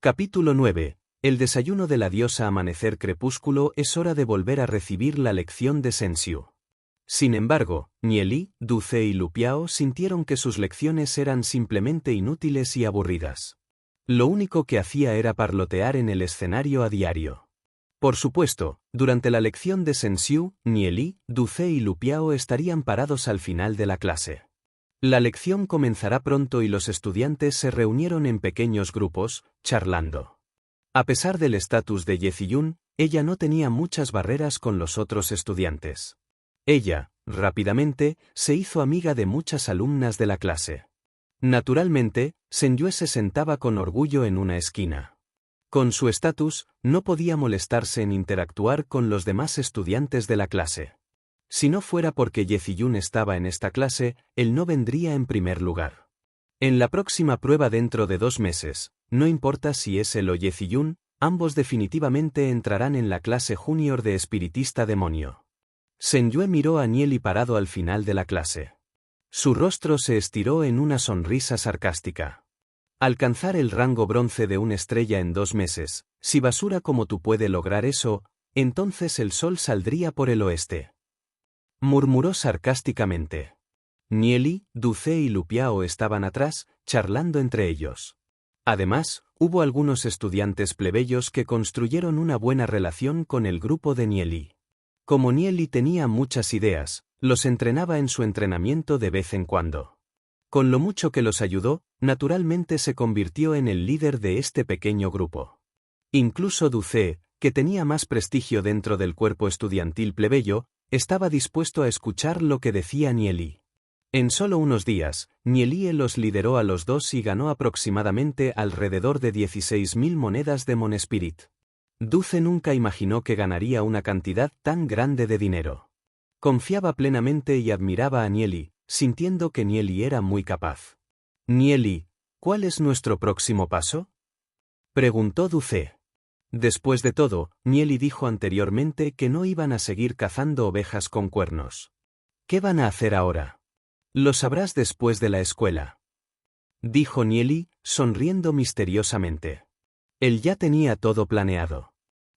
Capítulo 9. El desayuno de la diosa Amanecer Crepúsculo. Es hora de volver a recibir la lección de Sensiu. Sin embargo, Nieli, Duce y Lupiao sintieron que sus lecciones eran simplemente inútiles y aburridas. Lo único que hacía era parlotear en el escenario a diario. Por supuesto, durante la lección de Sensiu, Nieli, Duce y Lupiao estarían parados al final de la clase. La lección comenzará pronto y los estudiantes se reunieron en pequeños grupos, charlando. A pesar del estatus de Yeziyun, ella no tenía muchas barreras con los otros estudiantes. Ella, rápidamente, se hizo amiga de muchas alumnas de la clase. Naturalmente, Senyue se sentaba con orgullo en una esquina. Con su estatus, no podía molestarse en interactuar con los demás estudiantes de la clase. Si no fuera porque Yeziyun estaba en esta clase, él no vendría en primer lugar. En la próxima prueba dentro de 2 meses, no importa si es él o Yeziyun, ambos definitivamente entrarán en la clase junior de espiritista demonio. Senyue miró a Nieli parado al final de la clase. Su rostro se estiró en una sonrisa sarcástica. Alcanzar el rango bronce de una estrella en 2 meses, si basura como tú puede lograr eso, entonces el sol saldría por el oeste. Murmuró sarcásticamente. Nieli, Duce y Lupiao estaban atrás, charlando entre ellos. Además, hubo algunos estudiantes plebeyos que construyeron una buena relación con el grupo de Nieli. Como Nieli tenía muchas ideas, los entrenaba en su entrenamiento de vez en cuando. Con lo mucho que los ayudó, naturalmente se convirtió en el líder de este pequeño grupo. Incluso Duce, que tenía más prestigio dentro del cuerpo estudiantil plebeyo, estaba dispuesto a escuchar lo que decía Nieli. En solo unos días, Nieli los lideró a los dos y ganó aproximadamente alrededor de 16.000 monedas de Monespirit. Duce nunca imaginó que ganaría una cantidad tan grande de dinero. Confiaba plenamente y admiraba a Nieli, sintiendo que Nieli era muy capaz. Nieli, ¿cuál es nuestro próximo paso?, preguntó Duce. Después de todo, Nieli dijo anteriormente que no iban a seguir cazando ovejas con cuernos. ¿Qué van a hacer ahora? Lo sabrás después de la escuela, dijo Nieli, sonriendo misteriosamente. Él ya tenía todo planeado.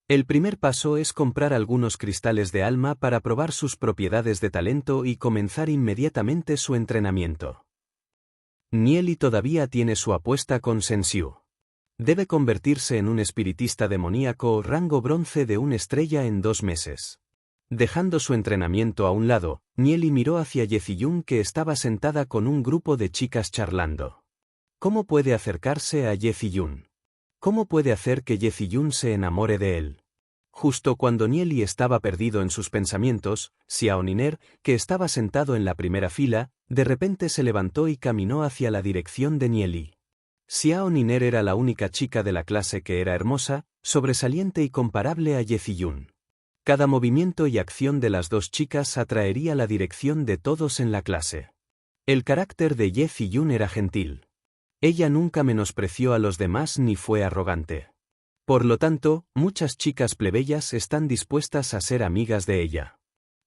El primer paso es comprar algunos cristales de alma para probar sus propiedades de talento y comenzar inmediatamente su entrenamiento. Nieli todavía tiene su apuesta con Sensiu. Debe convertirse en un espiritista demoníaco rango bronce de una estrella en 2 meses. Dejando su entrenamiento a un lado, Nieli miró hacia Yeziyun que estaba sentada con un grupo de chicas charlando. ¿Cómo puede acercarse a Yeziyun? ¿Cómo puede hacer que Yeziyun se enamore de él? Justo cuando Nieli estaba perdido en sus pensamientos, Xiao Niner, que estaba sentado en la primera fila, de repente se levantó y caminó hacia la dirección de Nieli. Xiao Niner era la única chica de la clase que era hermosa, sobresaliente y comparable a Yeziyun. Cada movimiento y acción de las dos chicas atraería la dirección de todos en la clase. El carácter de Yeziyun era gentil. Ella nunca menospreció a los demás ni fue arrogante. Por lo tanto, muchas chicas plebeyas están dispuestas a ser amigas de ella.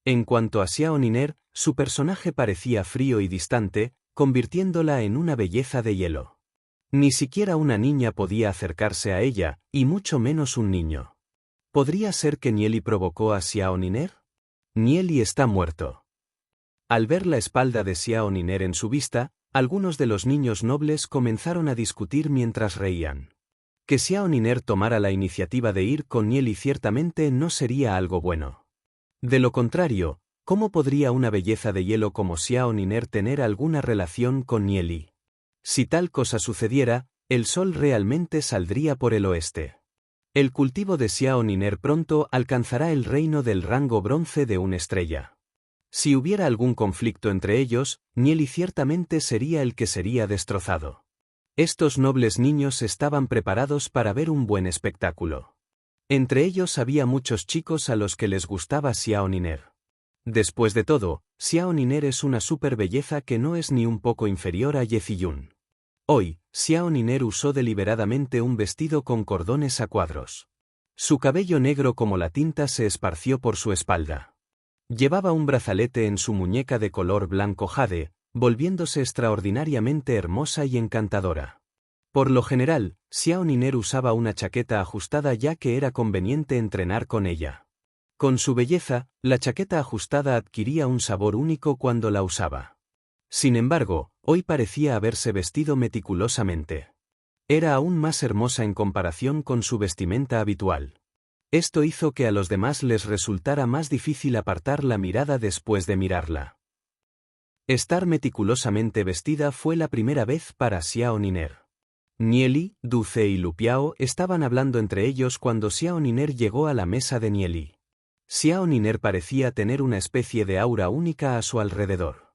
En cuanto a Xiao Niner, su personaje parecía frío y distante, convirtiéndola en una belleza de hielo. Ni siquiera una niña podía acercarse a ella, y mucho menos un niño. ¿Podría ser que Nieli provocó a Xiao Niner? Nieli está muerto. Al ver la espalda de Xiao Niner en su vista, algunos de los niños nobles comenzaron a discutir mientras reían. Que Xiao Niner tomara la iniciativa de ir con Nieli ciertamente no sería algo bueno. De lo contrario, ¿cómo podría una belleza de hielo como Xiao Niner tener alguna relación con Nieli? Si tal cosa sucediera, el sol realmente saldría por el oeste. El cultivo de Xiao Niner pronto alcanzará el reino del rango bronce de una estrella. Si hubiera algún conflicto entre ellos, Nieli ciertamente sería el que sería destrozado. Estos nobles niños estaban preparados para ver un buen espectáculo. Entre ellos había muchos chicos a los que les gustaba Xiao Niner. Después de todo, Xiao Niner es una super belleza que no es ni un poco inferior a Yeziyun. Hoy, Xiao Niner usó deliberadamente un vestido con cordones a cuadros. Su cabello negro como la tinta se esparció por su espalda. Llevaba un brazalete en su muñeca de color blanco jade, volviéndose extraordinariamente hermosa y encantadora. Por lo general, Xiao Niner usaba una chaqueta ajustada ya que era conveniente entrenar con ella. Con su belleza, la chaqueta ajustada adquiría un sabor único cuando la usaba. Sin embargo, hoy parecía haberse vestido meticulosamente. Era aún más hermosa en comparación con su vestimenta habitual. Esto hizo que a los demás les resultara más difícil apartar la mirada después de mirarla. Estar meticulosamente vestida fue la primera vez para Xiao Niner. Nieli, Duce y Lupiao estaban hablando entre ellos cuando Xiao Niner llegó a la mesa de Nieli. Xiao Niner parecía tener una especie de aura única a su alrededor.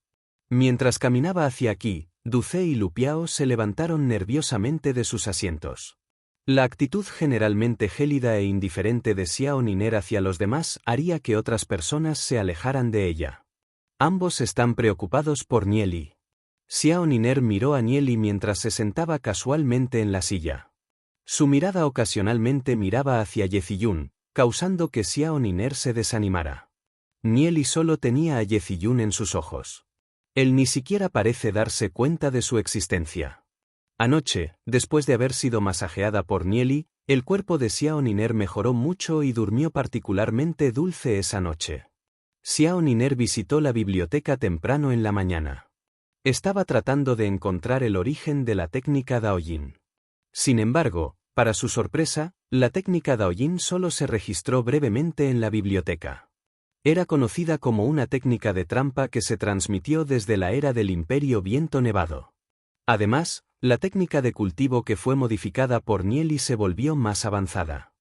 Mientras caminaba hacia aquí, Duce y Lupiao se levantaron nerviosamente de sus asientos. La actitud generalmente gélida e indiferente de Xiao Niner hacia los demás haría que otras personas se alejaran de ella. Ambos están preocupados por Nieli. Xiao Niner miró a Nieli mientras se sentaba casualmente en la silla. Su mirada ocasionalmente miraba hacia Yeziyun, causando que Xiao Niner se desanimara. Nieli solo tenía a Yeziyun en sus ojos. Él ni siquiera parece darse cuenta de su existencia. Anoche, después de haber sido masajeada por Nieli, el cuerpo de Xiao Niner mejoró mucho y durmió particularmente dulce esa noche. Xiao Niner visitó la biblioteca temprano en la mañana. Estaba tratando de encontrar el origen de la técnica Daoyin. Sin embargo, para su sorpresa, la técnica Daoyin solo se registró brevemente en la biblioteca. Era conocida como una técnica de trampa que se transmitió desde la era del Imperio Viento Nevado. Además, la técnica de cultivo que fue modificada por Nieli se volvió más avanzada.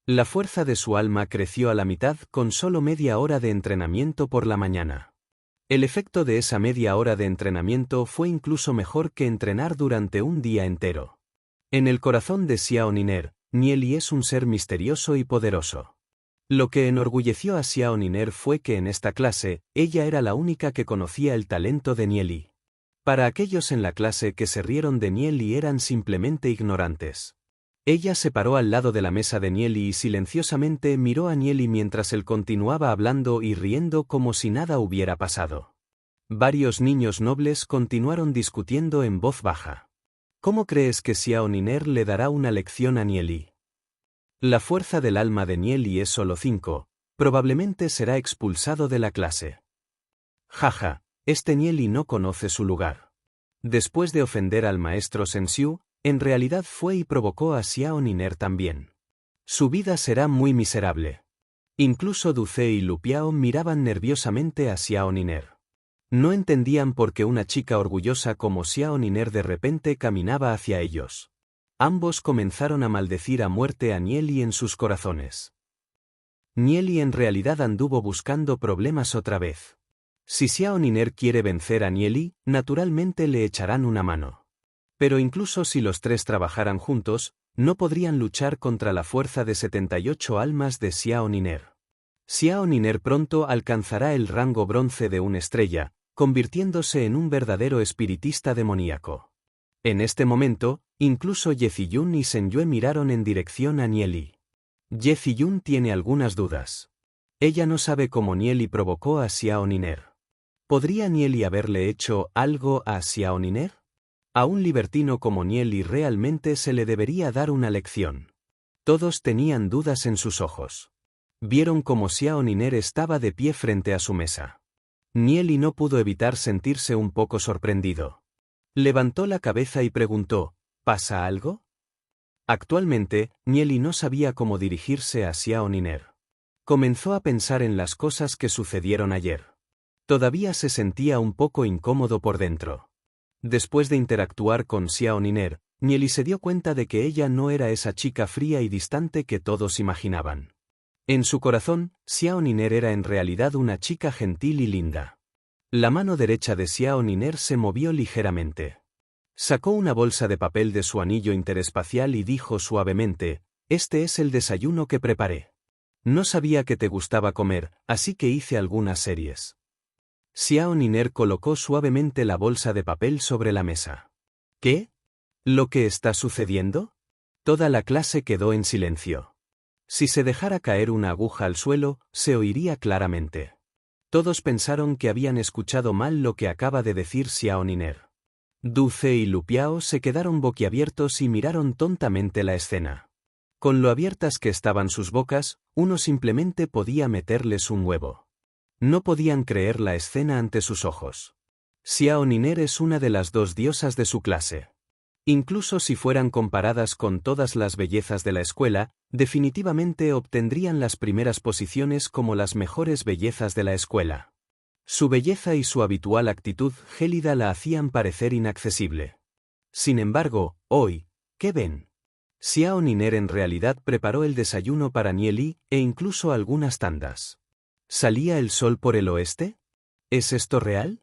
La fuerza de su alma creció a la mitad con solo media hora de entrenamiento por la mañana. El efecto de esa media hora de entrenamiento fue incluso mejor que entrenar durante un día entero. En el corazón de Xiao Niner, Nieli es un ser misterioso y poderoso. Lo que enorgulleció a Xiao Niner fue que en esta clase, ella era la única que conocía el talento de Nieli. Para aquellos en la clase que se rieron de Nieli eran simplemente ignorantes. Ella se paró al lado de la mesa de Nieli y silenciosamente miró a Nieli mientras él continuaba hablando y riendo como si nada hubiera pasado. Varios niños nobles continuaron discutiendo en voz baja. ¿Cómo crees que Xiao Niner le dará una lección a Nieli? La fuerza del alma de Nieli es solo 5, probablemente será expulsado de la clase. Jaja, este Nieli no conoce su lugar. Después de ofender al maestro Sensiu, en realidad fue y provocó a Xiao Niner también. Su vida será muy miserable. Incluso Duce y Lupiao miraban nerviosamente a Xiao Niner. No entendían por qué una chica orgullosa como Xiao Niner de repente caminaba hacia ellos. Ambos comenzaron a maldecir a muerte a Nieli en sus corazones. Nieli en realidad anduvo buscando problemas otra vez. Si Xiao Niner quiere vencer a Nieli, naturalmente le echarán una mano. Pero incluso si los tres trabajaran juntos, no podrían luchar contra la fuerza de 78 almas de Xiao Niner. Xiao Niner pronto alcanzará el rango bronce de una estrella, convirtiéndose en un verdadero espiritista demoníaco. En este momento, incluso Yeziyun y Senyue miraron en dirección a Nieli. Yeziyun tiene algunas dudas. Ella no sabe cómo Nieli provocó a Xiao Niner. ¿Podría Nieli haberle hecho algo a Xiao Niner? A un libertino como Nieli realmente se le debería dar una lección. Todos tenían dudas en sus ojos. Vieron cómo Xiao Niner estaba de pie frente a su mesa. Nieli no pudo evitar sentirse un poco sorprendido. Levantó la cabeza y preguntó, ¿pasa algo? Actualmente, Nieli no sabía cómo dirigirse a Xiao Niner. Comenzó a pensar en las cosas que sucedieron ayer. Todavía se sentía un poco incómodo por dentro. Después de interactuar con Xiao Niner, Nieli se dio cuenta de que ella no era esa chica fría y distante que todos imaginaban. En su corazón, Xiao Niner era en realidad una chica gentil y linda. La mano derecha de Xiao Niner se movió ligeramente. Sacó una bolsa de papel de su anillo interespacial y dijo suavemente, «Este es el desayuno que preparé. No sabía que te gustaba comer, así que hice algunas series». Xiao Niner colocó suavemente la bolsa de papel sobre la mesa. ¿Qué? ¿Lo que está sucediendo? Toda la clase quedó en silencio. Si se dejara caer una aguja al suelo, se oiría claramente. Todos pensaron que habían escuchado mal lo que acaba de decir Xiao Niner. Duce y Lupiao se quedaron boquiabiertos y miraron tontamente la escena. Con lo abiertas que estaban sus bocas, uno simplemente podía meterles un huevo. No podían creer la escena ante sus ojos. Xiao Niner es una de las dos diosas de su clase. Incluso si fueran comparadas con todas las bellezas de la escuela, definitivamente obtendrían las primeras posiciones como las mejores bellezas de la escuela. Su belleza y su habitual actitud gélida la hacían parecer inaccesible. Sin embargo, hoy, ¿qué ven? Xiao Niner en realidad preparó el desayuno para Nieli e incluso algunas tandas. ¿Salía el sol por el oeste? ¿Es esto real?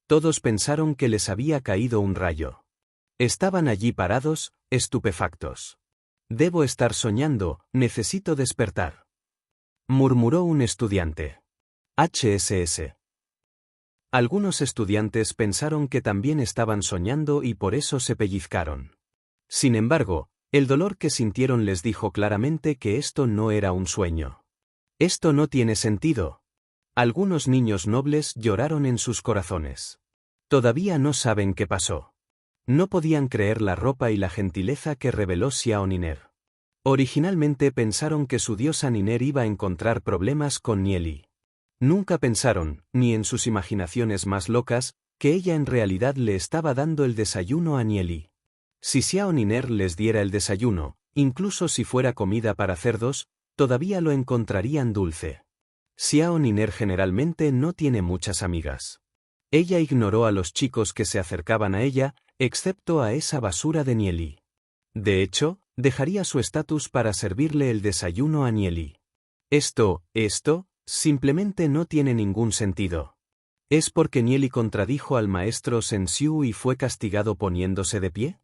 Todos pensaron que les había caído un rayo. Estaban allí parados, estupefactos. Debo estar soñando, necesito despertar. Murmuró un estudiante. HSS. Algunos estudiantes pensaron que también estaban soñando y por eso se pellizcaron. Sin embargo, el dolor que sintieron les dijo claramente que esto no era un sueño. Esto no tiene sentido. Algunos niños nobles lloraron en sus corazones. Todavía no saben qué pasó. No podían creer la ropa y la gentileza que reveló Xiao Niner. Originalmente pensaron que su diosa Niner iba a encontrar problemas con Nieli. Nunca pensaron, ni en sus imaginaciones más locas, que ella en realidad le estaba dando el desayuno a Nieli. Si Xiao Niner les diera el desayuno, incluso si fuera comida para cerdos, todavía lo encontrarían dulce. Xiao Niner generalmente no tiene muchas amigas. Ella ignoró a los chicos que se acercaban a ella, excepto a esa basura de Nieli. De hecho, dejaría su estatus para servirle el desayuno a Nieli. Esto, simplemente no tiene ningún sentido. ¿Es porque Nieli contradijo al maestro Sensiu y fue castigado poniéndose de pie?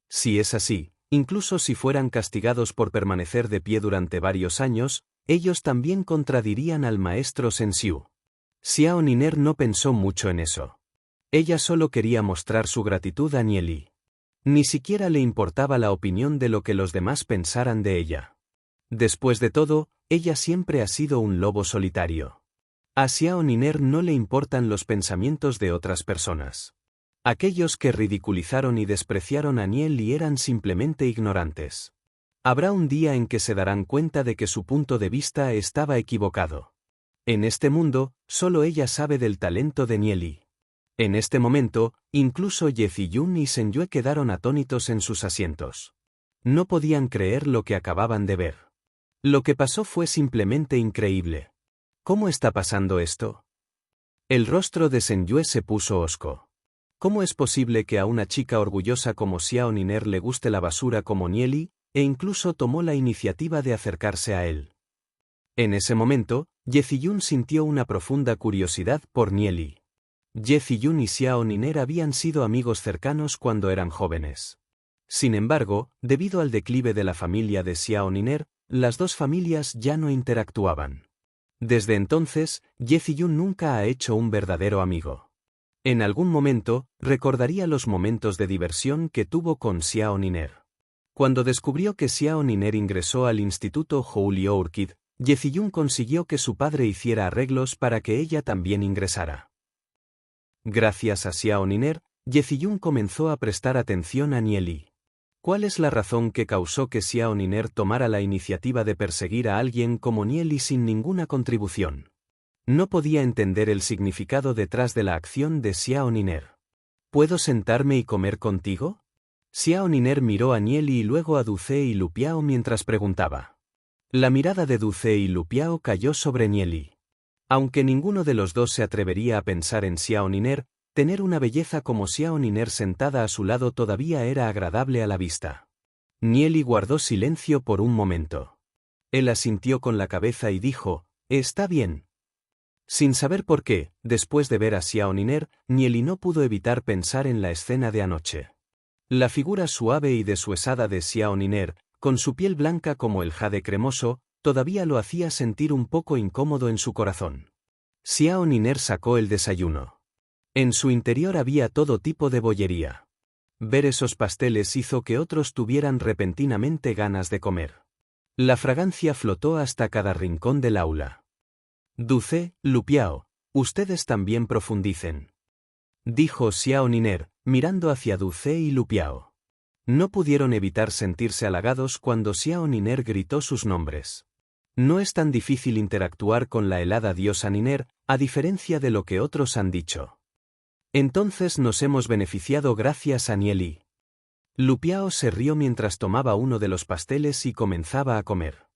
Si es así, incluso si fueran castigados por permanecer de pie durante varios años, ellos también contradirían al maestro Sensiu. Xiao Niner no pensó mucho en eso. Ella solo quería mostrar su gratitud a Nieli. Ni siquiera le importaba la opinión de lo que los demás pensaran de ella. Después de todo, ella siempre ha sido un lobo solitario. A Xiao Niner no le importan los pensamientos de otras personas. Aquellos que ridiculizaron y despreciaron a Nieli eran simplemente ignorantes. Habrá un día en que se darán cuenta de que su punto de vista estaba equivocado. En este mundo, solo ella sabe del talento de Nieli. En este momento, incluso Ye Ziyun y Shen Yue quedaron atónitos en sus asientos. No podían creer lo que acababan de ver. Lo que pasó fue simplemente increíble. ¿Cómo está pasando esto? El rostro de Shen Yue se puso hosco. ¿Cómo es posible que a una chica orgullosa como Xiao Niner le guste la basura como Nieli, e incluso tomó la iniciativa de acercarse a él? En ese momento, Ye Ziyun sintió una profunda curiosidad por Nieli. Ye Ziyun y Xiao Niner habían sido amigos cercanos cuando eran jóvenes. Sin embargo, debido al declive de la familia de Xiao Niner, las dos familias ya no interactuaban. Desde entonces, Ye Ziyun nunca ha hecho un verdadero amigo. En algún momento, recordaría los momentos de diversión que tuvo con Xiao Niner. Cuando descubrió que Xiao Niner ingresó al instituto Houliu Orchid, Ye Ziyun consiguió que su padre hiciera arreglos para que ella también ingresara. Gracias a Xiao Niner, Ye Ziyun comenzó a prestar atención a Nieli. ¿Cuál es la razón que causó que Xiao Niner tomara la iniciativa de perseguir a alguien como Nieli sin ninguna contribución? No podía entender el significado detrás de la acción de Xiao Niner. ¿Puedo sentarme y comer contigo? Xiao Niner miró a Nieli y luego a Duce y Lupiao mientras preguntaba. La mirada de Duce y Lupiao cayó sobre Nieli. Aunque ninguno de los dos se atrevería a pensar en Xiao Niner, tener una belleza como Xiao Niner sentada a su lado todavía era agradable a la vista. Nieli guardó silencio por un momento. Él asintió con la cabeza y dijo, «Está bien». Sin saber por qué, después de ver a Xiao Niner, Nieli no pudo evitar pensar en la escena de anoche. La figura suave y deshuesada de Xiao Niner, con su piel blanca como el jade cremoso, todavía lo hacía sentir un poco incómodo en su corazón. Xiao Niner sacó el desayuno. En su interior había todo tipo de bollería. Ver esos pasteles hizo que otros tuvieran repentinamente ganas de comer. La fragancia flotó hasta cada rincón del aula. Duce, Lupiao, ustedes también profundicen. Dijo Xiao Niner, mirando hacia Du Ce y Lupiao. No pudieron evitar sentirse halagados cuando Xiao Niner gritó sus nombres. No es tan difícil interactuar con la helada diosa Niner, a diferencia de lo que otros han dicho. Entonces nos hemos beneficiado gracias a Nieli. Lupiao se rió mientras tomaba uno de los pasteles y comenzaba a comer.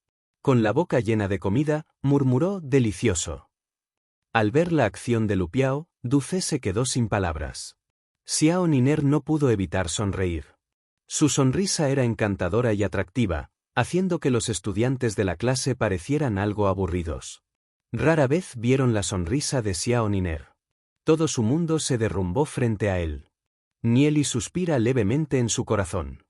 Con la boca llena de comida, murmuró delicioso. Al ver la acción de Lupiao, Du Ce se quedó sin palabras. Xiao Niner no pudo evitar sonreír. Su sonrisa era encantadora y atractiva, haciendo que los estudiantes de la clase parecieran algo aburridos. Rara vez vieron la sonrisa de Xiao Niner. Todo su mundo se derrumbó frente a él. Nieli suspira levemente en su corazón.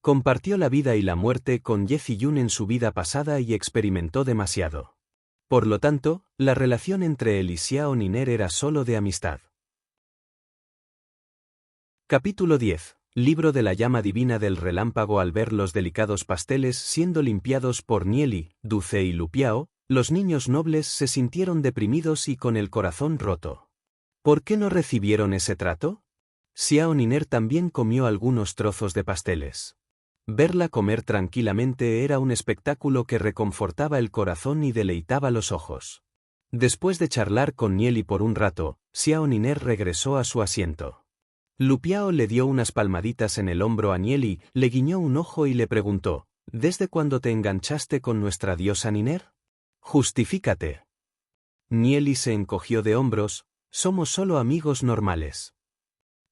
Compartió la vida y la muerte con Ye Ziyun en su vida pasada y experimentó demasiado. Por lo tanto, la relación entre él y Xiao Niner era solo de amistad. Capítulo 10. Libro de la llama divina del relámpago. Al ver los delicados pasteles siendo limpiados por Nieli, Du Ce y Lupiao, los niños nobles se sintieron deprimidos y con el corazón roto. ¿Por qué no recibieron ese trato? Xiao Niner también comió algunos trozos de pasteles. Verla comer tranquilamente era un espectáculo que reconfortaba el corazón y deleitaba los ojos. Después de charlar con Nieli por un rato, Xiao Niner regresó a su asiento. Lupiao le dio unas palmaditas en el hombro a Nieli, le guiñó un ojo y le preguntó, ¿desde cuándo te enganchaste con nuestra diosa Niner? Justifícate. Nieli se encogió de hombros, somos solo amigos normales.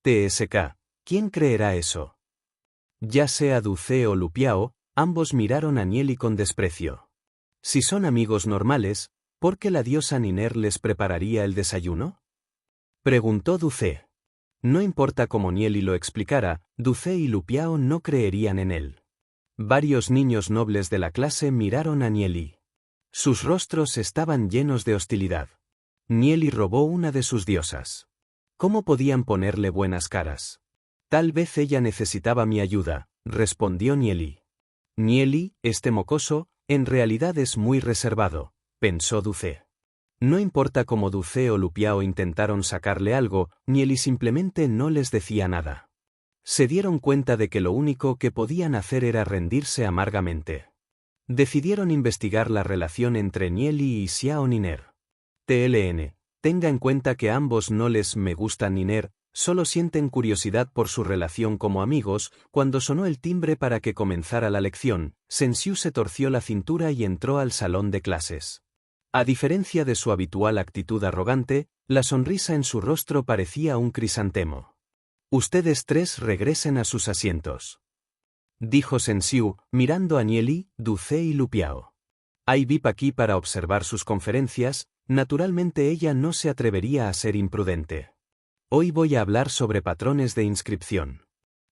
TSK, ¿quién creerá eso? Ya sea Du Ce o Lupiao, ambos miraron a Nieli con desprecio. Si son amigos normales, ¿por qué la diosa Niner les prepararía el desayuno? Preguntó Du Ce. No importa cómo Nieli lo explicara, Du Ce y Lupiao no creerían en él. Varios niños nobles de la clase miraron a Nieli. Sus rostros estaban llenos de hostilidad. Nieli robó una de sus diosas. ¿Cómo podían ponerle buenas caras? Tal vez ella necesitaba mi ayuda, respondió Nieli. Nieli, este mocoso, en realidad es muy reservado, pensó Du Ce. No importa cómo Du Ce o Lupiao intentaron sacarle algo, Nieli simplemente no les decía nada. Se dieron cuenta de que lo único que podían hacer era rendirse amargamente. Decidieron investigar la relación entre Nieli y Xiao Niner. TLN. Tenga en cuenta que ambos no les me gustan Niner, solo sienten curiosidad por su relación como amigos. Cuando sonó el timbre para que comenzara la lección, Sensiu se torció la cintura y entró al salón de clases. A diferencia de su habitual actitud arrogante, la sonrisa en su rostro parecía un crisantemo. Ustedes tres regresen a sus asientos, dijo Sensiu, mirando a Nieli, Du Ce y Lupiao. Hay VIP aquí para observar sus conferencias, naturalmente ella no se atrevería a ser imprudente. Hoy voy a hablar sobre patrones de inscripción.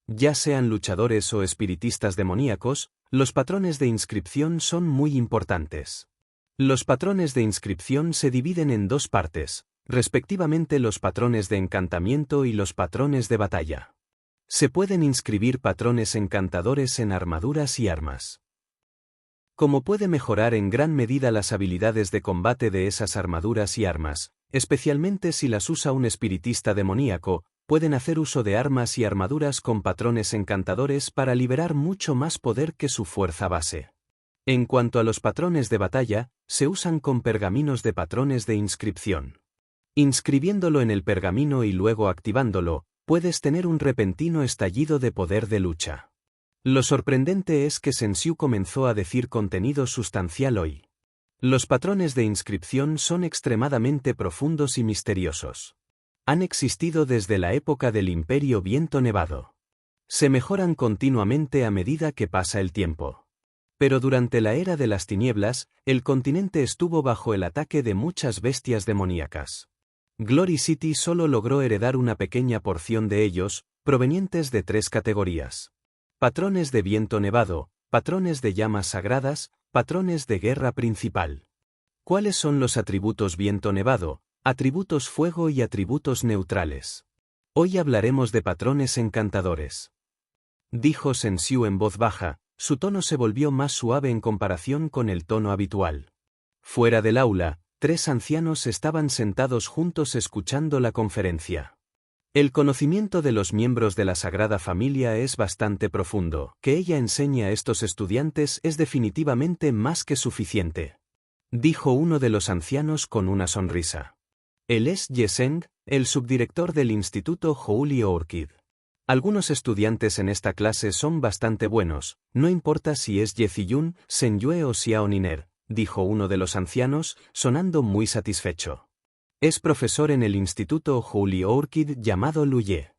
Ya sean luchadores o espiritistas demoníacos, los patrones de inscripción son muy importantes. Los patrones de inscripción se dividen en dos partes, respectivamente los patrones de encantamiento y los patrones de batalla. Se pueden inscribir patrones encantadores en armaduras y armas. Como puede mejorar en gran medida las habilidades de combate de esas armaduras y armas, especialmente si las usa un espiritista demoníaco, pueden hacer uso de armas y armaduras con patrones encantadores para liberar mucho más poder que su fuerza base. En cuanto a los patrones de batalla, se usan con pergaminos de patrones de inscripción. Inscribiéndolo en el pergamino y luego activándolo, puedes tener un repentino estallido de poder de lucha. Lo sorprendente es que Sensiu comenzó a decir contenido sustancial hoy. Los patrones de inscripción son extremadamente profundos y misteriosos. Han existido desde la época del Imperio Viento Nevado. Se mejoran continuamente a medida que pasa el tiempo. Pero durante la era de las tinieblas, el continente estuvo bajo el ataque de muchas bestias demoníacas. Glory City solo logró heredar una pequeña porción de ellos, provenientes de tres categorías. Patrones de viento nevado, patrones de llamas sagradas, patrones de guerra principal. ¿Cuáles son los atributos viento nevado, atributos fuego y atributos neutrales? Hoy hablaremos de patrones encantadores. Dijo Sensiu en voz baja, su tono se volvió más suave en comparación con el tono habitual. Fuera del aula, tres ancianos estaban sentados juntos escuchando la conferencia. El conocimiento de los miembros de la Sagrada Familia es bastante profundo. Que ella enseñe a estos estudiantes es definitivamente más que suficiente, dijo uno de los ancianos con una sonrisa. Él es Yeseng, el subdirector del Instituto Holy Orchid. Algunos estudiantes en esta clase son bastante buenos, no importa si es Yeziyun, Senyue o Xiao Niner, dijo uno de los ancianos, sonando muy satisfecho. Es profesor en el Instituto Holy Orchid llamado Luye.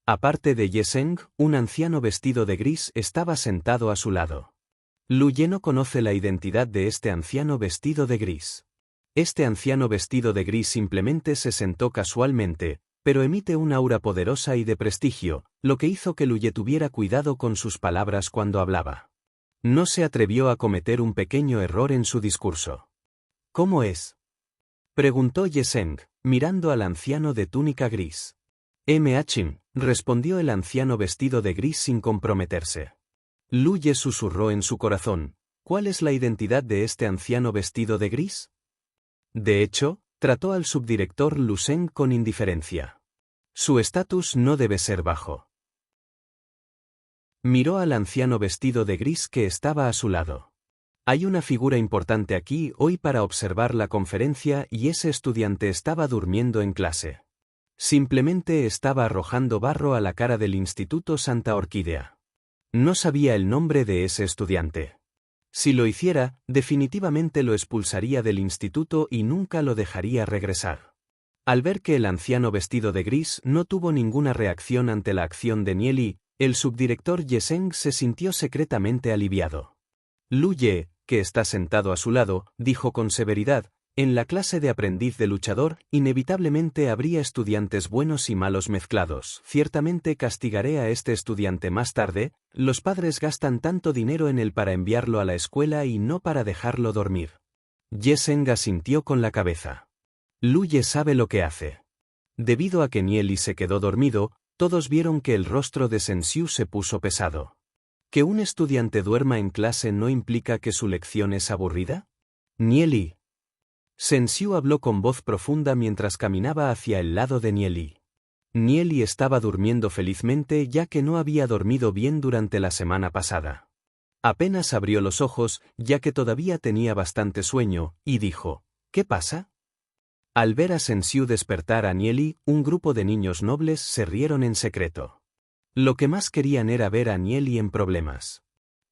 Aparte de Yeseng, un anciano vestido de gris estaba sentado a su lado. Luye no conoce la identidad de este anciano vestido de gris. Este anciano vestido de gris simplemente se sentó casualmente, pero emite un aura poderosa y de prestigio, lo que hizo que Luye tuviera cuidado con sus palabras cuando hablaba. No se atrevió a cometer un pequeño error en su discurso. ¿Cómo es?, preguntó Yeseng, mirando al anciano de túnica gris. Achin, respondió el anciano vestido de gris sin comprometerse. Luye susurró en su corazón, ¿cuál es la identidad de este anciano vestido de gris? De hecho, trató al subdirector Luseng con indiferencia. Su estatus no debe ser bajo. Miró al anciano vestido de gris que estaba a su lado. Hay una figura importante aquí hoy para observar la conferencia y ese estudiante estaba durmiendo en clase. Simplemente estaba arrojando barro a la cara del Instituto Santa Orquídea. No sabía el nombre de ese estudiante. Si lo hiciera, definitivamente lo expulsaría del instituto y nunca lo dejaría regresar. Al ver que el anciano vestido de gris no tuvo ninguna reacción ante la acción de Nieli, el subdirector Yeseng se sintió secretamente aliviado. Luye, que está sentado a su lado, dijo con severidad, en la clase de aprendiz de luchador, inevitablemente habría estudiantes buenos y malos mezclados. Ciertamente castigaré a este estudiante más tarde. Los padres gastan tanto dinero en él para enviarlo a la escuela y no para dejarlo dormir. Yeseng asintió con la cabeza. Luye sabe lo que hace. Debido a que Nieli se quedó dormido, todos vieron que el rostro de Sensiu se puso pesado. ¿Que un estudiante duerma en clase no implica que su lección es aburrida? Nieli. Sensiu habló con voz profunda mientras caminaba hacia el lado de Nieli. Nieli estaba durmiendo felizmente ya que no había dormido bien durante la semana pasada. Apenas abrió los ojos, ya que todavía tenía bastante sueño, y dijo, ¿qué pasa? Al ver a Sensiu despertar a Nieli, un grupo de niños nobles se rieron en secreto. Lo que más querían era ver a Nieli en problemas.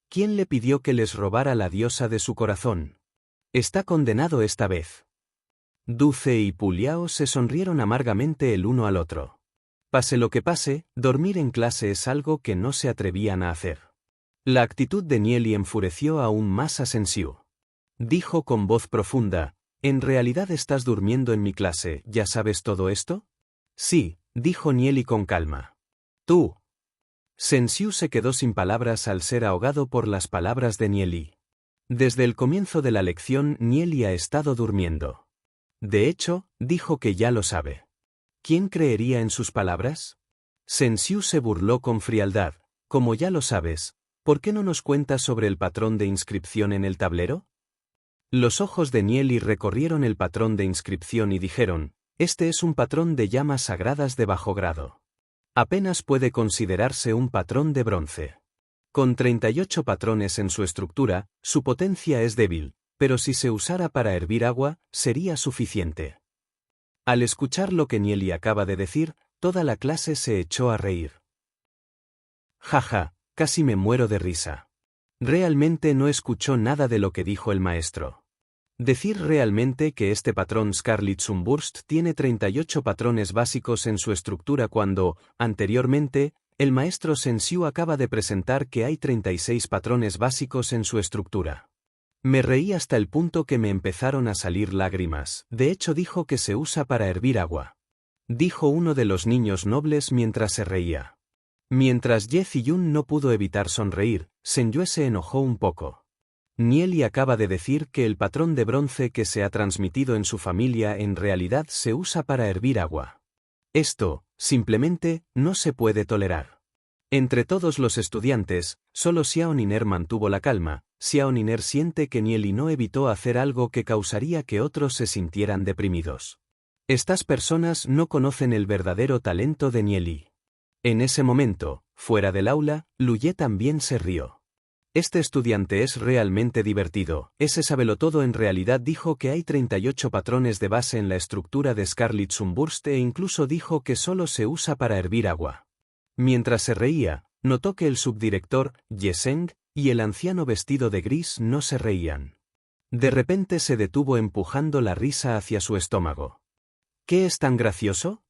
¿Quién le pidió que les robara la diosa de su corazón? Está condenado esta vez. Duce y Puliao se sonrieron amargamente el uno al otro. Pase lo que pase, dormir en clase es algo que no se atrevían a hacer. La actitud de Nieli enfureció aún más a Sensiu. Dijo con voz profunda, ¿en realidad estás durmiendo en mi clase? ¿Ya sabes todo esto? Sí, dijo Nieli con calma. Tú. Sensiu se quedó sin palabras al ser ahogado por las palabras de Nieli. Desde el comienzo de la lección Nieli ha estado durmiendo. De hecho, dijo que ya lo sabe. ¿Quién creería en sus palabras? Sensiu se burló con frialdad. Como ya lo sabes, ¿por qué no nos cuentas sobre el patrón de inscripción en el tablero? Los ojos de Nieli recorrieron el patrón de inscripción y dijeron, este es un patrón de llamas sagradas de bajo grado. Apenas puede considerarse un patrón de bronce. Con 38 patrones en su estructura, su potencia es débil, pero si se usara para hervir agua, sería suficiente. Al escuchar lo que Nieli acaba de decir, toda la clase se echó a reír. Jaja, casi me muero de risa. Realmente no escuchó nada de lo que dijo el maestro. Decir realmente que este patrón Scarlet Sunburst tiene 38 patrones básicos en su estructura cuando, anteriormente, el maestro Sensiu acaba de presentar que hay 36 patrones básicos en su estructura. Me reí hasta el punto que me empezaron a salir lágrimas. De hecho dijo que se usa para hervir agua. Dijo uno de los niños nobles mientras se reía. Mientras Ye Ziyun no pudo evitar sonreír, Senyue se enojó un poco. Nieli acaba de decir que el patrón de bronce que se ha transmitido en su familia en realidad se usa para hervir agua. Esto, simplemente, no se puede tolerar. Entre todos los estudiantes, solo Xiao Niner mantuvo la calma. Xiao Niner siente que Nieli no evitó hacer algo que causaría que otros se sintieran deprimidos. Estas personas no conocen el verdadero talento de Nieli. En ese momento, fuera del aula, Luye también se rió. Este estudiante es realmente divertido. Ese sabelotodo en realidad dijo que hay 38 patrones de base en la estructura de Scarlet Sunburst e incluso dijo que solo se usa para hervir agua. Mientras se reía, notó que el subdirector, Yeseng, y el anciano vestido de gris no se reían. De repente se detuvo empujando la risa hacia su estómago. ¿Qué es tan gracioso?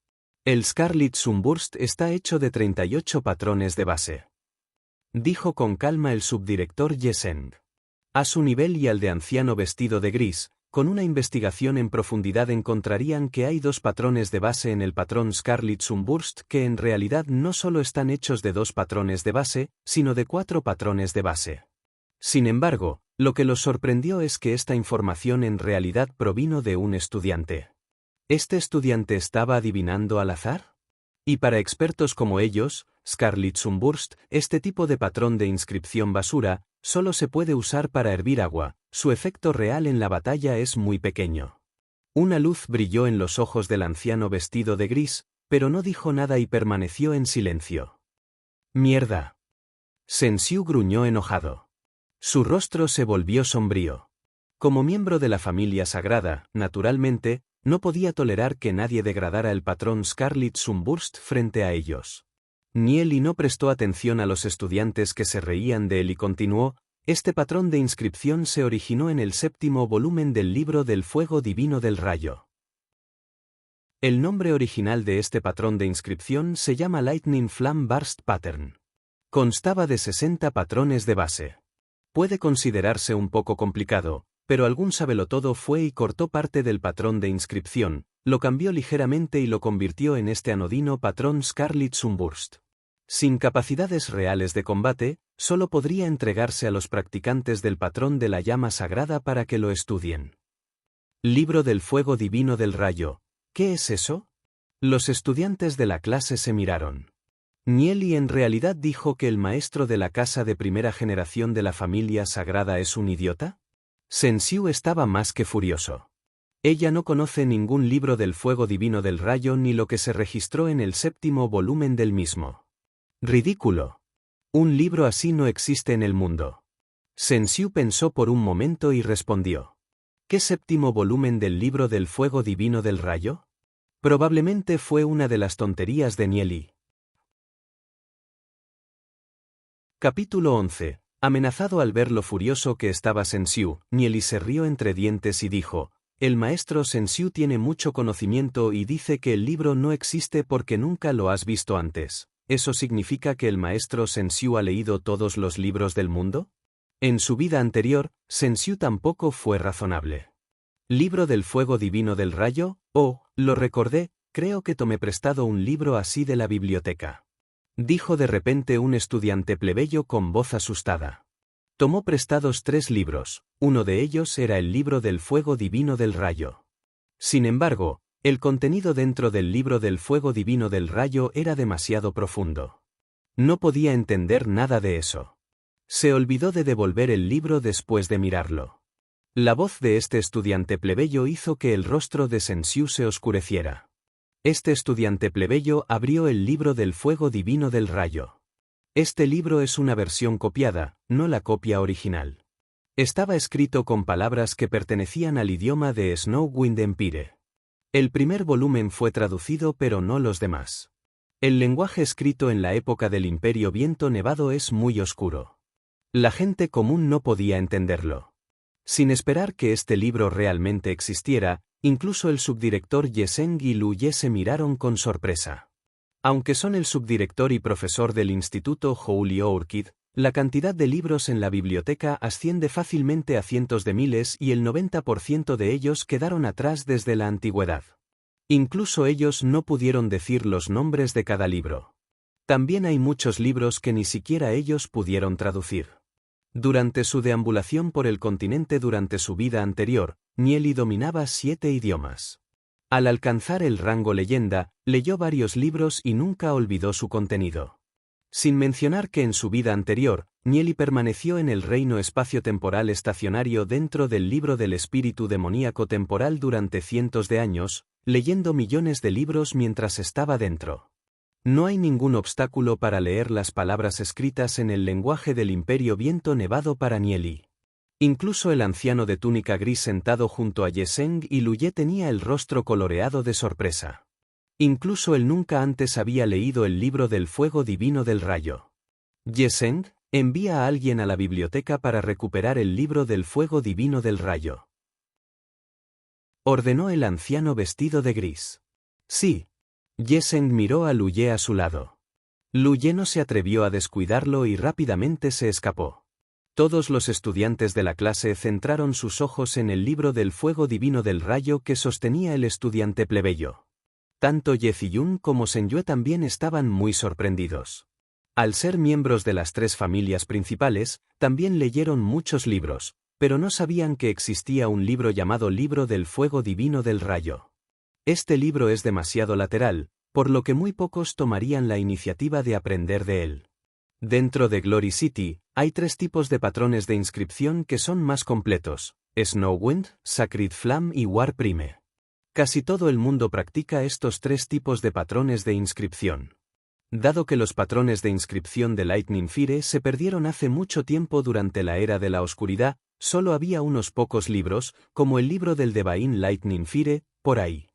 El Scarlet Sunburst está hecho de 38 patrones de base. Dijo con calma el subdirector Yeseng. A su nivel y al de anciano vestido de gris, con una investigación en profundidad encontrarían que hay 2 patrones de base en el patrón Scarlet Sunburst que en realidad no solo están hechos de 2 patrones de base, sino de 4 patrones de base. Sin embargo, lo que los sorprendió es que esta información en realidad provino de un estudiante. ¿Este estudiante estaba adivinando al azar? Y para expertos como ellos, Scarlet Sunburst, este tipo de patrón de inscripción basura, solo se puede usar para hervir agua, su efecto real en la batalla es muy pequeño. Una luz brilló en los ojos del anciano vestido de gris, pero no dijo nada y permaneció en silencio. ¡Mierda! Sensiu gruñó enojado. Su rostro se volvió sombrío. Como miembro de la familia sagrada, naturalmente, no podía tolerar que nadie degradara el patrón Scarlet Sunburst frente a ellos. Nieli no prestó atención a los estudiantes que se reían de él y continuó: este patrón de inscripción se originó en el 7º volumen del libro del fuego divino del rayo. El nombre original de este patrón de inscripción se llama Lightning Flame Burst Pattern. Constaba de 60 patrones de base. Puede considerarse un poco complicado, pero algún sabelotodo fue y cortó parte del patrón de inscripción, lo cambió ligeramente y lo convirtió en este anodino patrón Scarlet Sunburst. Sin capacidades reales de combate, solo podría entregarse a los practicantes del patrón de la llama sagrada para que lo estudien. Libro del fuego divino del rayo. ¿Qué es eso? Los estudiantes de la clase se miraron. Nieli en realidad dijo que el maestro de la casa de primera generación de la familia sagrada es un idiota. Sensiu estaba más que furioso. Ella no conoce ningún libro del fuego divino del rayo ni lo que se registró en el 7º volumen del mismo. ¡Ridículo! Un libro así no existe en el mundo. Sensiu pensó por un momento y respondió. ¿Qué 7º volumen del libro del fuego divino del rayo? Probablemente fue una de las tonterías de Nieli. Capítulo 11. Amenazado al ver lo furioso que estaba Sensiu, Nieli se rió entre dientes y dijo: el maestro Sensiu tiene mucho conocimiento y dice que el libro no existe porque nunca lo has visto antes. ¿Eso significa que el maestro Sensiu ha leído todos los libros del mundo? En su vida anterior, Sensiu tampoco fue razonable. ¿Libro del fuego divino del rayo? Oh, lo recordé, creo que tomé prestado un libro así de la biblioteca. Dijo de repente un estudiante plebeyo con voz asustada. Tomó prestados 3 libros, uno de ellos era el libro del fuego divino del rayo. Sin embargo, el contenido dentro del libro del fuego divino del rayo era demasiado profundo. No podía entender nada de eso. Se olvidó de devolver el libro después de mirarlo. La voz de este estudiante plebeyo hizo que el rostro de Sensiu se oscureciera. Este estudiante plebeyo abrió el libro del fuego divino del rayo. Este libro es una versión copiada, no la copia original. Estaba escrito con palabras que pertenecían al idioma de Snowwind Empire. El primer volumen fue traducido pero no los demás. El lenguaje escrito en la época del Imperio Viento Nevado es muy oscuro. La gente común no podía entenderlo. Sin esperar que este libro realmente existiera, incluso el subdirector Yeseng y Lu Ye se miraron con sorpresa. Aunque son el subdirector y profesor del Instituto Holy Orchid, la cantidad de libros en la biblioteca asciende fácilmente a cientos de miles y el 90% de ellos quedaron atrás desde la antigüedad. Incluso ellos no pudieron decir los nombres de cada libro. También hay muchos libros que ni siquiera ellos pudieron traducir. Durante su deambulación por el continente durante su vida anterior, Nieli dominaba 7 idiomas. Al alcanzar el rango leyenda, leyó varios libros y nunca olvidó su contenido. Sin mencionar que en su vida anterior, Nieli permaneció en el reino espacio-temporal estacionario dentro del libro del espíritu demoníaco temporal durante cientos de años, leyendo millones de libros mientras estaba dentro. No hay ningún obstáculo para leer las palabras escritas en el lenguaje del Imperio Viento Nevado para Nieli. Incluso el anciano de túnica gris sentado junto a Yeseng y Luye tenía el rostro coloreado de sorpresa. Incluso él nunca antes había leído el libro del fuego divino del rayo. Yeseng, envía a alguien a la biblioteca para recuperar el libro del fuego divino del rayo. Ordenó el anciano vestido de gris. Sí. Yeseng miró a Luye a su lado. Luye no se atrevió a descuidarlo y rápidamente se escapó. Todos los estudiantes de la clase centraron sus ojos en el libro del fuego divino del rayo que sostenía el estudiante plebeyo. Tanto Ye Ziyun como Senyue también estaban muy sorprendidos. Al ser miembros de las tres familias principales, también leyeron muchos libros, pero no sabían que existía un libro llamado Libro del Fuego Divino del Rayo. Este libro es demasiado lateral, por lo que muy pocos tomarían la iniciativa de aprender de él. Dentro de Glory City, hay tres tipos de patrones de inscripción que son más completos: Snowwind, Sacred Flame y War Prime. Casi todo el mundo practica estos tres tipos de patrones de inscripción. Dado que los patrones de inscripción de Lightning Fire se perdieron hace mucho tiempo durante la Era de la Oscuridad, solo había unos pocos libros, como el libro del Divine Lightning Fire, por ahí.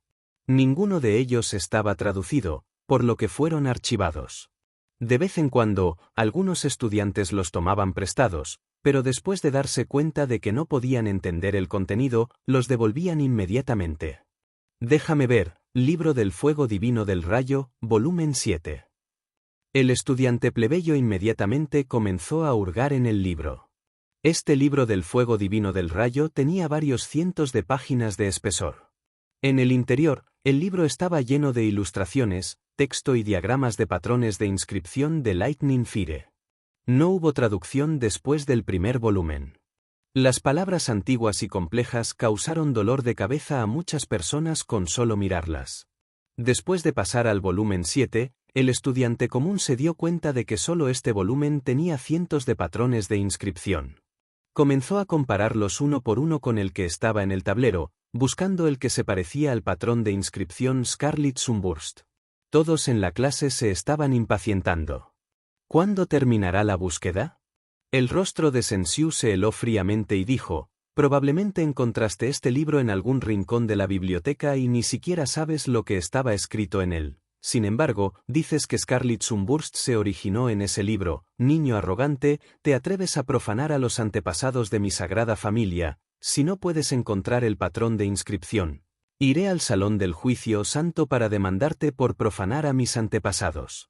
Ninguno de ellos estaba traducido, por lo que fueron archivados. De vez en cuando, algunos estudiantes los tomaban prestados, pero después de darse cuenta de que no podían entender el contenido, los devolvían inmediatamente. Déjame ver, Libro del Fuego Divino del Rayo, volumen 7. El estudiante plebeyo inmediatamente comenzó a hurgar en el libro. Este libro del Fuego Divino del Rayo tenía varios cientos de páginas de espesor. En el interior, el libro estaba lleno de ilustraciones, texto y diagramas de patrones de inscripción de Lightning Fire. No hubo traducción después del primer volumen. Las palabras antiguas y complejas causaron dolor de cabeza a muchas personas con solo mirarlas. Después de pasar al volumen 7, el estudiante común se dio cuenta de que solo este volumen tenía cientos de patrones de inscripción. Comenzó a compararlos uno por uno con el que estaba en el tablero, buscando el que se parecía al patrón de inscripción Scarlet Sunburst. Todos en la clase se estaban impacientando. ¿Cuándo terminará la búsqueda? El rostro de Sensiu se heló fríamente y dijo: probablemente encontraste este libro en algún rincón de la biblioteca y ni siquiera sabes lo que estaba escrito en él. Sin embargo, dices que Scarlet Sunburst se originó en ese libro. Niño arrogante, te atreves a profanar a los antepasados de mi sagrada familia. Si no puedes encontrar el patrón de inscripción, iré al salón del juicio santo para demandarte por profanar a mis antepasados.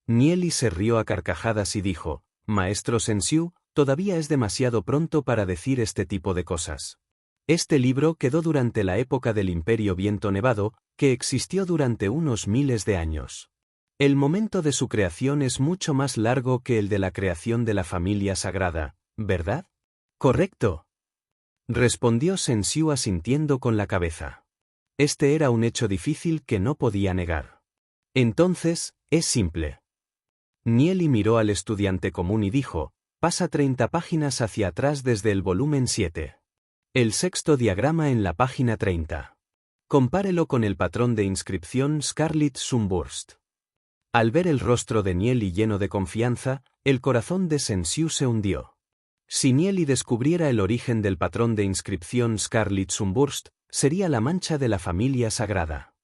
Nieli se rió a carcajadas y dijo: Maestro Sensiu, todavía es demasiado pronto para decir este tipo de cosas. Este libro quedó durante la época del Imperio Viento Nevado, que existió durante unos miles de años. El momento de su creación es mucho más largo que el de la creación de la familia sagrada, ¿verdad? Correcto. Respondió Sensiu asintiendo con la cabeza. Este era un hecho difícil que no podía negar. Entonces, es simple. Nieli miró al estudiante común y dijo: pasa 30 páginas hacia atrás desde el volumen 7. El sexto diagrama en la página 30. Compárelo con el patrón de inscripción Scarlet Sunburst. Al ver el rostro de Nieli lleno de confianza, el corazón de Sensiu se hundió. Si Nieli descubriera el origen del patrón de inscripción Scarlet Sunburst, sería la mancha de la familia sagrada.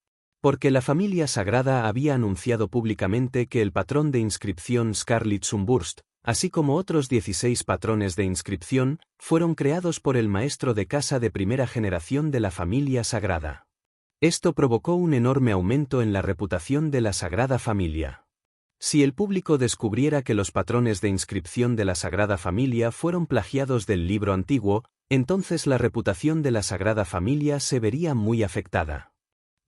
Porque la familia sagrada había anunciado públicamente que el patrón de inscripción Scarlet Sunburst, así como otros 16 patrones de inscripción, fueron creados por el maestro de casa de primera generación de la familia sagrada. Esto provocó un enorme aumento en la reputación de la Sagrada Familia. Si el público descubriera que los patrones de inscripción de la Sagrada Familia fueron plagiados del libro antiguo, entonces la reputación de la Sagrada Familia se vería muy afectada.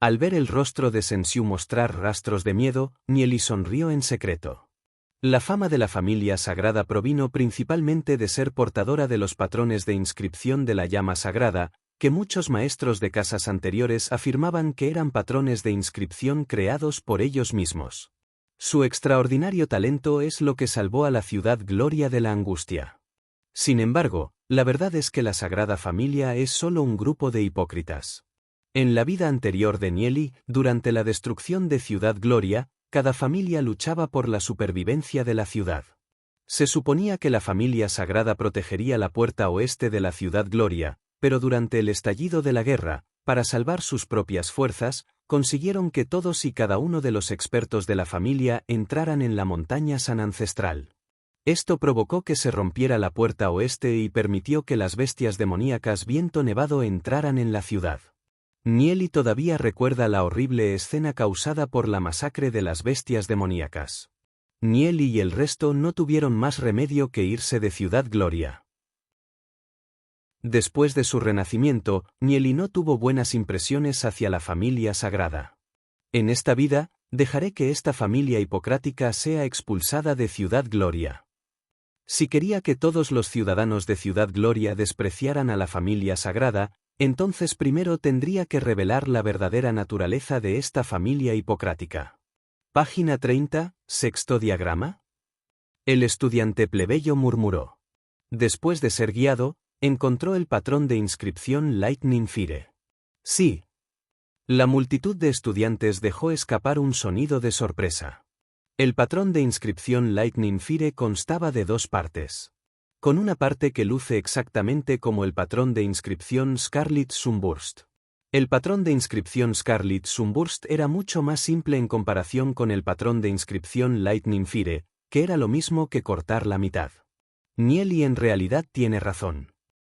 Al ver el rostro de Sensiu mostrar rastros de miedo, Nieli sonrió en secreto. La fama de la familia sagrada provino principalmente de ser portadora de los patrones de inscripción de la llama sagrada, que muchos maestros de casas anteriores afirmaban que eran patrones de inscripción creados por ellos mismos. Su extraordinario talento es lo que salvó a la ciudad Gloria de la angustia. Sin embargo, la verdad es que la Sagrada Familia es solo un grupo de hipócritas. En la vida anterior de Nieli, durante la destrucción de Ciudad Gloria, cada familia luchaba por la supervivencia de la ciudad. Se suponía que la familia sagrada protegería la puerta oeste de la Ciudad Gloria, pero durante el estallido de la guerra, para salvar sus propias fuerzas, consiguieron que todos y cada uno de los expertos de la familia entraran en la montaña San Ancestral. Esto provocó que se rompiera la puerta oeste y permitió que las bestias demoníacas Viento Nevado entraran en la ciudad. Nieli todavía recuerda la horrible escena causada por la masacre de las bestias demoníacas. Nieli y el resto no tuvieron más remedio que irse de Ciudad Gloria. Después de su renacimiento, Nieli no tuvo buenas impresiones hacia la familia sagrada. En esta vida, dejaré que esta familia hipocrática sea expulsada de Ciudad Gloria. Si quería que todos los ciudadanos de Ciudad Gloria despreciaran a la familia sagrada, entonces primero tendría que revelar la verdadera naturaleza de esta familia hipocrática. Página 30, sexto diagrama. El estudiante plebeyo murmuró. Después de ser guiado, encontró el patrón de inscripción Lightning Fire. Sí. La multitud de estudiantes dejó escapar un sonido de sorpresa. El patrón de inscripción Lightning Fire constaba de dos partes. Con una parte que luce exactamente como el patrón de inscripción Scarlet Sunburst. El patrón de inscripción Scarlet Sunburst era mucho más simple en comparación con el patrón de inscripción Lightning Fire, que era lo mismo que cortar la mitad. Nieli en realidad tiene razón.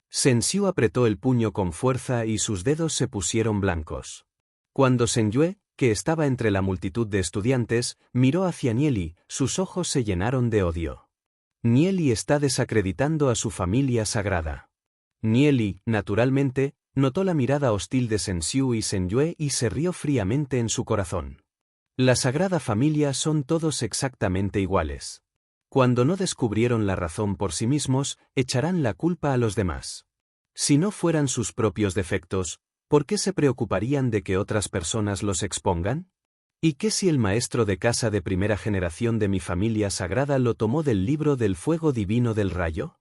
Sensiu apretó el puño con fuerza y sus dedos se pusieron blancos. Cuando Senyue, que estaba entre la multitud de estudiantes, miró hacia Nieli, sus ojos se llenaron de odio. Nieli está desacreditando a su familia sagrada. Nieli, naturalmente, notó la mirada hostil de Sensiu y Senyue y se rió fríamente en su corazón. La Sagrada Familia son todos exactamente iguales. Cuando no descubrieron la razón por sí mismos, echarán la culpa a los demás. Si no fueran sus propios defectos, ¿por qué se preocuparían de que otras personas los expongan? ¿Y qué si el maestro de casa de primera generación de mi familia sagrada lo tomó del libro del fuego divino del rayo?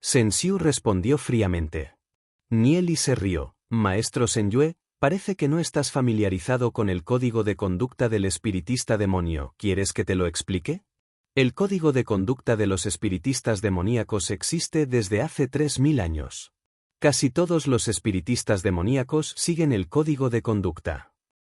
Sensiu respondió fríamente. Nieli se rió. Maestro Senyue, parece que no estás familiarizado con el código de conducta del espiritista demonio. ¿Quieres que te lo explique? El código de conducta de los espiritistas demoníacos existe desde hace 3000 años. Casi todos los espiritistas demoníacos siguen el código de conducta.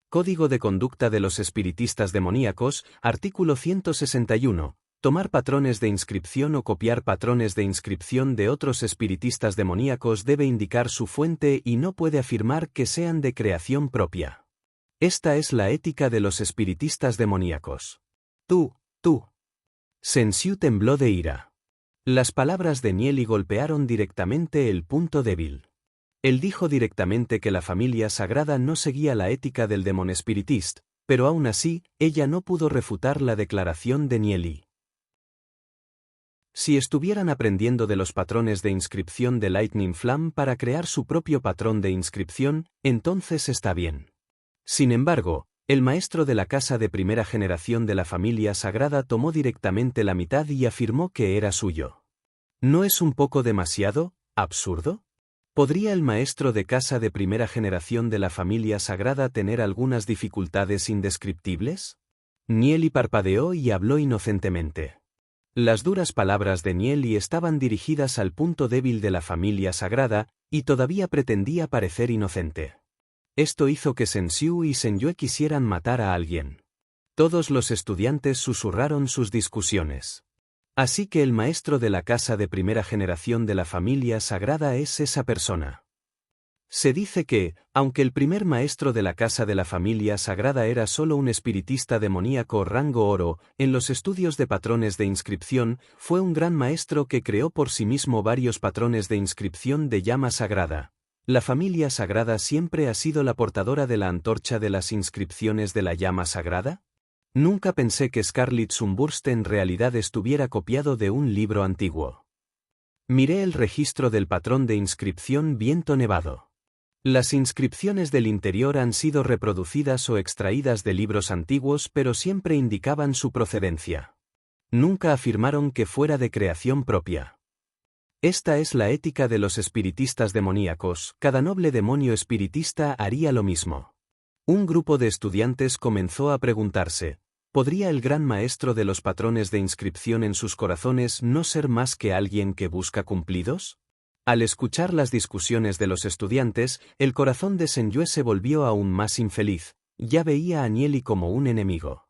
Código de conducta de los espiritistas demoníacos, artículo 161. Tomar patrones de inscripción o copiar patrones de inscripción de otros espiritistas demoníacos debe indicar su fuente y no puede afirmar que sean de creación propia. Esta es la ética de los espiritistas demoníacos. Tú. Sensiu tembló de ira. Las palabras de Nieli golpearon directamente el punto débil. Él dijo directamente que la familia sagrada no seguía la ética del demon espiritist, pero aún así, ella no pudo refutar la declaración de Nieli. Si estuvieran aprendiendo de los patrones de inscripción de Lightning Flam para crear su propio patrón de inscripción, entonces está bien. Sin embargo, el maestro de la casa de primera generación de la familia sagrada tomó directamente la mitad y afirmó que era suyo. ¿No es un poco demasiado absurdo? ¿Podría el maestro de casa de primera generación de la familia sagrada tener algunas dificultades indescriptibles? Nieli parpadeó y habló inocentemente. Las duras palabras de Nieli estaban dirigidas al punto débil de la familia sagrada, y todavía pretendía parecer inocente. Esto hizo que Sensiu y Senyue quisieran matar a alguien. Todos los estudiantes susurraron sus discusiones. Así que el maestro de la casa de primera generación de la familia sagrada es esa persona. Se dice que, aunque el primer maestro de la casa de la familia sagrada era solo un espiritista demoníaco rango oro, en los estudios de patrones de inscripción, fue un gran maestro que creó por sí mismo varios patrones de inscripción de llama sagrada. La familia sagrada siempre ha sido la portadora de la antorcha de las inscripciones de la llama sagrada. Nunca pensé que Scarlet Sunburst en realidad estuviera copiado de un libro antiguo. Miré el registro del patrón de inscripción Viento Nevado. Las inscripciones del interior han sido reproducidas o extraídas de libros antiguos, pero siempre indicaban su procedencia. Nunca afirmaron que fuera de creación propia. Esta es la ética de los espiritistas demoníacos, cada noble demonio espiritista haría lo mismo. Un grupo de estudiantes comenzó a preguntarse, ¿podría el gran maestro de los patrones de inscripción en sus corazones no ser más que alguien que busca cumplidos? Al escuchar las discusiones de los estudiantes, el corazón de Senjue se volvió aún más infeliz, ya veía a Nieli como un enemigo.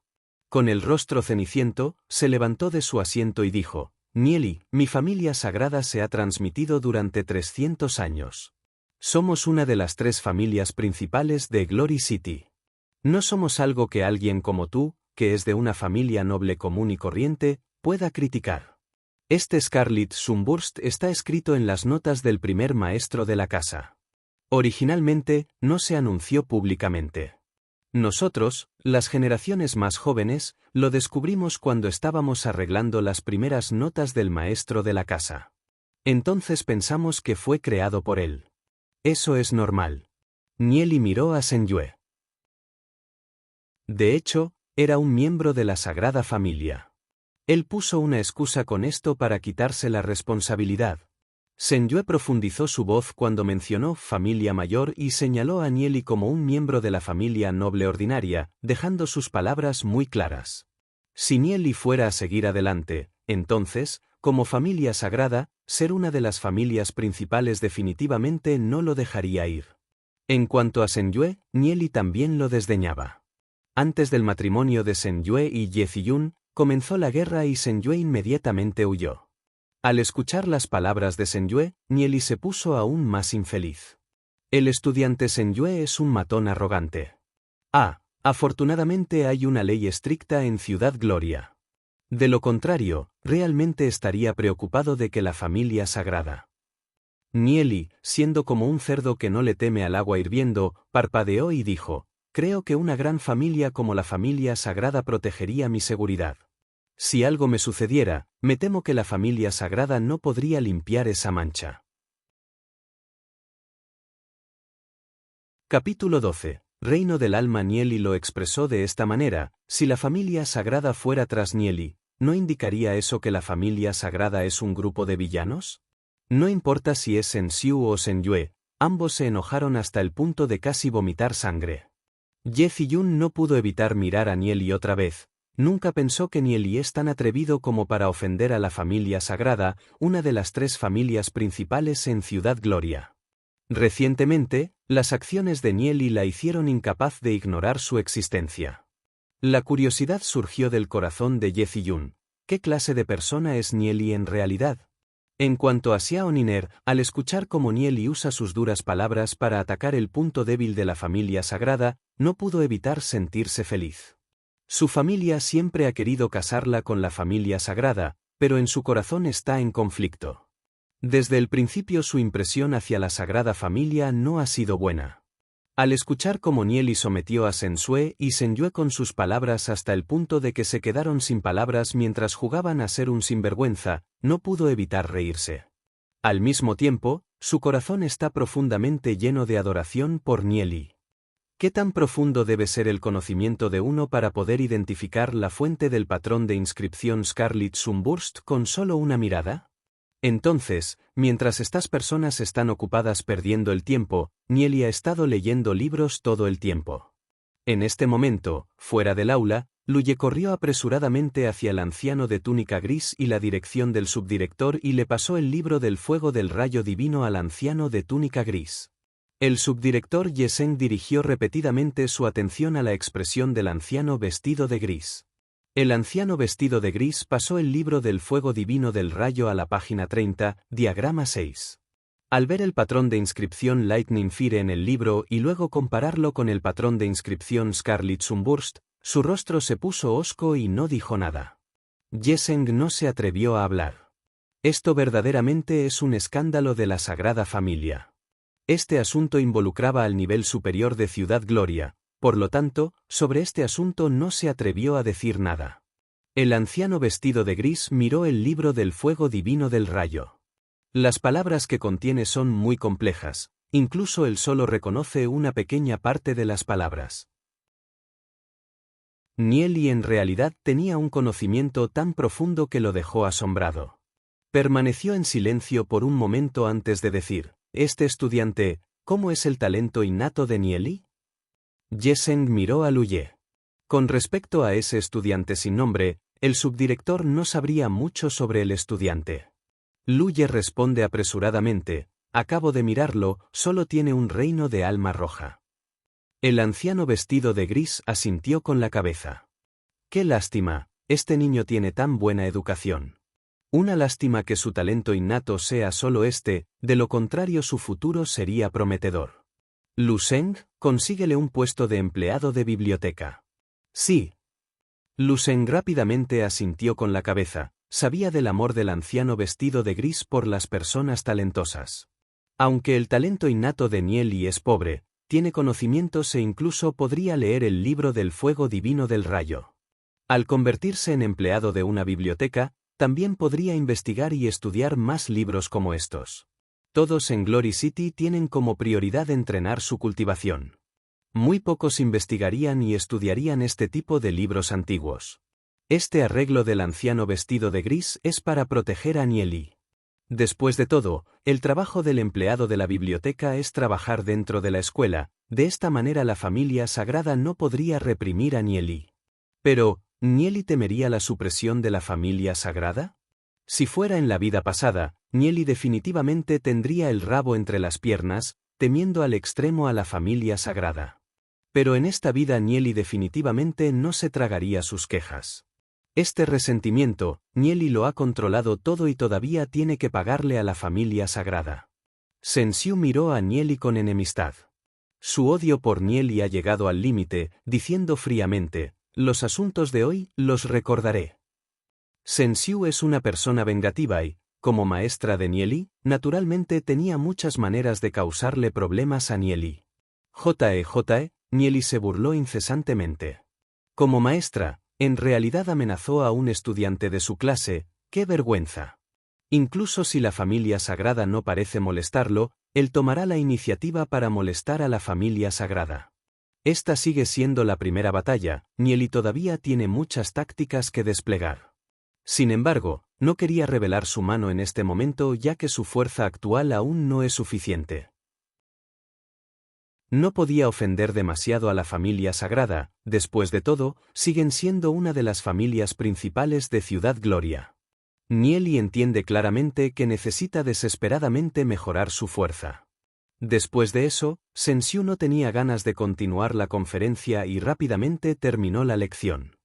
Con el rostro ceniciento, se levantó de su asiento y dijo, Nieli, mi familia sagrada se ha transmitido durante 300 años. Somos una de las 3 familias principales de Glory City. No somos algo que alguien como tú, que es de una familia noble común y corriente, pueda criticar. Este Scarlet Sunburst está escrito en las notas del primer maestro de la casa. Originalmente, no se anunció públicamente. Nosotros, las generaciones más jóvenes, lo descubrimos cuando estábamos arreglando las primeras notas del maestro de la casa. Entonces pensamos que fue creado por él. Eso es normal. Nieli miró a Senjue. De hecho, era un miembro de la Sagrada Familia. Él puso una excusa con esto para quitarse la responsabilidad. Senjue profundizó su voz cuando mencionó familia mayor y señaló a Nieli como un miembro de la familia noble ordinaria, dejando sus palabras muy claras. Si Nieli fuera a seguir adelante, entonces, como familia sagrada, ser una de las familias principales definitivamente no lo dejaría ir. En cuanto a Senjue, Nieli también lo desdeñaba. Antes del matrimonio de Senjue y Ye-Ziyun, comenzó la guerra y Senjue inmediatamente huyó. Al escuchar las palabras de Senjue, Nieli se puso aún más infeliz. El estudiante Senjue es un matón arrogante. Afortunadamente hay una ley estricta en Ciudad Gloria. De lo contrario, realmente estaría preocupado de que la familia sagrada. Nieli, siendo como un cerdo que no le teme al agua hirviendo, parpadeó y dijo, creo que una gran familia como la familia sagrada protegería mi seguridad. Si algo me sucediera, me temo que la familia sagrada no podría limpiar esa mancha. Capítulo 12. Reino del alma. Nieli lo expresó de esta manera, si la familia sagrada fuera tras Nieli, ¿no indicaría eso que la familia sagrada es un grupo de villanos? No importa si es Sensiu o Senjue, ambos se enojaron hasta el punto de casi vomitar sangre. Ye-Ziyun no pudo evitar mirar a Nieli otra vez. Nunca pensó que Nieli es tan atrevido como para ofender a la familia sagrada, una de las 3 familias principales en Ciudad Gloria. Recientemente, las acciones de Nieli la hicieron incapaz de ignorar su existencia. La curiosidad surgió del corazón de Ye-Ziyun. ¿Qué clase de persona es Nieli en realidad? En cuanto a Xiao Niner, al escuchar cómo Nieli usa sus duras palabras para atacar el punto débil de la familia sagrada, no pudo evitar sentirse feliz. Su familia siempre ha querido casarla con la familia sagrada, pero en su corazón está en conflicto. Desde el principio su impresión hacia la Sagrada Familia no ha sido buena. Al escuchar cómo Nieli sometió a Sensue y Senjue con sus palabras hasta el punto de que se quedaron sin palabras mientras jugaban a ser un sinvergüenza, no pudo evitar reírse. Al mismo tiempo, su corazón está profundamente lleno de adoración por Nieli. ¿Qué tan profundo debe ser el conocimiento de uno para poder identificar la fuente del patrón de inscripción Scarlet Sunburst con solo una mirada? Entonces, mientras estas personas están ocupadas perdiendo el tiempo, Nieli ha estado leyendo libros todo el tiempo. En este momento, fuera del aula, Luye corrió apresuradamente hacia el anciano de túnica gris y la dirección del subdirector y le pasó el libro del fuego del rayo divino al anciano de túnica gris. El subdirector Yeseng dirigió repetidamente su atención a la expresión del anciano vestido de gris. El anciano vestido de gris pasó el libro del fuego divino del rayo a la página 30, diagrama 6. Al ver el patrón de inscripción Lightning Fire en el libro y luego compararlo con el patrón de inscripción Scarlet Sunburst, su rostro se puso hosco y no dijo nada. Yeseng no se atrevió a hablar. Esto verdaderamente es un escándalo de la Sagrada Familia. Este asunto involucraba al nivel superior de Ciudad Gloria, por lo tanto, sobre este asunto no se atrevió a decir nada. El anciano vestido de gris miró el libro del fuego divino del rayo. Las palabras que contiene son muy complejas, Incluso él solo reconoce una pequeña parte de las palabras. Nieli en realidad tenía un conocimiento tan profundo que lo dejó asombrado. Permaneció en silencio por un momento antes de decir, «Este estudiante, ¿cómo es el talento innato de Nieli?» Yeseng miró a Luye. Con respecto a ese estudiante sin nombre, el subdirector no sabría mucho sobre el estudiante. Luye responde apresuradamente, «Acabo de mirarlo, solo tiene un reino de alma roja». El anciano vestido de gris asintió con la cabeza. «Qué lástima, este niño tiene tan buena educación. Una lástima que su talento innato sea solo este, de lo contrario su futuro sería prometedor. Lu Sheng, consíguele un puesto de empleado de biblioteca». «Sí». Lu Sheng rápidamente asintió con la cabeza, sabía del amor del anciano vestido de gris por las personas talentosas. Aunque el talento innato de Nieli es pobre, tiene conocimientos e incluso podría leer el libro del fuego divino del rayo. Al convertirse en empleado de una biblioteca, también podría investigar y estudiar más libros como estos. Todos en Glory City tienen como prioridad entrenar su cultivación. Muy pocos investigarían y estudiarían este tipo de libros antiguos. Este arreglo del anciano vestido de gris es para proteger a Nieli. Después de todo, el trabajo del empleado de la biblioteca es trabajar dentro de la escuela, de esta manera la familia sagrada no podría reprimir a Nieli. Pero, ¿Nieli temería la supresión de la familia sagrada? Si fuera en la vida pasada, Nieli definitivamente tendría el rabo entre las piernas, temiendo al extremo a la familia sagrada. Pero en esta vida Nieli definitivamente no se tragaría sus quejas. Este resentimiento, Nieli lo ha controlado todo y todavía tiene que pagarle a la familia sagrada. Sensiu miró a Nieli con enemistad. Su odio por Nieli ha llegado al límite, diciendo fríamente, «Los asuntos de hoy los recordaré». Sensiu es una persona vengativa y, como maestra de Nieli, naturalmente tenía muchas maneras de causarle problemas a Nieli. Nieli se burló incesantemente. Como maestra, en realidad amenazó a un estudiante de su clase, ¡qué vergüenza! Incluso si la familia sagrada no parece molestarlo, él tomará la iniciativa para molestar a la familia sagrada. Esta sigue siendo la primera batalla, Nieli todavía tiene muchas tácticas que desplegar. Sin embargo, no quería revelar su mano en este momento ya que su fuerza actual aún no es suficiente. No podía ofender demasiado a la familia sagrada, después de todo, siguen siendo una de las familias principales de Ciudad Gloria. Nieli entiende claramente que necesita desesperadamente mejorar su fuerza. Después de eso, Sensiu no tenía ganas de continuar la conferencia y rápidamente terminó la lección.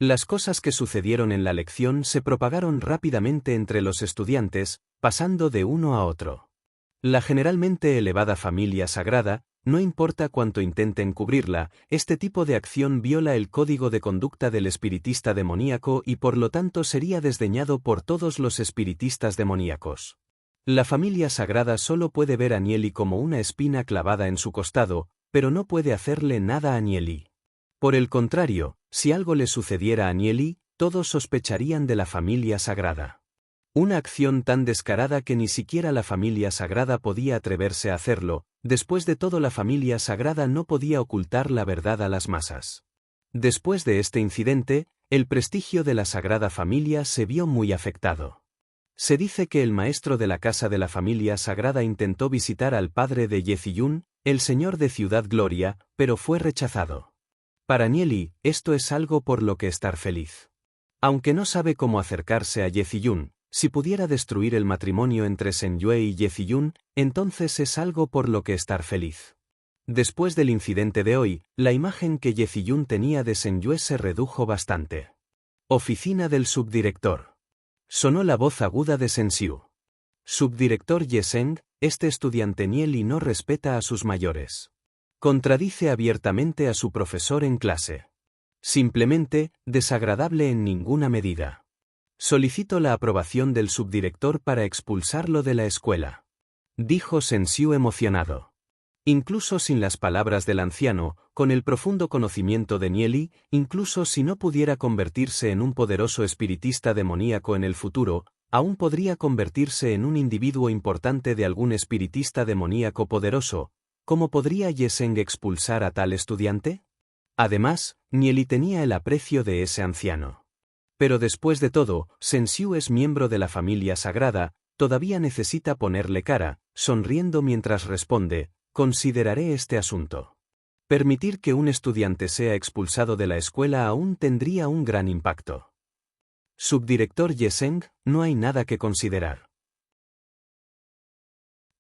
Las cosas que sucedieron en la lección se propagaron rápidamente entre los estudiantes, pasando de uno a otro. La generalmente elevada familia sagrada, no importa cuánto intenten cubrirla, este tipo de acción viola el código de conducta del espiritista demoníaco y por lo tanto sería desdeñado por todos los espiritistas demoníacos. La familia sagrada solo puede ver a Nieli como una espina clavada en su costado, pero no puede hacerle nada a Nieli. Por el contrario, si algo le sucediera a Nieli, todos sospecharían de la familia sagrada. Una acción tan descarada que ni siquiera la familia sagrada podía atreverse a hacerlo, después de todo la familia sagrada no podía ocultar la verdad a las masas. Después de este incidente, el prestigio de la Sagrada Familia se vio muy afectado. Se dice que el maestro de la casa de la familia sagrada intentó visitar al padre de Yeziyun, el señor de Ciudad Gloria, pero fue rechazado. Para Nieli, esto es algo por lo que estar feliz. Aunque no sabe cómo acercarse a Yeziyun, si pudiera destruir el matrimonio entre Senyue y Yeziyun, entonces es algo por lo que estar feliz. Después del incidente de hoy, la imagen que Yeziyun tenía de Senyue se redujo bastante. Oficina del subdirector. Sonó la voz aguda de Sensiu. Subdirector Yeseng, este estudiante Nieli no respeta a sus mayores. Contradice abiertamente a su profesor en clase. Simplemente, desagradable en ninguna medida. Solicito la aprobación del subdirector para expulsarlo de la escuela. Dijo Sensiu emocionado. Incluso sin las palabras del anciano, con el profundo conocimiento de Nieli, incluso si no pudiera convertirse en un poderoso espiritista demoníaco en el futuro, Aún podría convertirse en un individuo importante de algún espiritista demoníaco poderoso. ¿Cómo podría Yeseng expulsar a tal estudiante? Además, Nieli tenía el aprecio de ese anciano. Pero después de todo, Sensiu es miembro de la familia sagrada, todavía necesita ponerle cara, sonriendo mientras responde, consideraré este asunto. Permitir que un estudiante sea expulsado de la escuela aún tendría un gran impacto. Subdirector Yeseng, no hay nada que considerar.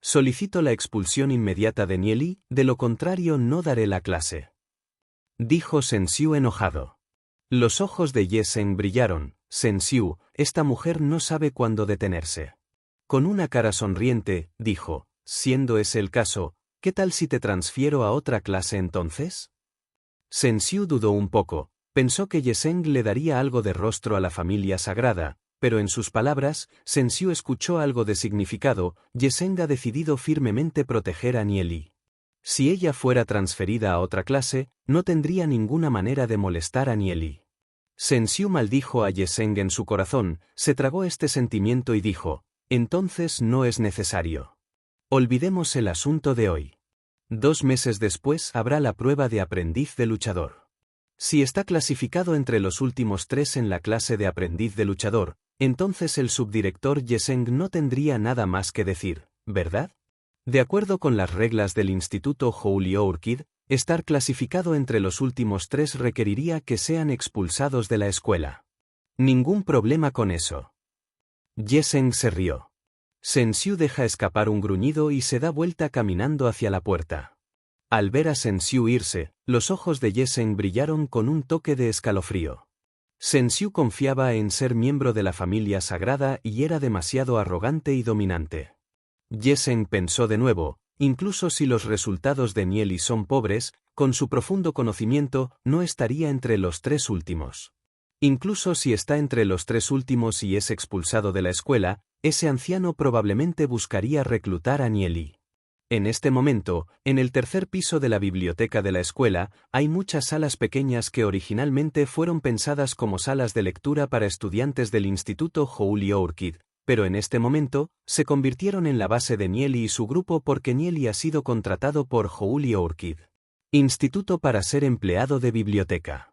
Solicito la expulsión inmediata de Nieli, de lo contrario no daré la clase. Dijo Sensiu enojado. Los ojos de Yeseng brillaron. Sensiu, esta mujer no sabe cuándo detenerse. Con una cara sonriente, dijo, siendo ese el caso, ¿qué tal si te transfiero a otra clase entonces? Sensiu dudó un poco. Pensó que Yeseng le daría algo de rostro a la familia sagrada, pero en sus palabras, Sensiu escuchó algo de significado. Yeseng ha decidido firmemente proteger a Nieli. Si ella fuera transferida a otra clase, no tendría ninguna manera de molestar a Nieli. Sensiu maldijo a Yeseng en su corazón, se tragó este sentimiento y dijo, entonces no es necesario. Olvidemos el asunto de hoy. 2 meses después habrá la prueba de aprendiz de luchador. Si está clasificado entre los últimos 3 en la clase de aprendiz de luchador, entonces el subdirector Yeseng no tendría nada más que decir, ¿verdad? De acuerdo con las reglas del Instituto Houliou Orchid, estar clasificado entre los últimos 3 requeriría que sean expulsados de la escuela. Ningún problema con eso. Yeseng se rió. Sensiu deja escapar un gruñido y se da vuelta caminando hacia la puerta. Al ver a Sensiu irse, los ojos de Yeseng brillaron con un toque de escalofrío. Sensiu confiaba en ser miembro de la familia sagrada y era demasiado arrogante y dominante. Yeseng pensó de nuevo, incluso si los resultados de Nieli son pobres, con su profundo conocimiento, no estaría entre los 3 últimos. Incluso si está entre los 3 últimos y es expulsado de la escuela, ese anciano probablemente buscaría reclutar a Nieli. En este momento, en el tercer piso de la biblioteca de la escuela, hay muchas salas pequeñas que originalmente fueron pensadas como salas de lectura para estudiantes del Instituto Houliou Orchid, pero en este momento, se convirtieron en la base de Nieli y su grupo porque Nieli ha sido contratado por Houliou Orchid. Instituto para ser empleado de biblioteca.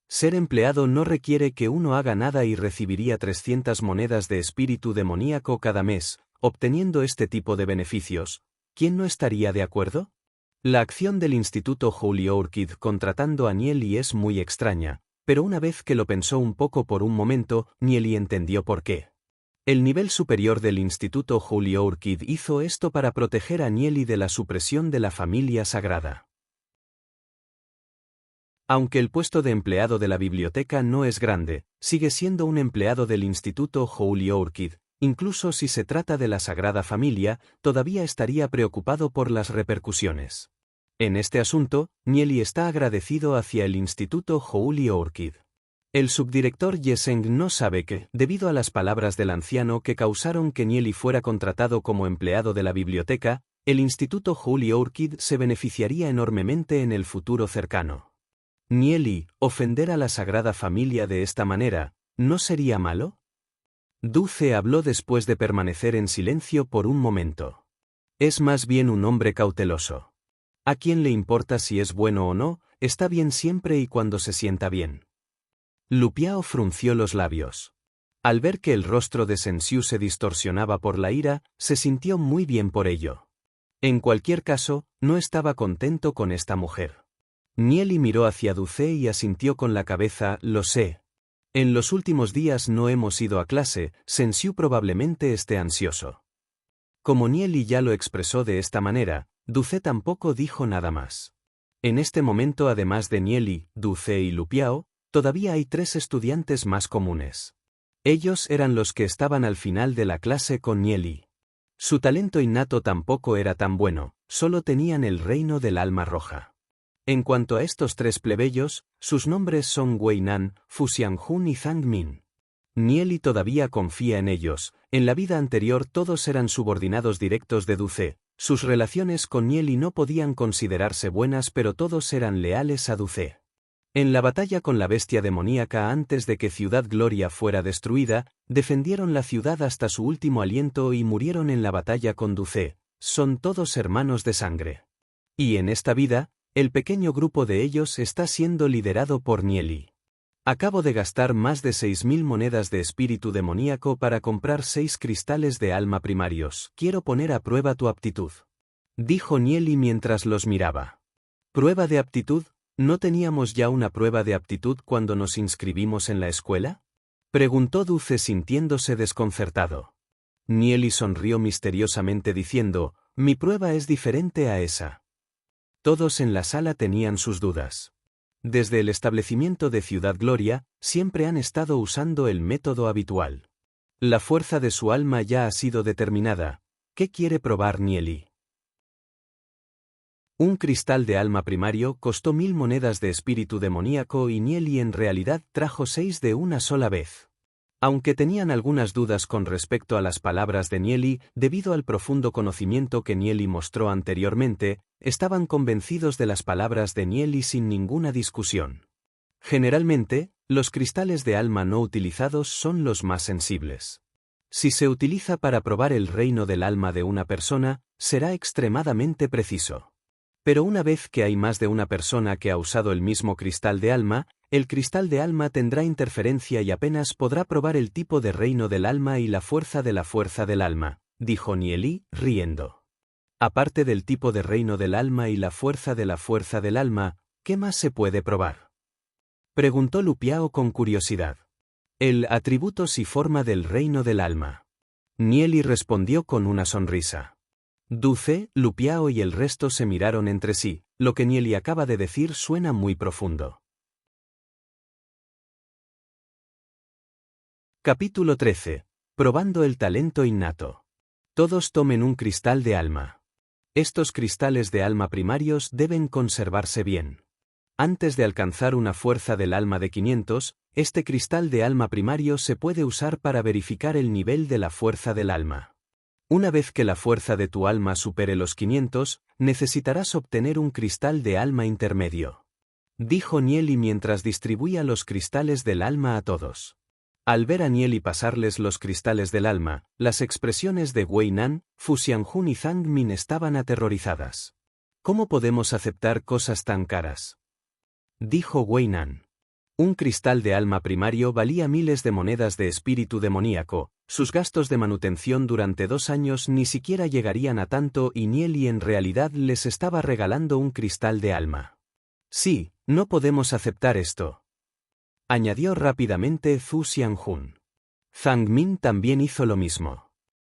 Ser empleado no requiere que uno haga nada y recibiría 300 monedas de espíritu demoníaco cada mes, obteniendo este tipo de beneficios. ¿Quién no estaría de acuerdo? La acción del Instituto Houliou Orchid contratando a Nieli es muy extraña, pero una vez que lo pensó un poco por un momento, Nieli entendió por qué. El nivel superior del Instituto Houliou Orchid hizo esto para proteger a Nieli de la supresión de la familia sagrada. Aunque el puesto de empleado de la biblioteca no es grande, sigue siendo un empleado del Instituto Houliou Orchid. Incluso si se trata de la Sagrada Familia, todavía estaría preocupado por las repercusiones. En este asunto, Nieli está agradecido hacia el Instituto Houliou Orchid. El subdirector Yeseng no sabe que, debido a las palabras del anciano que causaron que Nieli fuera contratado como empleado de la biblioteca, el Instituto Houliou Orchid se beneficiaría enormemente en el futuro cercano. Nieli, ofender a la Sagrada Familia de esta manera, ¿no sería malo? Duce habló después de permanecer en silencio por un momento. Es más bien un hombre cauteloso. ¿A quién le importa si es bueno o no? Está bien siempre y cuando se sienta bien. Lupiao frunció los labios. Al ver que el rostro de Sensiu se distorsionaba por la ira, se sintió muy bien por ello. En cualquier caso, no estaba contento con esta mujer. Nieli miró hacia Duce y asintió con la cabeza, lo sé. En los últimos días no hemos ido a clase, Sensiu probablemente esté ansioso. Como Nieli ya lo expresó de esta manera, Duce tampoco dijo nada más. En este momento además de Nieli, Duce y Lupiao, todavía hay 3 estudiantes más comunes. Ellos eran los que estaban al final de la clase con Nieli. Su talento innato tampoco era tan bueno, solo tenían el reino del alma roja. En cuanto a estos 3 plebeyos, sus nombres son Wei Nan, Fu Xiangjun y Zhang Min. Nieli todavía confía en ellos, en la vida anterior todos eran subordinados directos de Duce, sus relaciones con Nieli no podían considerarse buenas pero todos eran leales a Duce. En la batalla con la bestia demoníaca antes de que Ciudad Gloria fuera destruida, defendieron la ciudad hasta su último aliento y murieron en la batalla con Dulce. Son todos hermanos de sangre. Y en esta vida, el pequeño grupo de ellos está siendo liderado por Nieli. Acabo de gastar más de 6.000 monedas de espíritu demoníaco para comprar 6 cristales de alma primarios. Quiero poner a prueba tu aptitud. Dijo Nieli mientras los miraba. ¿Prueba de aptitud? ¿No teníamos ya una prueba de aptitud cuando nos inscribimos en la escuela? Preguntó Dulce sintiéndose desconcertado. Nieli sonrió misteriosamente diciendo, mi prueba es diferente a esa. Todos en la sala tenían sus dudas. Desde el establecimiento de Ciudad Gloria, siempre han estado usando el método habitual. La fuerza de su alma ya ha sido determinada. ¿Qué quiere probar Nieli? Un cristal de alma primario costó 1.000 monedas de espíritu demoníaco y Nieli en realidad trajo 6 de una sola vez. Aunque tenían algunas dudas con respecto a las palabras de Nieli, debido al profundo conocimiento que Nieli mostró anteriormente, estaban convencidos de las palabras de Nieli sin ninguna discusión. Generalmente, los cristales de alma no utilizados son los más sensibles. Si se utiliza para probar el reino del alma de una persona, será extremadamente preciso. Pero una vez que hay más de una persona que ha usado el mismo cristal de alma, el cristal de alma tendrá interferencia y apenas podrá probar el tipo de reino del alma y la fuerza del alma, dijo Nieli, riendo. Aparte del tipo de reino del alma y la fuerza del alma, ¿qué más se puede probar? Preguntó Lupiao con curiosidad. El atributos y forma del reino del alma. Nieli respondió con una sonrisa. Dulce, Lupiao y el resto se miraron entre sí. Lo que Nieli acaba de decir suena muy profundo. Capítulo 13. Probando el talento innato. Todos tomen un cristal de alma. Estos cristales de alma primarios deben conservarse bien. Antes de alcanzar una fuerza del alma de 500, este cristal de alma primario se puede usar para verificar el nivel de la fuerza del alma. Una vez que la fuerza de tu alma supere los 500, necesitarás obtener un cristal de alma intermedio. Dijo Nieli mientras distribuía los cristales del alma a todos. Al ver a Nieli pasarles los cristales del alma, las expresiones de Wei Nan, Fu Xianjun y Zhang Min estaban aterrorizadas. ¿Cómo podemos aceptar cosas tan caras? Dijo Wei Nan. Un cristal de alma primario valía miles de monedas de espíritu demoníaco. Sus gastos de manutención durante 2 años ni siquiera llegarían a tanto y Nieli en realidad les estaba regalando un cristal de alma. Sí, no podemos aceptar esto. Añadió rápidamente Fu Xianjun. Zhang Min también hizo lo mismo.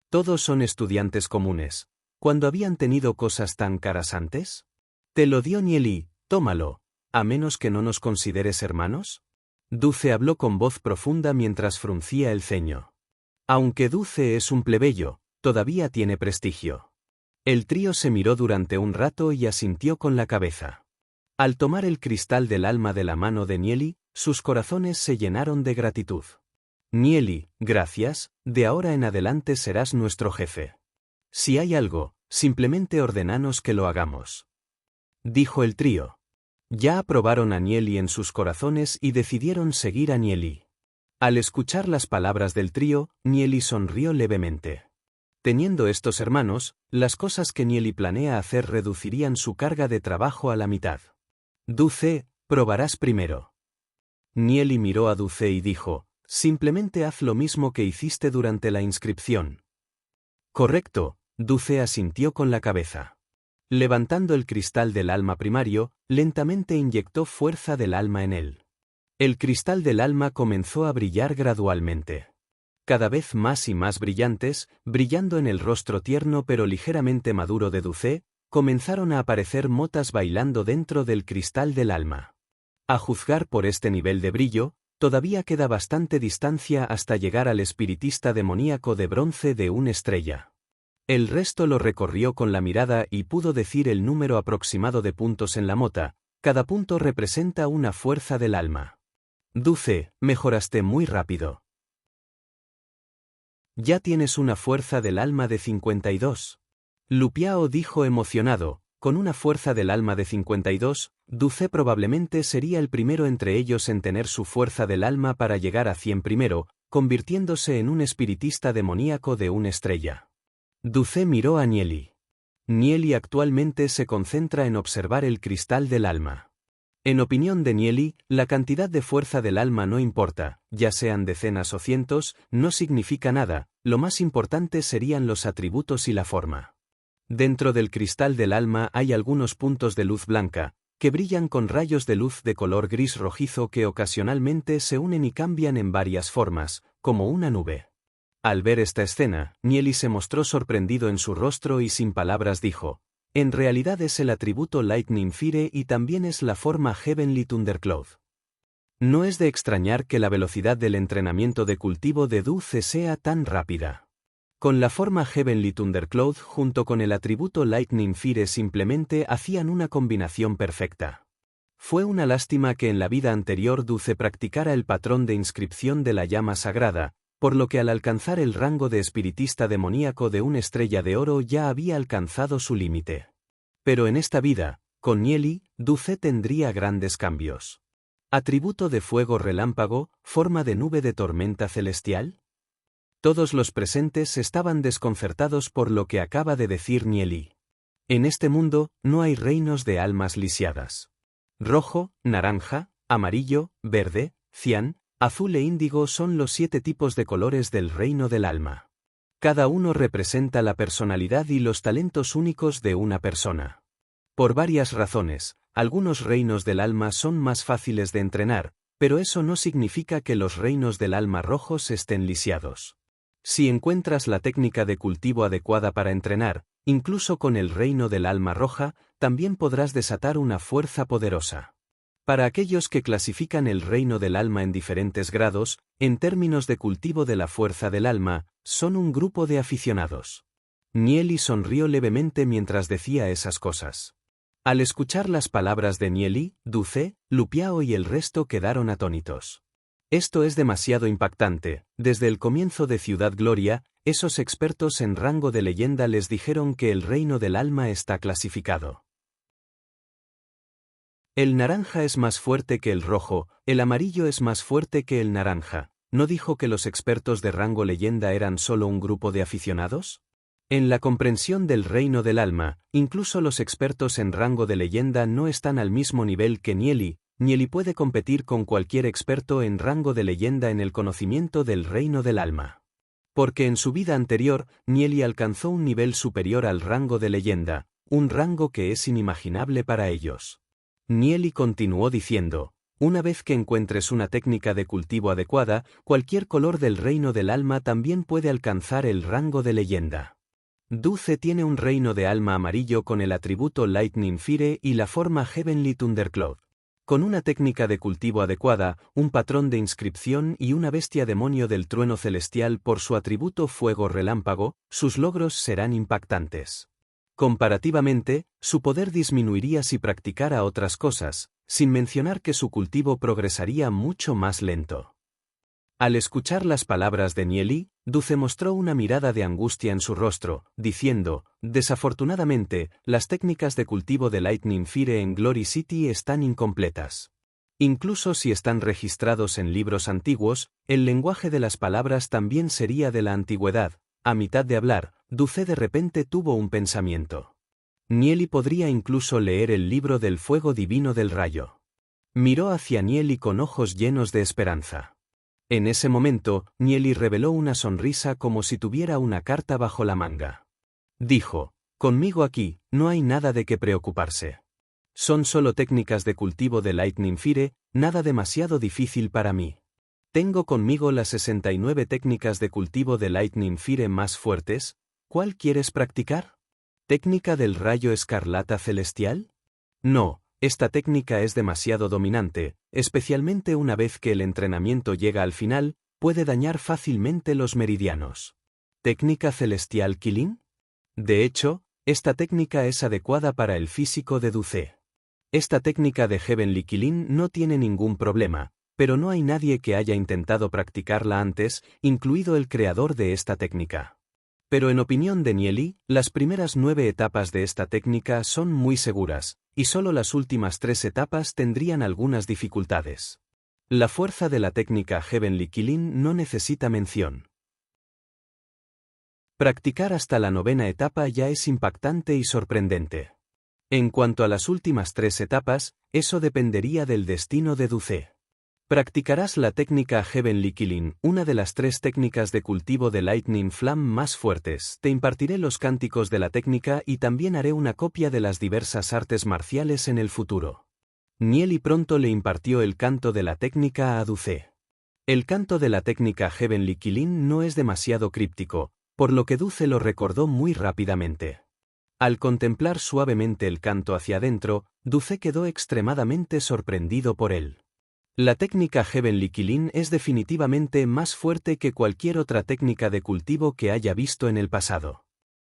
Todos son estudiantes comunes. ¿Cuándo habían tenido cosas tan caras antes? Te lo dio Nieli, tómalo, a menos que no nos consideres hermanos. Dulce habló con voz profunda mientras fruncía el ceño. Aunque Dulce es un plebeyo, todavía tiene prestigio. El trío se miró durante un rato y asintió con la cabeza. Al tomar el cristal del alma de la mano de Nieli, sus corazones se llenaron de gratitud. Nieli, gracias, de ahora en adelante serás nuestro jefe. Si hay algo, simplemente ordenanos que lo hagamos. Dijo el trío. Ya aprobaron a Nieli en sus corazones y decidieron seguir a Nieli. Al escuchar las palabras del trío, Nieli sonrió levemente. Teniendo estos hermanos, las cosas que Nieli planea hacer reducirían su carga de trabajo a la mitad. Dulce, probarás primero. Nieli miró a Dulce y dijo, simplemente haz lo mismo que hiciste durante la inscripción. Correcto, Dulce asintió con la cabeza. Levantando el cristal del alma primario, lentamente inyectó fuerza del alma en él. El cristal del alma comenzó a brillar gradualmente. Cada vez más y más brillantes, brillando en el rostro tierno pero ligeramente maduro de Dulce, comenzaron a aparecer motas bailando dentro del cristal del alma. A juzgar por este nivel de brillo, todavía queda bastante distancia hasta llegar al espiritista demoníaco de bronce de una estrella. El resto lo recorrió con la mirada y pudo decir el número aproximado de puntos en la mota. Cada punto representa una fuerza del alma. Dulce, mejoraste muy rápido. Ya tienes una fuerza del alma de 52. Lupiao dijo emocionado, con una fuerza del alma de 52, Duce probablemente sería el primero entre ellos en tener su fuerza del alma para llegar a 100 primero, convirtiéndose en un espiritista demoníaco de una estrella. Duce miró a Nieli. Nieli actualmente se concentra en observar el cristal del alma. En opinión de Nieli, la cantidad de fuerza del alma no importa, ya sean decenas o cientos, no significa nada, lo más importante serían los atributos y la forma. Dentro del cristal del alma hay algunos puntos de luz blanca, que brillan con rayos de luz de color gris rojizo que ocasionalmente se unen y cambian en varias formas, como una nube. Al ver esta escena, Nieli se mostró sorprendido en su rostro y sin palabras dijo: en realidad es el atributo Lightning Fire y también es la forma Heavenly Thundercloud. No es de extrañar que la velocidad del entrenamiento de cultivo de Duce sea tan rápida. Con la forma Heavenly Thundercloud junto con el atributo Lightning Fire simplemente hacían una combinación perfecta. Fue una lástima que en la vida anterior Duce practicara el patrón de inscripción de la llama sagrada, por lo que al alcanzar el rango de espiritista demoníaco de una estrella de oro ya había alcanzado su límite. Pero en esta vida, con Nieli, Duce tendría grandes cambios. ¿Atributo de fuego relámpago, forma de nube de tormenta celestial? Todos los presentes estaban desconcertados por lo que acaba de decir Nieli. En este mundo, no hay reinos de almas lisiadas. Rojo, naranja, amarillo, verde, cian, azul e índigo son los 7 tipos de colores del reino del alma. Cada uno representa la personalidad y los talentos únicos de una persona. Por varias razones, algunos reinos del alma son más fáciles de entrenar, pero eso no significa que los reinos del alma rojos estén lisiados. Si encuentras la técnica de cultivo adecuada para entrenar, incluso con el reino del alma roja, también podrás desatar una fuerza poderosa. Para aquellos que clasifican el reino del alma en diferentes grados, en términos de cultivo de la fuerza del alma, son un grupo de aficionados. Nieli sonrió levemente mientras decía esas cosas. Al escuchar las palabras de Nieli, Duce, Lupiao y el resto quedaron atónitos. Esto es demasiado impactante. Desde el comienzo de Ciudad Gloria, esos expertos en rango de leyenda les dijeron que el reino del alma está clasificado. El naranja es más fuerte que el rojo, el amarillo es más fuerte que el naranja. ¿No dijo que los expertos de rango leyenda eran solo un grupo de aficionados? En la comprensión del reino del alma, incluso los expertos en rango de leyenda no están al mismo nivel que Nieli. Nieli puede competir con cualquier experto en rango de leyenda en el conocimiento del reino del alma. Porque en su vida anterior, Nieli alcanzó un nivel superior al rango de leyenda, un rango que es inimaginable para ellos. Nieli continuó diciendo: una vez que encuentres una técnica de cultivo adecuada, cualquier color del reino del alma también puede alcanzar el rango de leyenda. Duce tiene un reino de alma amarillo con el atributo Lightning Fire y la forma Heavenly Thundercloud. Con una técnica de cultivo adecuada, un patrón de inscripción y una bestia demonio del trueno celestial por su atributo fuego relámpago, sus logros serán impactantes. Comparativamente, su poder disminuiría si practicara otras cosas, sin mencionar que su cultivo progresaría mucho más lento. Al escuchar las palabras de Nieli, Duce mostró una mirada de angustia en su rostro, diciendo: desafortunadamente, las técnicas de cultivo de Lightning Fire en Glory City están incompletas. Incluso si están registrados en libros antiguos, el lenguaje de las palabras también sería de la antigüedad. A mitad de hablar, Duce de repente tuvo un pensamiento. Nieli podría incluso leer el libro del fuego divino del rayo. Miró hacia Nieli con ojos llenos de esperanza. En ese momento, Nieli reveló una sonrisa como si tuviera una carta bajo la manga. Dijo: conmigo aquí, no hay nada de qué preocuparse. Son solo técnicas de cultivo de Lightning Fire, nada demasiado difícil para mí. Tengo conmigo las 69 técnicas de cultivo de Lightning Fire más fuertes. ¿Cuál quieres practicar? ¿Técnica del rayo escarlata celestial? No. Esta técnica es demasiado dominante, especialmente una vez que el entrenamiento llega al final, puede dañar fácilmente los meridianos. ¿Técnica celestial Killing? De hecho, esta técnica es adecuada para el físico de Duce. Esta técnica de Heavenly Killing no tiene ningún problema, pero no hay nadie que haya intentado practicarla antes, incluido el creador de esta técnica. Pero en opinión de Nieli, las primeras 9 etapas de esta técnica son muy seguras, y solo las últimas 3 etapas tendrían algunas dificultades. La fuerza de la técnica Heavenly Killing no necesita mención. Practicar hasta la 9ª etapa ya es impactante y sorprendente. En cuanto a las últimas 3 etapas, eso dependería del destino de Duce. Practicarás la técnica Heavenly Killing, una de las 3 técnicas de cultivo de Lightning Flame más fuertes. Te impartiré los cánticos de la técnica y también haré una copia de las diversas artes marciales en el futuro. Nieli pronto le impartió el canto de la técnica a Duce. El canto de la técnica Heavenly Killing no es demasiado críptico, por lo que Duce lo recordó muy rápidamente. Al contemplar suavemente el canto hacia adentro, Duce quedó extremadamente sorprendido por él. La técnica Heavenly Killing es definitivamente más fuerte que cualquier otra técnica de cultivo que haya visto en el pasado.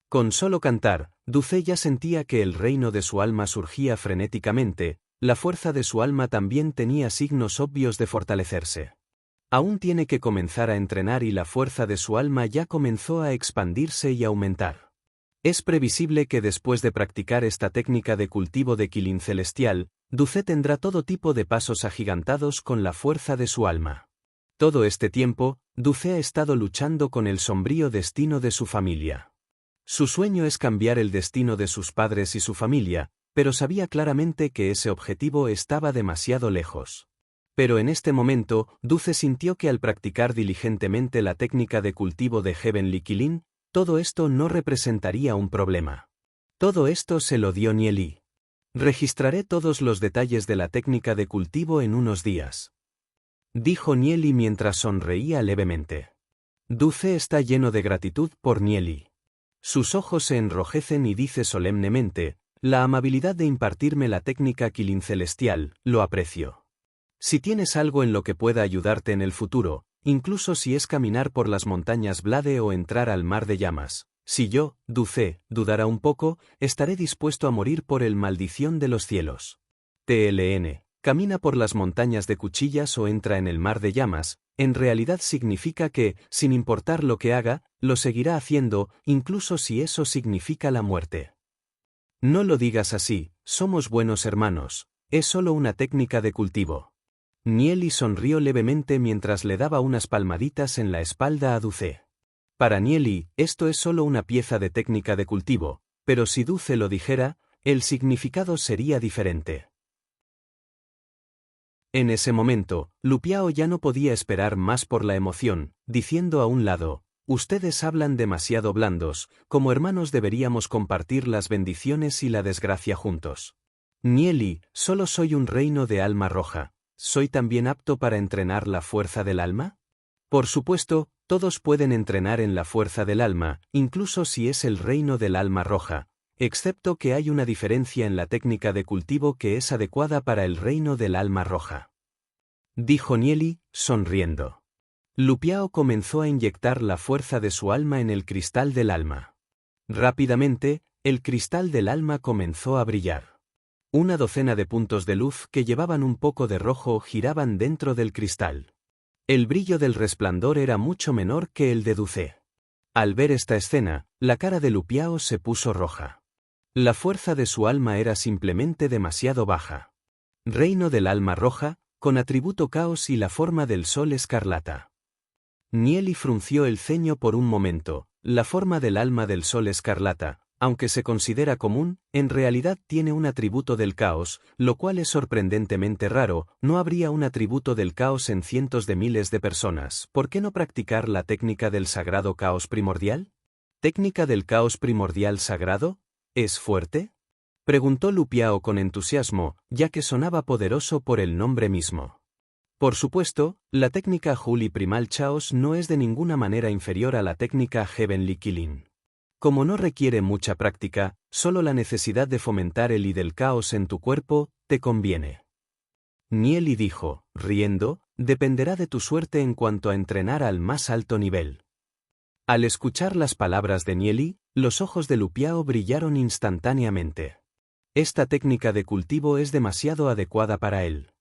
Con solo cantar, Duce ya sentía que el reino de su alma surgía frenéticamente, la fuerza de su alma también tenía signos obvios de fortalecerse. Aún tiene que comenzar a entrenar y la fuerza de su alma ya comenzó a expandirse y aumentar. Es previsible que después de practicar esta técnica de cultivo de Killing celestial, Duce tendrá todo tipo de pasos agigantados con la fuerza de su alma. Todo este tiempo, Duce ha estado luchando con el sombrío destino de su familia. Su sueño es cambiar el destino de sus padres y su familia, pero sabía claramente que ese objetivo estaba demasiado lejos. Pero en este momento, Duce sintió que al practicar diligentemente la técnica de cultivo de Heavenly Killing, todo esto no representaría un problema. Todo esto se lo dio Nieli. Registraré todos los detalles de la técnica de cultivo en unos días, dijo Nieli mientras sonreía levemente. Duce está lleno de gratitud por Nieli. Sus ojos se enrojecen y dice solemnemente, la amabilidad de impartirme la técnica Killing celestial, lo aprecio. Si tienes algo en lo que pueda ayudarte en el futuro, incluso si es caminar por las montañas Blade o entrar al mar de llamas, si yo, Duce, dudara un poco, estaré dispuesto a morir por el maldición de los cielos. TLN, camina por las montañas de cuchillas o entra en el mar de llamas, en realidad significa que, sin importar lo que haga, lo seguirá haciendo, incluso si eso significa la muerte. No lo digas así, somos buenos hermanos, es solo una técnica de cultivo. Nieli sonrió levemente mientras le daba unas palmaditas en la espalda a Duce. Para Nieli, esto es solo una pieza de técnica de cultivo, pero si Duce lo dijera, el significado sería diferente. En ese momento, Lupiao ya no podía esperar más por la emoción, diciendo a un lado, ustedes hablan demasiado blandos, como hermanos deberíamos compartir las bendiciones y la desgracia juntos. Nieli, solo soy un reino de alma roja, ¿soy también apto para entrenar la fuerza del alma? Por supuesto, todos pueden entrenar en la fuerza del alma, incluso si es el reino del alma roja, excepto que hay una diferencia en la técnica de cultivo que es adecuada para el reino del alma roja. Dijo Nieli, sonriendo. Lupiao comenzó a inyectar la fuerza de su alma en el cristal del alma. Rápidamente, el cristal del alma comenzó a brillar. Una docena de puntos de luz que llevaban un poco de rojo giraban dentro del cristal. El brillo del resplandor era mucho menor que el de Duce. Al ver esta escena, la cara de Lupiao se puso roja. La fuerza de su alma era simplemente demasiado baja. Reino del alma roja, con atributo caos y la forma del sol escarlata. Nieli frunció el ceño por un momento. La forma del alma del sol escarlata, aunque se considera común, en realidad tiene un atributo del caos, lo cual es sorprendentemente raro. No habría un atributo del caos en cientos de miles de personas. ¿Por qué no practicar la técnica del sagrado caos primordial? ¿Técnica del caos primordial sagrado? ¿Es fuerte? Preguntó Lupiao con entusiasmo, ya que sonaba poderoso por el nombre mismo. Por supuesto, la técnica Juli Primal Chaos no es de ninguna manera inferior a la técnica Heavenly Killing. Como no requiere mucha práctica, solo la necesidad de fomentar el y del caos en tu cuerpo, te conviene. Nieli dijo, riendo, dependerá de tu suerte en cuanto a entrenar al más alto nivel. Al escuchar las palabras de Nieli, los ojos de Lupiao brillaron instantáneamente. Esta técnica de cultivo es demasiado adecuada para él.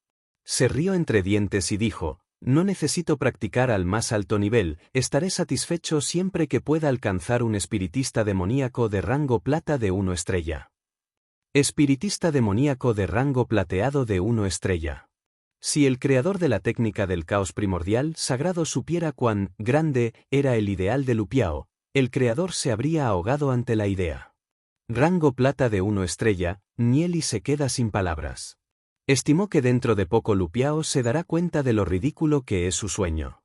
Se rió entre dientes y dijo, No necesito practicar al más alto nivel, estaré satisfecho siempre que pueda alcanzar un espiritista demoníaco de rango plata de 1 estrella. Espiritista demoníaco de rango plateado de 1 estrella. Si el creador de la técnica del caos primordial sagrado supiera cuán grande era el ideal de Lu Piao, el creador se habría ahogado ante la idea. Rango plata de 1 estrella, Nieli se queda sin palabras. Estimó que dentro de poco Lu Piao se dará cuenta de lo ridículo que es su sueño.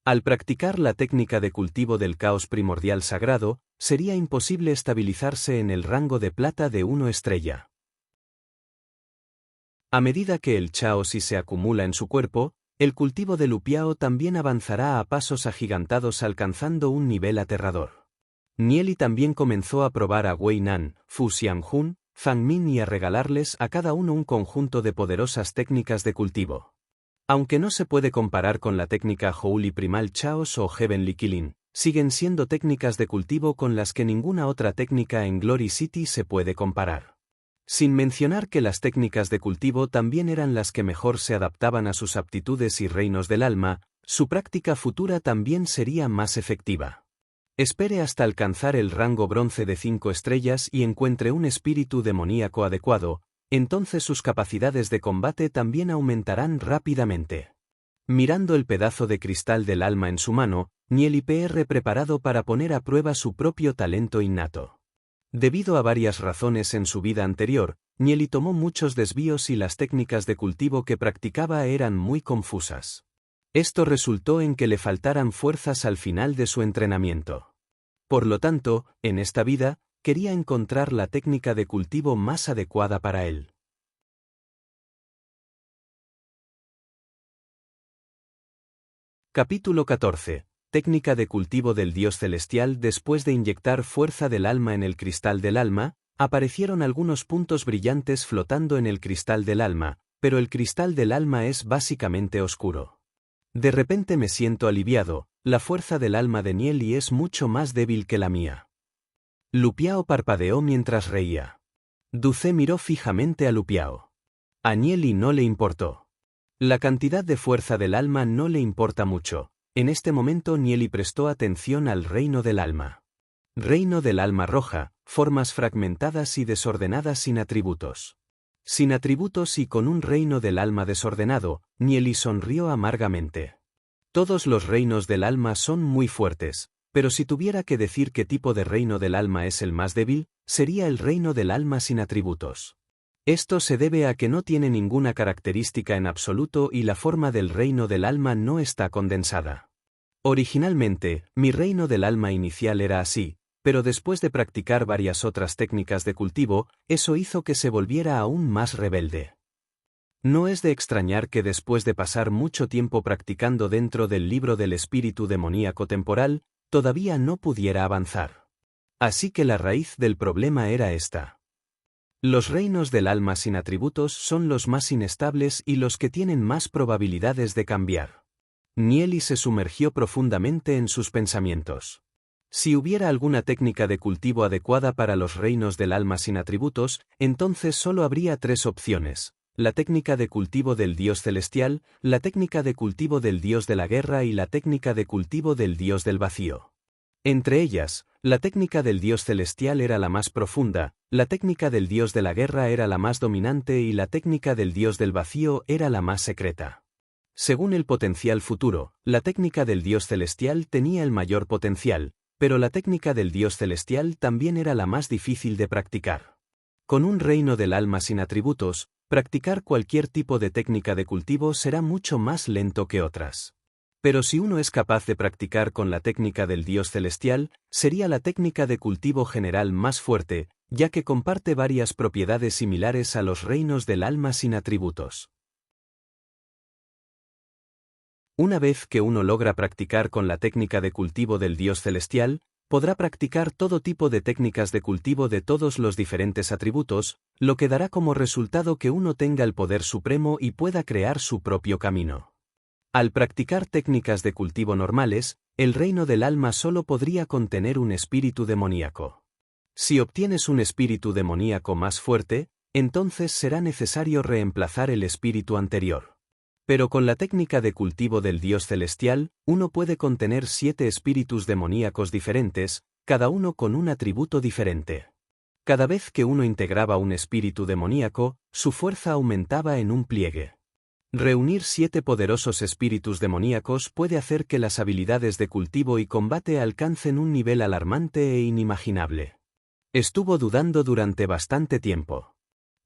Al practicar la técnica de cultivo del caos primordial sagrado, sería imposible estabilizarse en el rango de plata de 1 estrella. A medida que el Chao Si se acumula en su cuerpo, el cultivo de Lu Piao también avanzará a pasos agigantados alcanzando un nivel aterrador. Nieli también comenzó a probar a Wei Nan, Fu Xianghun, Fang Min y a regalarles a cada uno un conjunto de poderosas técnicas de cultivo. Aunque no se puede comparar con la técnica Houli Primal Chaos o Heavenly Killing, siguen siendo técnicas de cultivo con las que ninguna otra técnica en Glory City se puede comparar. Sin mencionar que las técnicas de cultivo también eran las que mejor se adaptaban a sus aptitudes y reinos del alma, su práctica futura también sería más efectiva. Espere hasta alcanzar el rango bronce de 5 estrellas y encuentre un espíritu demoníaco adecuado, entonces sus capacidades de combate también aumentarán rápidamente. Mirando el pedazo de cristal del alma en su mano, Nieli PR preparado para poner a prueba su propio talento innato. Debido a varias razones en su vida anterior, Nieli tomó muchos desvíos y las técnicas de cultivo que practicaba eran muy confusas. Esto resultó en que le faltaran fuerzas al final de su entrenamiento. Por lo tanto, en esta vida, quería encontrar la técnica de cultivo más adecuada para él. Capítulo 14. Técnica de cultivo del Dios Celestial. Después de inyectar fuerza del alma en el cristal del alma, aparecieron algunos puntos brillantes flotando en el cristal del alma, pero el cristal del alma es básicamente oscuro. De repente me siento aliviado, la fuerza del alma de Nieli es mucho más débil que la mía. Lu Piao parpadeó mientras reía. Du Ze miró fijamente a Lu Piao. A Nieli no le importó. La cantidad de fuerza del alma no le importa mucho. En este momento Nieli prestó atención al reino del alma. Reino del alma roja, formas fragmentadas y desordenadas sin atributos. Sin atributos y con un reino del alma desordenado, Nieli sonrió amargamente. Todos los reinos del alma son muy fuertes, pero si tuviera que decir qué tipo de reino del alma es el más débil, sería el reino del alma sin atributos. Esto se debe a que no tiene ninguna característica en absoluto y la forma del reino del alma no está condensada. Originalmente, mi reino del alma inicial era así, pero después de practicar varias otras técnicas de cultivo, eso hizo que se volviera aún más rebelde. No es de extrañar que después de pasar mucho tiempo practicando dentro del libro del espíritu demoníaco temporal, todavía no pudiera avanzar. Así que la raíz del problema era esta. Los reinos del alma sin atributos son los más inestables y los que tienen más probabilidades de cambiar. Nieli se sumergió profundamente en sus pensamientos. Si hubiera alguna técnica de cultivo adecuada para los reinos del alma sin atributos, entonces solo habría 3 opciones: la técnica de cultivo del Dios Celestial, la técnica de cultivo del Dios de la Guerra y la técnica de cultivo del Dios del Vacío. Entre ellas, la técnica del Dios Celestial era la más profunda, la técnica del Dios de la Guerra era la más dominante y la técnica del Dios del Vacío era la más secreta. Según el potencial futuro, la técnica del Dios Celestial tenía el mayor potencial, pero la técnica del Dios Celestial también era la más difícil de practicar. Con un reino del alma sin atributos, practicar cualquier tipo de técnica de cultivo será mucho más lento que otras. Pero si uno es capaz de practicar con la técnica del Dios Celestial, sería la técnica de cultivo general más fuerte, ya que comparte varias propiedades similares a los reinos del alma sin atributos. Una vez que uno logra practicar con la técnica de cultivo del Dios Celestial, podrá practicar todo tipo de técnicas de cultivo de todos los diferentes atributos, lo que dará como resultado que uno tenga el poder supremo y pueda crear su propio camino. Al practicar técnicas de cultivo normales, el reino del alma solo podría contener un espíritu demoníaco. Si obtienes un espíritu demoníaco más fuerte, entonces será necesario reemplazar el espíritu anterior. Pero con la técnica de cultivo del Dios celestial, uno puede contener 7 espíritus demoníacos diferentes, cada uno con un atributo diferente. Cada vez que uno integraba un espíritu demoníaco, su fuerza aumentaba en un pliegue. Reunir 7 poderosos espíritus demoníacos puede hacer que las habilidades de cultivo y combate alcancen un nivel alarmante e inimaginable. Estuvo dudando durante bastante tiempo.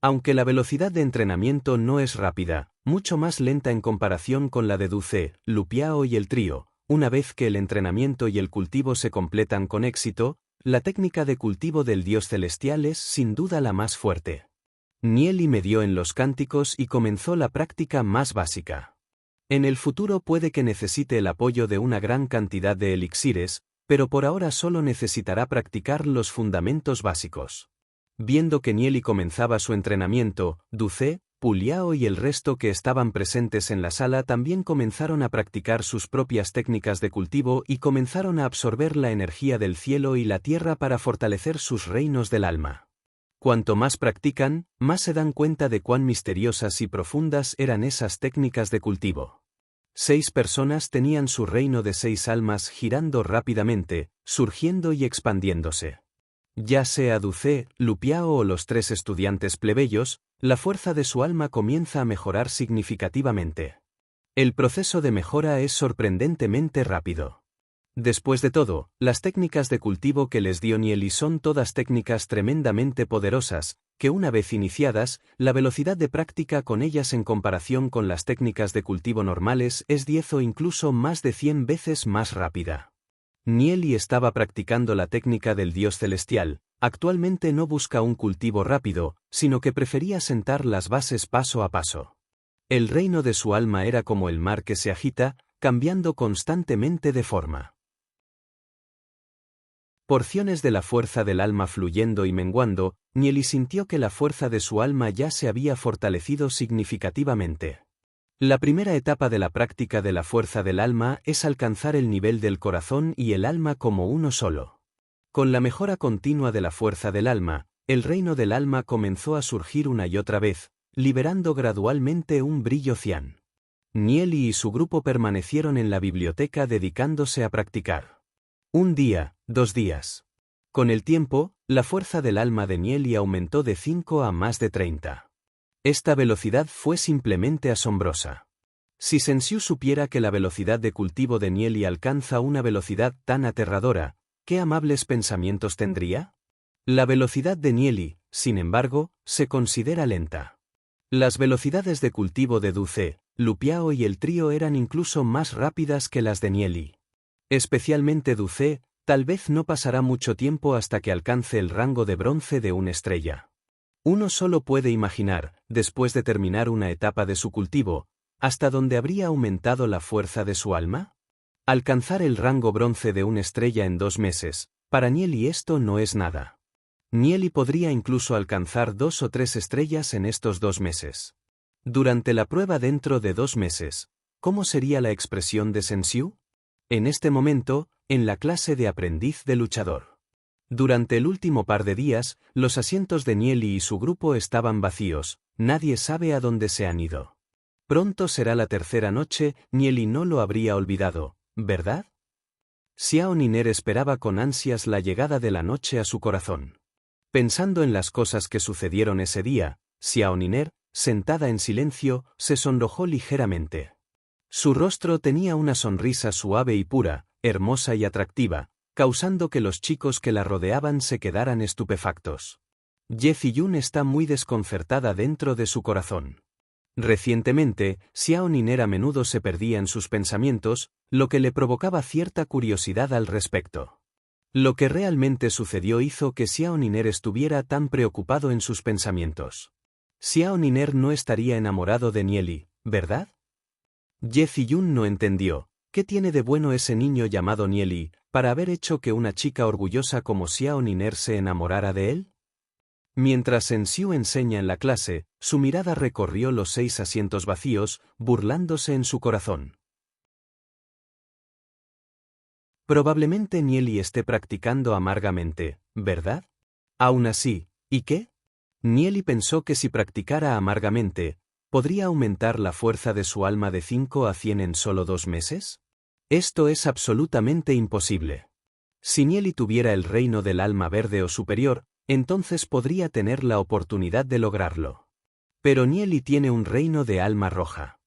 Aunque la velocidad de entrenamiento no es rápida, mucho más lenta en comparación con la de Du Ce, Lu Piao y el trío, una vez que el entrenamiento y el cultivo se completan con éxito, la técnica de cultivo del Dios celestial es sin duda la más fuerte. Nieli medió en los cánticos y comenzó la práctica más básica. En el futuro puede que necesite el apoyo de una gran cantidad de elixires, pero por ahora solo necesitará practicar los fundamentos básicos. Viendo que Nieli comenzaba su entrenamiento, Du Ce, Pu Liao y el resto que estaban presentes en la sala también comenzaron a practicar sus propias técnicas de cultivo y comenzaron a absorber la energía del cielo y la tierra para fortalecer sus reinos del alma. Cuanto más practican, más se dan cuenta de cuán misteriosas y profundas eran esas técnicas de cultivo. 6 personas tenían su reino de 6 almas girando rápidamente, surgiendo y expandiéndose. Ya sea Du Ce, Lu Piao o los 3 estudiantes plebeyos, la fuerza de su alma comienza a mejorar significativamente. El proceso de mejora es sorprendentemente rápido. Después de todo, las técnicas de cultivo que les dio Nieli son todas técnicas tremendamente poderosas, que una vez iniciadas, la velocidad de práctica con ellas en comparación con las técnicas de cultivo normales es 10 o incluso más de 100 veces más rápida. Nieli estaba practicando la técnica del Dios celestial. Actualmente no busca un cultivo rápido, sino que prefería sentar las bases paso a paso. El reino de su alma era como el mar que se agita, cambiando constantemente de forma. Porciones de la fuerza del alma fluyendo y menguando, Nieli sintió que la fuerza de su alma ya se había fortalecido significativamente. La primera etapa de la práctica de la fuerza del alma es alcanzar el nivel del corazón y el alma como uno solo. Con la mejora continua de la fuerza del alma, el reino del alma comenzó a surgir una y otra vez, liberando gradualmente un brillo cian. Nieli y su grupo permanecieron en la biblioteca dedicándose a practicar. 1 día, 2 días. Con el tiempo, la fuerza del alma de Nieli aumentó de 5 a más de 30. Esta velocidad fue simplemente asombrosa. Si Sensiu supiera que la velocidad de cultivo de Nieli alcanza una velocidad tan aterradora, ¿qué amables pensamientos tendría? La velocidad de Nieli, sin embargo, se considera lenta. Las velocidades de cultivo de Du Ce, Lu Piao y el trío eran incluso más rápidas que las de Nieli. Especialmente Du Ce, tal vez no pasará mucho tiempo hasta que alcance el rango de bronce de una estrella. Uno solo puede imaginar, después de terminar una etapa de su cultivo, ¿hasta dónde habría aumentado la fuerza de su alma? Alcanzar el rango bronce de una estrella en 2 meses, para Nieli esto no es nada. Nieli podría incluso alcanzar 2 o 3 estrellas en estos 2 meses. Durante la prueba dentro de 2 meses, ¿cómo sería la expresión de Sensiu? En este momento, en la clase de aprendiz de luchador. Durante el último par de días, los asientos de Nieli y su grupo estaban vacíos, nadie sabe a dónde se han ido. Pronto será la tercera noche, Nieli no lo habría olvidado, ¿verdad? Xiao Niner esperaba con ansias la llegada de la noche a su corazón. Pensando en las cosas que sucedieron ese día, Xiao Niner, sentada en silencio, se sonrojó ligeramente. Su rostro tenía una sonrisa suave y pura, hermosa y atractiva, causando que los chicos que la rodeaban se quedaran estupefactos. Ye Ziyun está muy desconcertada dentro de su corazón. Recientemente, Xiao Niner a menudo se perdía en sus pensamientos, lo que le provocaba cierta curiosidad al respecto. Lo que realmente sucedió hizo que Xiao Niner estuviera tan preocupado en sus pensamientos. Xiao Niner no estaría enamorado de Nieli, ¿verdad? Ye Ziyun no entendió. ¿Qué tiene de bueno ese niño llamado Nieli, para haber hecho que una chica orgullosa como Xiao Niner se enamorara de él? Mientras Sensiu enseña en la clase, su mirada recorrió los 6 asientos vacíos, burlándose en su corazón. Probablemente Nieli esté practicando amargamente, ¿verdad? Aún así, ¿y qué? Nieli pensó que si practicara amargamente, ¿Podría aumentar la fuerza de su alma de 5 a 100 en solo 2 meses? Esto es absolutamente imposible. Si Nieli tuviera el reino del alma verde o superior, entonces podría tener la oportunidad de lograrlo. Pero Nieli tiene un reino de alma roja.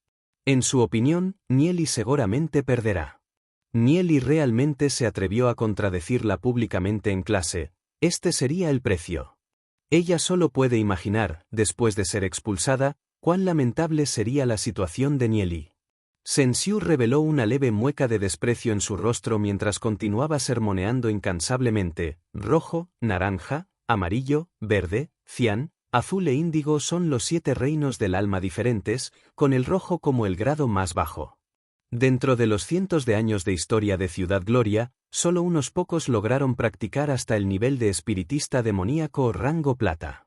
En su opinión, Nieli seguramente perderá. Nieli realmente se atrevió a contradecirla públicamente en clase. Este sería el precio. Ella solo puede imaginar, después de ser expulsada, cuán lamentable sería la situación de Nieli. Sensiu reveló una leve mueca de desprecio en su rostro mientras continuaba sermoneando incansablemente. Rojo, naranja, amarillo, verde, cian, azul e índigo son los 7 reinos del alma diferentes, con el rojo como el grado más bajo. Dentro de los cientos de años de historia de Ciudad Gloria, solo unos pocos lograron practicar hasta el nivel de espiritista demoníaco o rango plata.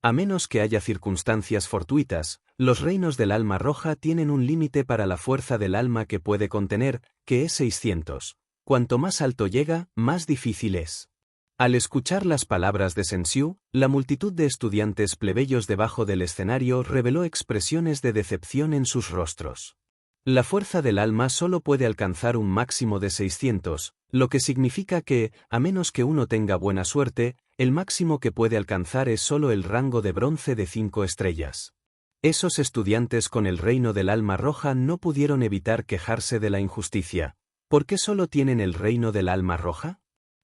A menos que haya circunstancias fortuitas, los reinos del alma roja tienen un límite para la fuerza del alma que puede contener, que es 600. Cuanto más alto llega, más difícil es. Al escuchar las palabras de Sensiu, la multitud de estudiantes plebeyos debajo del escenario reveló expresiones de decepción en sus rostros. La fuerza del alma solo puede alcanzar un máximo de 600, lo que significa que, a menos que uno tenga buena suerte, el máximo que puede alcanzar es solo el rango de bronce de 5 estrellas. Esos estudiantes con el reino del alma roja no pudieron evitar quejarse de la injusticia. ¿Por qué solo tienen el reino del alma roja?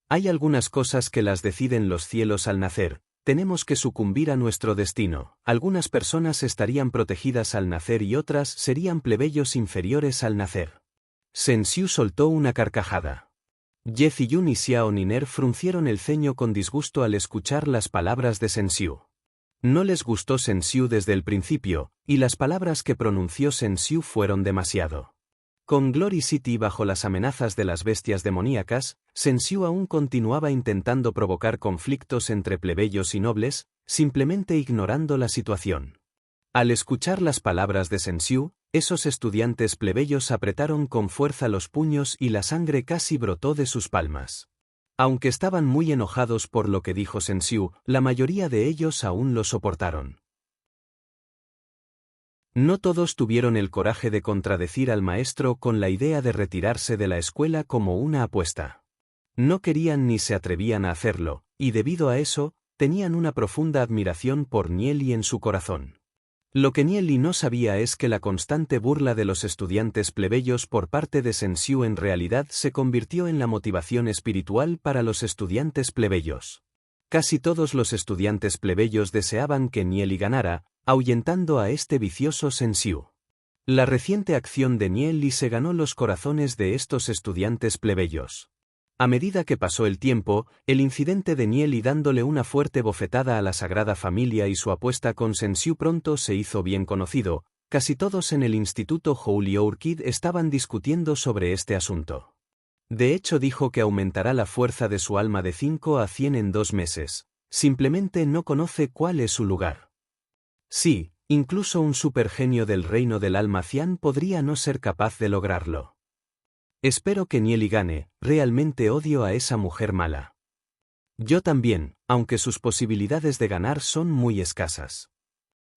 Hay algunas cosas que las deciden los cielos al nacer. Tenemos que sucumbir a nuestro destino. Algunas personas estarían protegidas al nacer y otras serían plebeyos inferiores al nacer. Sensiu soltó una carcajada. Ye Ziyun y Xiao Niner fruncieron el ceño con disgusto al escuchar las palabras de Sensiu. No les gustó Sensiu desde el principio, y las palabras que pronunció Sensiu fueron demasiado. Con Glory City bajo las amenazas de las bestias demoníacas, Sensiu aún continuaba intentando provocar conflictos entre plebeyos y nobles, simplemente ignorando la situación. Al escuchar las palabras de Sensiu, esos estudiantes plebeyos apretaron con fuerza los puños y la sangre casi brotó de sus palmas. Aunque estaban muy enojados por lo que dijo Sensiu, la mayoría de ellos aún lo soportaron. No todos tuvieron el coraje de contradecir al maestro con la idea de retirarse de la escuela como una apuesta. No querían ni se atrevían a hacerlo, y debido a eso, tenían una profunda admiración por Nieli en su corazón. Lo que Nieli no sabía es que la constante burla de los estudiantes plebeyos por parte de Sensiu en realidad se convirtió en la motivación espiritual para los estudiantes plebeyos. Casi todos los estudiantes plebeyos deseaban que Nieli ganara, ahuyentando a este vicioso Sensiu. La reciente acción de Nieli se ganó los corazones de estos estudiantes plebeyos. A medida que pasó el tiempo, el incidente de Nieli dándole una fuerte bofetada a la Sagrada Familia y su apuesta con Sensiu pronto se hizo bien conocido. Casi todos en el instituto Holy Orchid estaban discutiendo sobre este asunto. De hecho dijo que aumentará la fuerza de su alma de 5 a 100 en 2 meses. Simplemente no conoce cuál es su lugar. Sí, incluso un supergenio del reino del alma Cian podría no ser capaz de lograrlo. Espero que Nieli gane, realmente odio a esa mujer mala. Yo también, aunque sus posibilidades de ganar son muy escasas.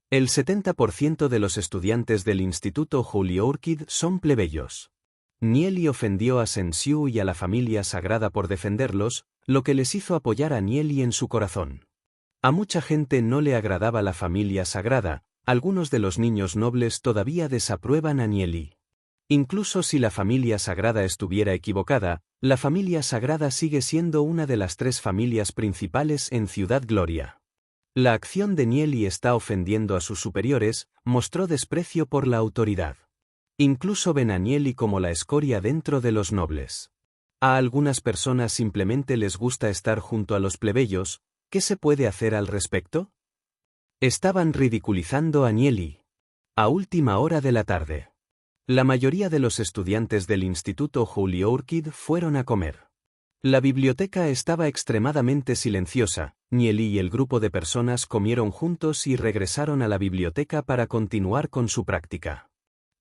El 70% de los estudiantes del instituto Holy Orchid son plebeyos. Nieli ofendió a Sensiu y a la familia sagrada por defenderlos, lo que les hizo apoyar a Nieli en su corazón. A mucha gente no le agradaba la familia sagrada, algunos de los niños nobles todavía desaprueban a Nieli. Incluso si la familia sagrada estuviera equivocada, la familia sagrada sigue siendo una de las 3 familias principales en Ciudad Gloria. La acción de Nieli está ofendiendo a sus superiores, mostró desprecio por la autoridad. Incluso ven a Nieli como la escoria dentro de los nobles. A algunas personas simplemente les gusta estar junto a los plebeyos. ¿Qué se puede hacer al respecto? Estaban ridiculizando a Nieli. A última hora de la tarde. La mayoría de los estudiantes del instituto Holy Orchid fueron a comer. La biblioteca estaba extremadamente silenciosa. Nieli y el grupo de personas comieron juntos y regresaron a la biblioteca para continuar con su práctica.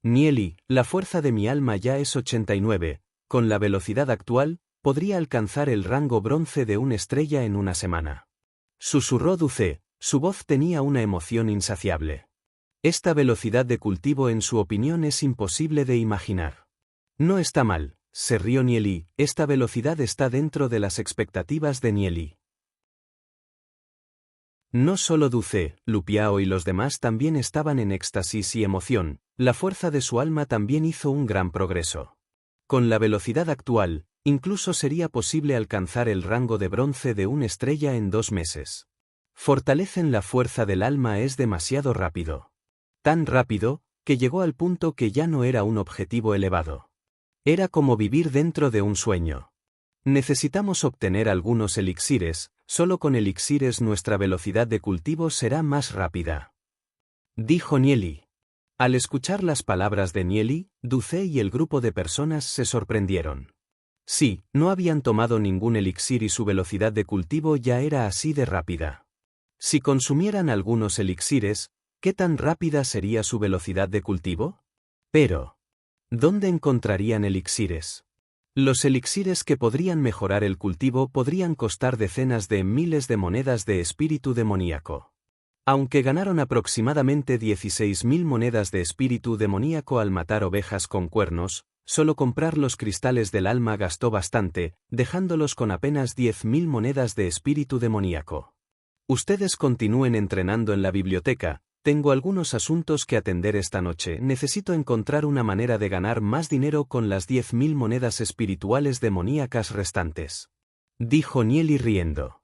Nieli, la fuerza de mi alma ya es 89, con la velocidad actual, podría alcanzar el rango bronce de una estrella en una semana. Susurró Duce, su voz tenía una emoción insaciable. Esta velocidad de cultivo en su opinión es imposible de imaginar. No está mal, se rió Nieli, esta velocidad está dentro de las expectativas de Nieli. No solo Ducé, Lupiao y los demás también estaban en éxtasis y emoción, la fuerza de su alma también hizo un gran progreso. Con la velocidad actual, incluso sería posible alcanzar el rango de bronce de una estrella en 2 meses. Fortalecen la fuerza del alma es demasiado rápido. Tan rápido, que llegó al punto que ya no era un objetivo elevado. Era como vivir dentro de un sueño. Necesitamos obtener algunos elixires, solo con elixires nuestra velocidad de cultivo será más rápida. Dijo Nieli. Al escuchar las palabras de Nieli, Ducé y el grupo de personas se sorprendieron. Sí, no habían tomado ningún elixir y su velocidad de cultivo ya era así de rápida. Si consumieran algunos elixires, ¿qué tan rápida sería su velocidad de cultivo? Pero, ¿dónde encontrarían elixires? Los elixires que podrían mejorar el cultivo podrían costar decenas de miles de monedas de espíritu demoníaco. Aunque ganaron aproximadamente 16.000 monedas de espíritu demoníaco al matar ovejas con cuernos, solo comprar los cristales del alma gastó bastante, dejándolos con apenas 10.000 monedas de espíritu demoníaco. Ustedes continúen entrenando en la biblioteca. Tengo algunos asuntos que atender esta noche. Necesito encontrar una manera de ganar más dinero con las 10.000 monedas espirituales demoníacas restantes. Dijo Nieli riendo.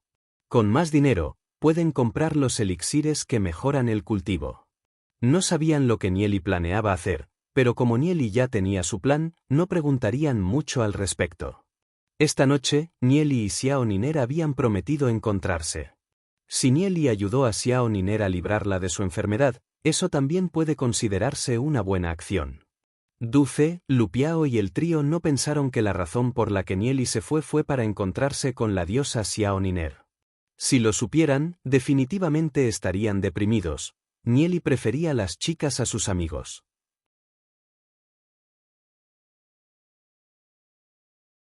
Con más dinero, pueden comprar los elixires que mejoran el cultivo. No sabían lo que Nieli planeaba hacer, pero como Nieli ya tenía su plan, no preguntarían mucho al respecto. Esta noche, Nieli y Xiao Niner habían prometido encontrarse. Si Nieli ayudó a Xiao Niner a librarla de su enfermedad, eso también puede considerarse una buena acción. Ducé, Lupiao y el trío no pensaron que la razón por la que Nieli se fue para encontrarse con la diosa Xiao Niner. Si lo supieran, definitivamente estarían deprimidos. Nieli prefería a las chicas a sus amigos.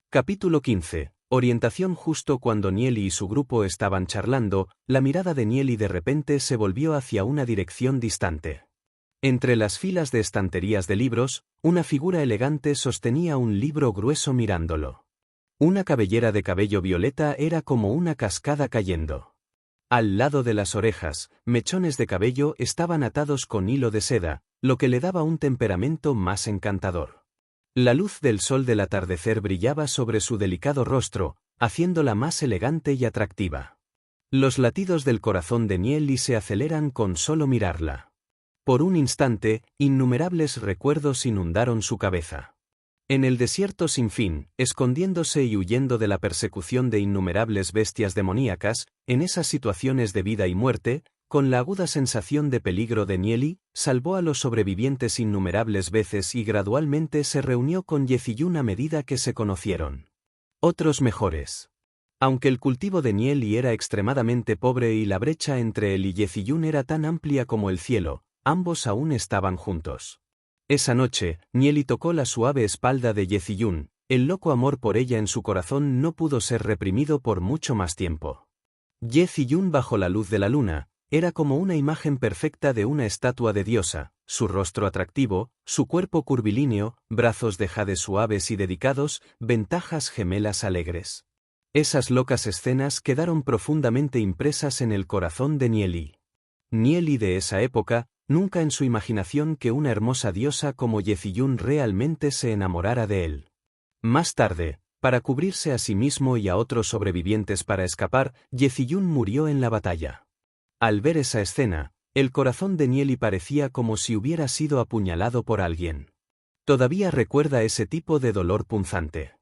Capítulo 15. Orientación. Justo cuando Nieli y su grupo estaban charlando, la mirada de Nieli de repente se volvió hacia una dirección distante. Entre las filas de estanterías de libros, una figura elegante sostenía un libro grueso mirándolo. Una cabellera de cabello violeta era como una cascada cayendo. Al lado de las orejas, mechones de cabello estaban atados con hilo de seda, lo que le daba un temperamento más encantador. La luz del sol del atardecer brillaba sobre su delicado rostro, haciéndola más elegante y atractiva. Los latidos del corazón de Nieli se aceleran con solo mirarla. Por un instante, innumerables recuerdos inundaron su cabeza. En el desierto sin fin, escondiéndose y huyendo de la persecución de innumerables bestias demoníacas, en esas situaciones de vida y muerte, con la aguda sensación de peligro de Nieli, salvó a los sobrevivientes innumerables veces y gradualmente se reunió con Yeziyun a medida que se conocieron. Otros mejores. Aunque el cultivo de Nieli era extremadamente pobre y la brecha entre él y Yeziyun era tan amplia como el cielo, ambos aún estaban juntos. Esa noche, Nieli tocó la suave espalda de Yeziyun, el loco amor por ella en su corazón no pudo ser reprimido por mucho más tiempo. Yeziyun bajo la luz de la luna, era como una imagen perfecta de una estatua de diosa, su rostro atractivo, su cuerpo curvilíneo, brazos de jade suaves y dedicados, ventajas gemelas alegres. Esas locas escenas quedaron profundamente impresas en el corazón de Nieli. Nieli de esa época, nunca en su imaginación que una hermosa diosa como Yeziyun realmente se enamorara de él. Más tarde, para cubrirse a sí mismo y a otros sobrevivientes para escapar, Yeziyun murió en la batalla. Al ver esa escena, el corazón de Nieli parecía como si hubiera sido apuñalado por alguien. Todavía recuerda ese tipo de dolor punzante.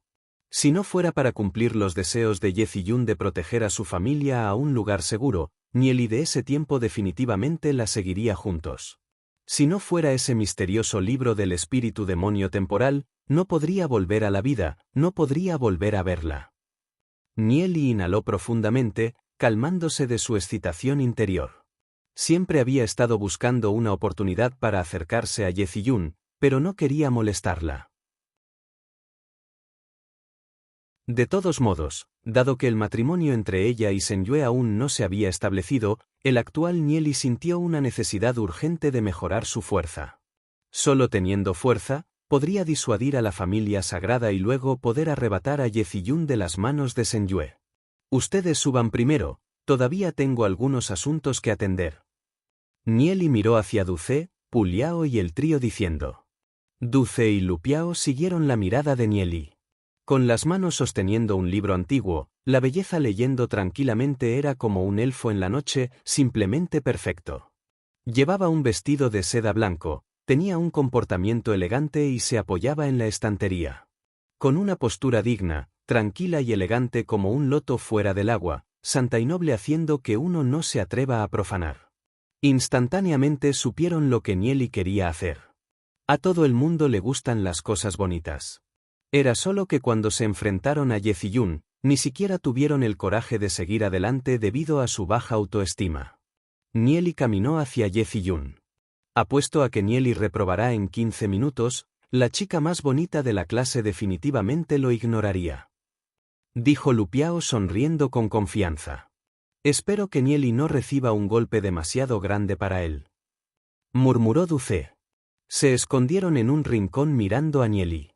Si no fuera para cumplir los deseos de Yeziyun de proteger a su familia a un lugar seguro, Nieli de ese tiempo definitivamente la seguiría juntos. Si no fuera ese misterioso libro del espíritu demonio temporal, no podría volver a la vida, no podría volver a verla. Nieli inhaló profundamente, calmándose de su excitación interior. Siempre había estado buscando una oportunidad para acercarse a Yeziyun, pero no quería molestarla. De todos modos, dado que el matrimonio entre ella y Senyue aún no se había establecido, el actual Nieli sintió una necesidad urgente de mejorar su fuerza. Solo teniendo fuerza, podría disuadir a la familia sagrada y luego poder arrebatar a Yeziyun de las manos de Senyue. Ustedes suban primero, todavía tengo algunos asuntos que atender. Nieli miró hacia Duce, Puliao y el trío diciendo. Duce y Lupiao siguieron la mirada de Nieli. Con las manos sosteniendo un libro antiguo, la belleza leyendo tranquilamente era como un elfo en la noche, simplemente perfecto. Llevaba un vestido de seda blanco, tenía un comportamiento elegante y se apoyaba en la estantería. Con una postura digna, tranquila y elegante como un loto fuera del agua, santa y noble haciendo que uno no se atreva a profanar. Instantáneamente supieron lo que Nieli quería hacer. A todo el mundo le gustan las cosas bonitas. Era solo que cuando se enfrentaron a Yeziyun, ni siquiera tuvieron el coraje de seguir adelante debido a su baja autoestima. Nieli caminó hacia Yeziyun. Apuesto a que Nieli reprobará en 15 minutos, la chica más bonita de la clase definitivamente lo ignoraría. Dijo Lupiao sonriendo con confianza. Espero que Nieli no reciba un golpe demasiado grande para él. Murmuró Duce. Se escondieron en un rincón mirando a Nieli.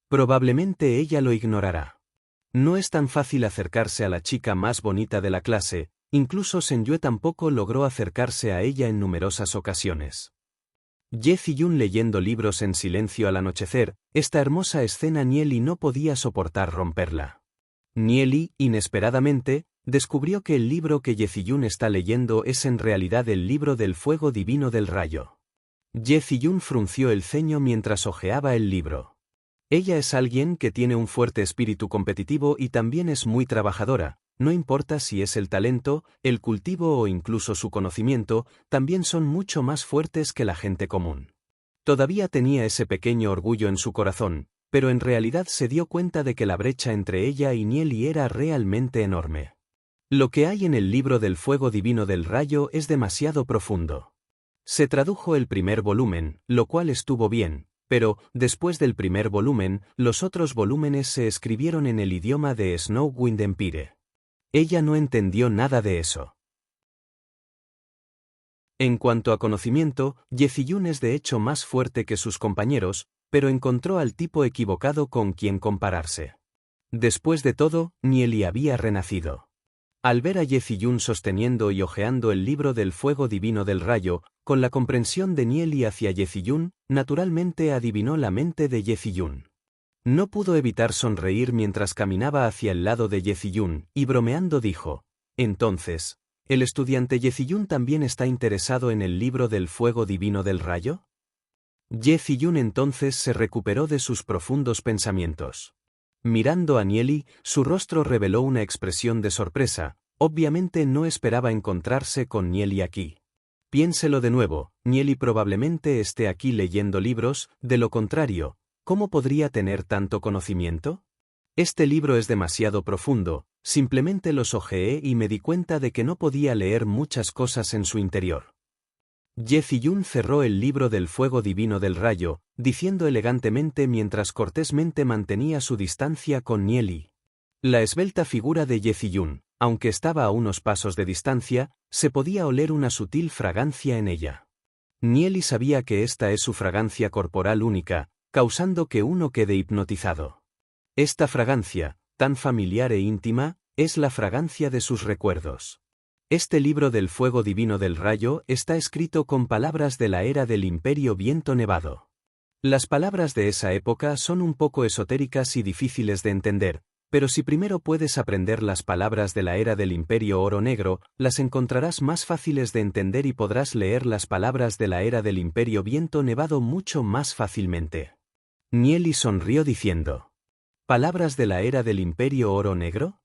Probablemente ella lo ignorará. No es tan fácil acercarse a la chica más bonita de la clase, incluso Senyue tampoco logró acercarse a ella en numerosas ocasiones. Yeziyun leyendo libros en silencio al anochecer, esta hermosa escena Nieli no podía soportar romperla. Nieli, inesperadamente, descubrió que el libro que Yeziyun está leyendo es en realidad el libro del fuego divino del rayo. Yeziyun frunció el ceño mientras hojeaba el libro. Ella es alguien que tiene un fuerte espíritu competitivo y también es muy trabajadora, no importa si es el talento, el cultivo o incluso su conocimiento, también son mucho más fuertes que la gente común. Todavía tenía ese pequeño orgullo en su corazón, pero en realidad se dio cuenta de que la brecha entre ella y Nieli era realmente enorme. Lo que hay en el libro del fuego divino del rayo es demasiado profundo. Se tradujo el primer volumen, lo cual estuvo bien. Pero, después del primer volumen, los otros volúmenes se escribieron en el idioma de Snowwind Empire. Ella no entendió nada de eso. En cuanto a conocimiento, Yeziyun es de hecho más fuerte que sus compañeros, pero encontró al tipo equivocado con quien compararse. Después de todo, Nieli había renacido. Al ver a Yeziyun sosteniendo y hojeando el libro del fuego divino del rayo, con la comprensión de Nieli hacia Yeziyun, naturalmente adivinó la mente de Yeziyun. No pudo evitar sonreír mientras caminaba hacia el lado de Yeziyun, y bromeando dijo, «Entonces, ¿el estudiante Yeziyun también está interesado en el libro del fuego divino del rayo?» Yeziyun entonces se recuperó de sus profundos pensamientos. Mirando a Nieli, su rostro reveló una expresión de sorpresa, obviamente no esperaba encontrarse con Nieli aquí. Piénselo de nuevo, Nieli probablemente esté aquí leyendo libros, de lo contrario, ¿cómo podría tener tanto conocimiento? Este libro es demasiado profundo, simplemente los hojeé y me di cuenta de que no podía leer muchas cosas en su interior. Yeziyun cerró el libro del fuego divino del rayo, diciendo elegantemente mientras cortésmente mantenía su distancia con Nieli. La esbelta figura de Yeziyun, aunque estaba a unos pasos de distancia, se podía oler una sutil fragancia en ella. Nieli sabía que esta es su fragancia corporal única, causando que uno quede hipnotizado. Esta fragancia, tan familiar e íntima, es la fragancia de sus recuerdos. Este libro del fuego divino del rayo está escrito con palabras de la era del Imperio Viento Nevado. Las palabras de esa época son un poco esotéricas y difíciles de entender, pero si primero puedes aprender las palabras de la era del Imperio Oro Negro, las encontrarás más fáciles de entender y podrás leer las palabras de la era del Imperio Viento Nevado mucho más fácilmente. Nieli sonrió diciendo, ¿palabras de la era del Imperio Oro Negro?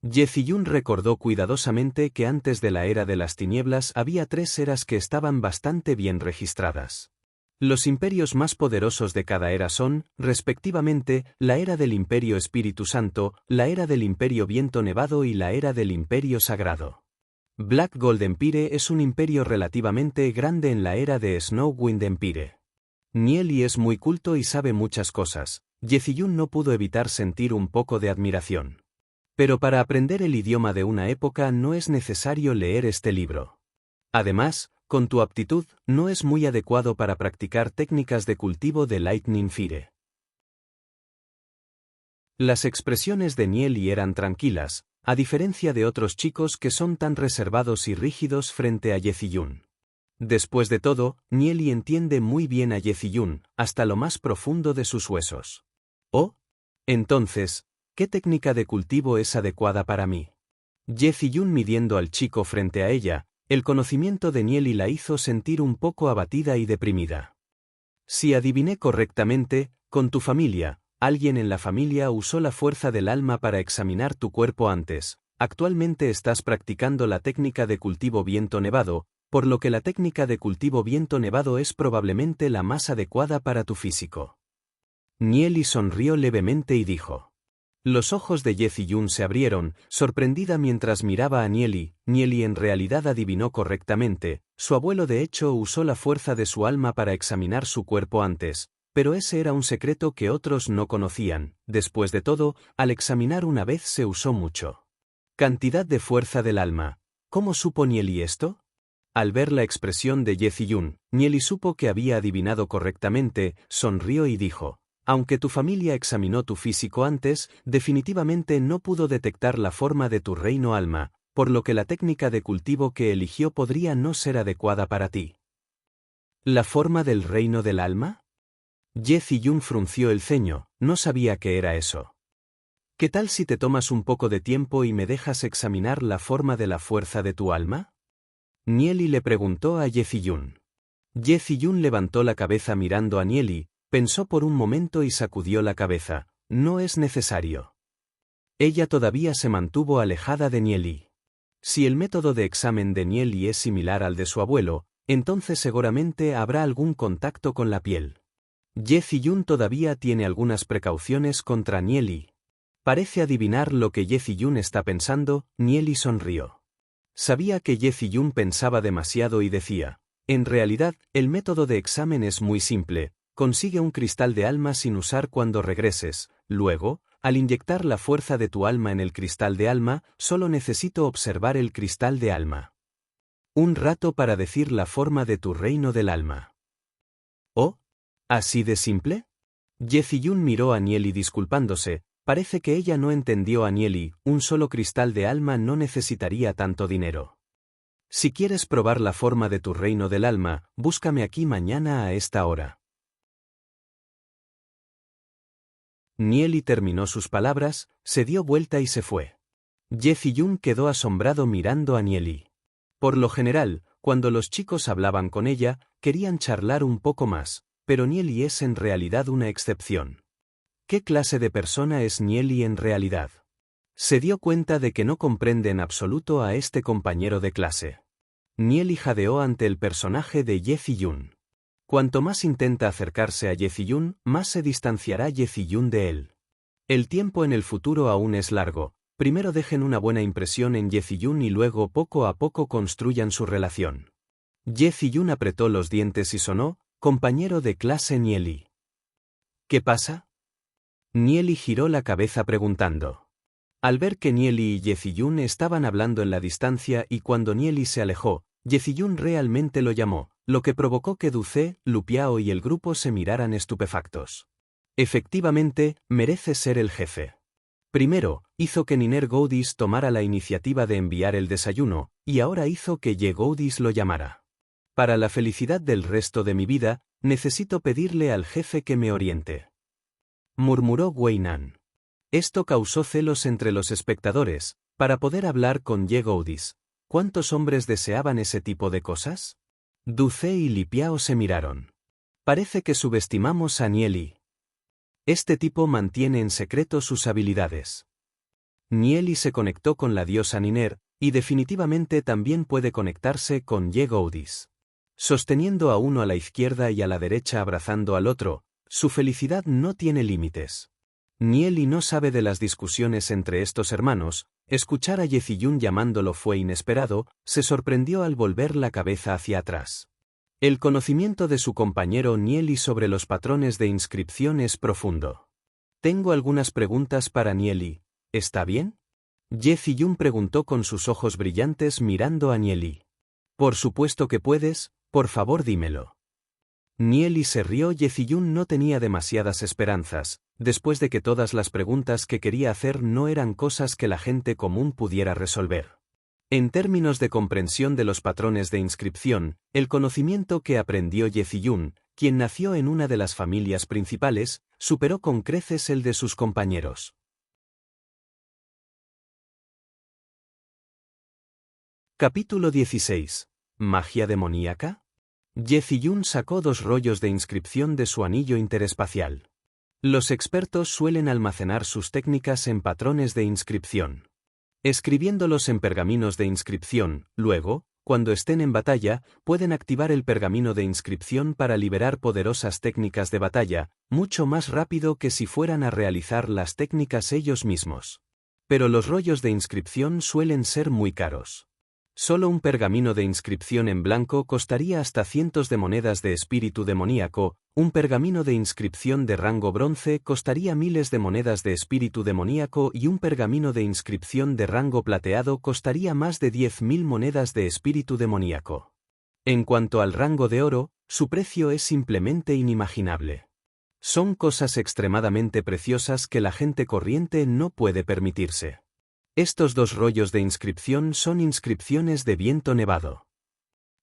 Yeziyun recordó cuidadosamente que antes de la era de las tinieblas había 3 eras que estaban bastante bien registradas. Los imperios más poderosos de cada era son, respectivamente, la era del Imperio Espíritu Santo, la era del Imperio Viento Nevado y la era del Imperio Sagrado. Black Gold Empire es un imperio relativamente grande en la era de Snowwind Empire. Nieli es muy culto y sabe muchas cosas, Yeziyun no pudo evitar sentir un poco de admiración. Pero para aprender el idioma de una época no es necesario leer este libro. Además, con tu aptitud, no es muy adecuado para practicar técnicas de cultivo de Lightning Fire. Las expresiones de Nieli eran tranquilas, a diferencia de otros chicos que son tan reservados y rígidos frente a Yeziyun. Después de todo, Nieli entiende muy bien a Yeziyun, hasta lo más profundo de sus huesos. Oh, entonces, ¿qué técnica de cultivo es adecuada para mí? Yeziyun midiendo al chico frente a ella, el conocimiento de Nieli la hizo sentir un poco abatida y deprimida. Si adiviné correctamente, con tu familia, alguien en la familia usó la fuerza del alma para examinar tu cuerpo antes. Actualmente estás practicando la técnica de cultivo viento nevado, por lo que la técnica de cultivo viento nevado es probablemente la más adecuada para tu físico. Nieli sonrió levemente y dijo. Los ojos de Yeziyun se abrieron, sorprendida mientras miraba a Nieli. Nieli en realidad adivinó correctamente, su abuelo de hecho usó la fuerza de su alma para examinar su cuerpo antes, pero ese era un secreto que otros no conocían. Después de todo, al examinar una vez se usó mucho. Cantidad de fuerza del alma. ¿Cómo supo Nieli esto? Al ver la expresión de Yeziyun, Nieli supo que había adivinado correctamente, sonrió y dijo. Aunque tu familia examinó tu físico antes, definitivamente no pudo detectar la forma de tu reino alma, por lo que la técnica de cultivo que eligió podría no ser adecuada para ti. ¿La forma del reino del alma? Yeziyun frunció el ceño, no sabía qué era eso. ¿Qué tal si te tomas un poco de tiempo y me dejas examinar la forma de la fuerza de tu alma? Nieli le preguntó a Yeziyun. Yeziyun levantó la cabeza mirando a Nieli, pensó por un momento y sacudió la cabeza. No es necesario. Ella todavía se mantuvo alejada de Nieli. Si el método de examen de Nieli es similar al de su abuelo, entonces seguramente habrá algún contacto con la piel. Yeziyun todavía tiene algunas precauciones contra Nieli. Parece adivinar lo que Yeziyun está pensando. Nieli sonrió. Sabía que Yeziyun pensaba demasiado y decía, en realidad, el método de examen es muy simple, consigue un cristal de alma sin usar cuando regreses, luego, al inyectar la fuerza de tu alma en el cristal de alma, solo necesito observar el cristal de alma. Un rato para decir la forma de tu reino del alma. ¿Oh? ¿Así de simple? Yeziyun miró a Nieli disculpándose. Parece que ella no entendió a Nieli, un solo cristal de alma no necesitaría tanto dinero. Si quieres probar la forma de tu reino del alma, búscame aquí mañana a esta hora. Nieli terminó sus palabras, se dio vuelta y se fue. Yeziyun quedó asombrado mirando a Nieli. Por lo general, cuando los chicos hablaban con ella, querían charlar un poco más, pero Nieli es en realidad una excepción. ¿Qué clase de persona es Nieli en realidad? Se dio cuenta de que no comprende en absoluto a este compañero de clase. Nieli jadeó ante el personaje de Yeziyun. Cuanto más intenta acercarse a Yeziyun, más se distanciará Yeziyun de él. El tiempo en el futuro aún es largo, primero dejen una buena impresión en Yeziyun y luego poco a poco construyan su relación. Yeziyun apretó los dientes y sonó, compañero de clase Nieli. ¿Qué pasa? Nieli giró la cabeza preguntando. Al ver que Nieli y Yeziyun estaban hablando en la distancia y cuando Nieli se alejó, Yeziyun realmente lo llamó, lo que provocó que Ducé, Lupiao y el grupo se miraran estupefactos. Efectivamente, merece ser el jefe. Primero, hizo que Niner Goudis tomara la iniciativa de enviar el desayuno, y ahora hizo que Ye Goudis lo llamara. Para la felicidad del resto de mi vida, necesito pedirle al jefe que me oriente. Murmuró Weinan. Esto causó celos entre los espectadores, para poder hablar con Ye Goudis. ¿Cuántos hombres deseaban ese tipo de cosas? Ducé y Lipiao se miraron. Parece que subestimamos a Nieli. Este tipo mantiene en secreto sus habilidades. Nieli se conectó con la diosa Niner, y definitivamente también puede conectarse con Ye Goudis. Sosteniendo a uno a la izquierda y a la derecha abrazando al otro, su felicidad no tiene límites. Nieli no sabe de las discusiones entre estos hermanos, escuchar a Yeziyun llamándolo fue inesperado, se sorprendió al volver la cabeza hacia atrás. El conocimiento de su compañero Nieli sobre los patrones de inscripción es profundo. Tengo algunas preguntas para Nieli, ¿está bien? Ye Ziyun preguntó con sus ojos brillantes mirando a Nieli. Por supuesto que puedes, por favor dímelo. Nieli se rió. Ye Ziyun no tenía demasiadas esperanzas, después de que todas las preguntas que quería hacer no eran cosas que la gente común pudiera resolver. En términos de comprensión de los patrones de inscripción, el conocimiento que aprendió Ye Ziyun, quien nació en una de las familias principales, superó con creces el de sus compañeros. Capítulo 16. ¿Magia demoníaca? Ye Ziyun sacó 2 rollos de inscripción de su anillo interespacial. Los expertos suelen almacenar sus técnicas en patrones de inscripción. Escribiéndolos en pergaminos de inscripción, luego, cuando estén en batalla, pueden activar el pergamino de inscripción para liberar poderosas técnicas de batalla, mucho más rápido que si fueran a realizar las técnicas ellos mismos. Pero los rollos de inscripción suelen ser muy caros. Solo un pergamino de inscripción en blanco costaría hasta cientos de monedas de espíritu demoníaco, un pergamino de inscripción de rango bronce costaría miles de monedas de espíritu demoníaco y un pergamino de inscripción de rango plateado costaría más de 10.000 monedas de espíritu demoníaco. En cuanto al rango de oro, su precio es simplemente inimaginable. Son cosas extremadamente preciosas que la gente corriente no puede permitirse. Estos 2 rollos de inscripción son inscripciones de viento nevado.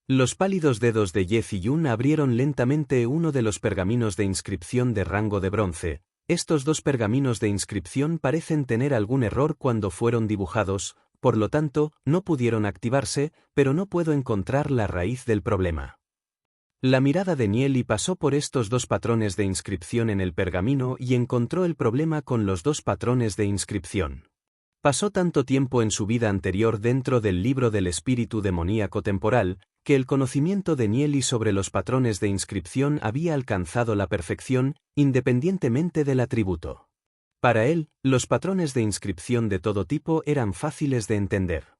Los pálidos dedos de Ye Ziyun abrieron lentamente uno de los pergaminos de inscripción de rango de bronce. Estos 2 pergaminos de inscripción parecen tener algún error cuando fueron dibujados, por lo tanto, no pudieron activarse, pero no puedo encontrar la raíz del problema. La mirada de Nieli pasó por estos 2 patrones de inscripción en el pergamino y encontró el problema con los 2 patrones de inscripción. Pasó tanto tiempo en su vida anterior dentro del libro del espíritu demoníaco temporal, que el conocimiento de Nieli sobre los patrones de inscripción había alcanzado la perfección, independientemente del atributo. Para él, los patrones de inscripción de todo tipo eran fáciles de entender.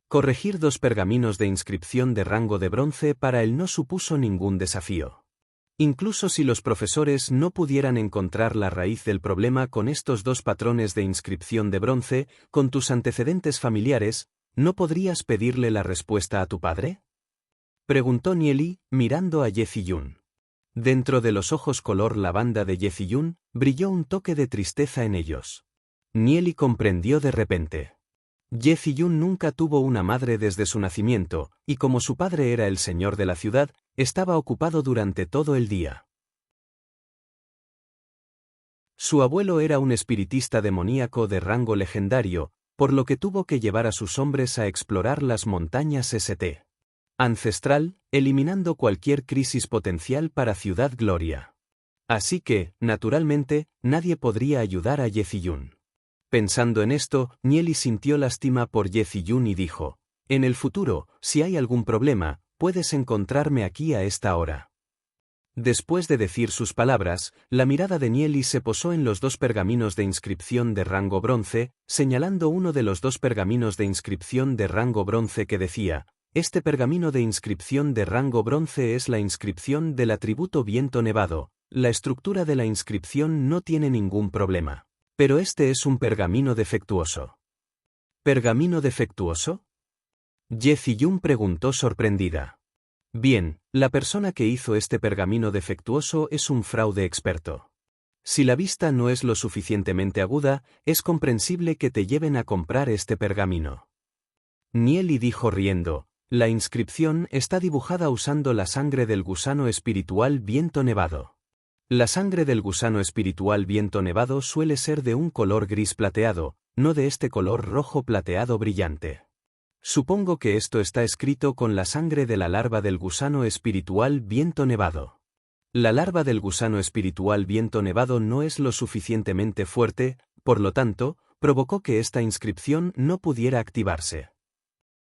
Corregir 2 pergaminos de inscripción de rango de bronce para él no supuso ningún desafío. Incluso si los profesores no pudieran encontrar la raíz del problema con estos 2 patrones de inscripción de bronce, con tus antecedentes familiares, ¿no podrías pedirle la respuesta a tu padre? Preguntó Nieli, mirando a Ye Ziyun. Dentro de los ojos color lavanda de Ye Ziyun, brilló un toque de tristeza en ellos. Nieli comprendió de repente. Ye Ziyun nunca tuvo una madre desde su nacimiento, y como su padre era el señor de la ciudad, estaba ocupado durante todo el día. Su abuelo era un espiritista demoníaco de rango legendario, por lo que tuvo que llevar a sus hombres a explorar las montañas St. Ancestral, eliminando cualquier crisis potencial para Ciudad Gloria. Así que, naturalmente, nadie podría ayudar a Ye Ziyun. Pensando en esto, Nieli sintió lástima por Ye Ziyun y dijo: en el futuro, si hay algún problema, puedes encontrarme aquí a esta hora. Después de decir sus palabras, la mirada de Nieli se posó en los 2 pergaminos de inscripción de rango bronce, señalando uno de los 2 pergaminos de inscripción de rango bronce que decía: este pergamino de inscripción de rango bronce es la inscripción del atributo viento nevado. La estructura de la inscripción no tiene ningún problema. Pero este es un pergamino defectuoso. ¿Pergamino defectuoso? Ye Ziyun preguntó sorprendida. Bien, la persona que hizo este pergamino defectuoso es un fraude experto. Si la vista no es lo suficientemente aguda, es comprensible que te lleven a comprar este pergamino. Nieli dijo riendo: la inscripción está dibujada usando la sangre del gusano espiritual viento nevado. La sangre del gusano espiritual viento nevado suele ser de un color gris plateado, no de este color rojo plateado brillante. Supongo que esto está escrito con la sangre de la larva del gusano espiritual viento nevado. La larva del gusano espiritual viento nevado no es lo suficientemente fuerte, por lo tanto, provocó que esta inscripción no pudiera activarse.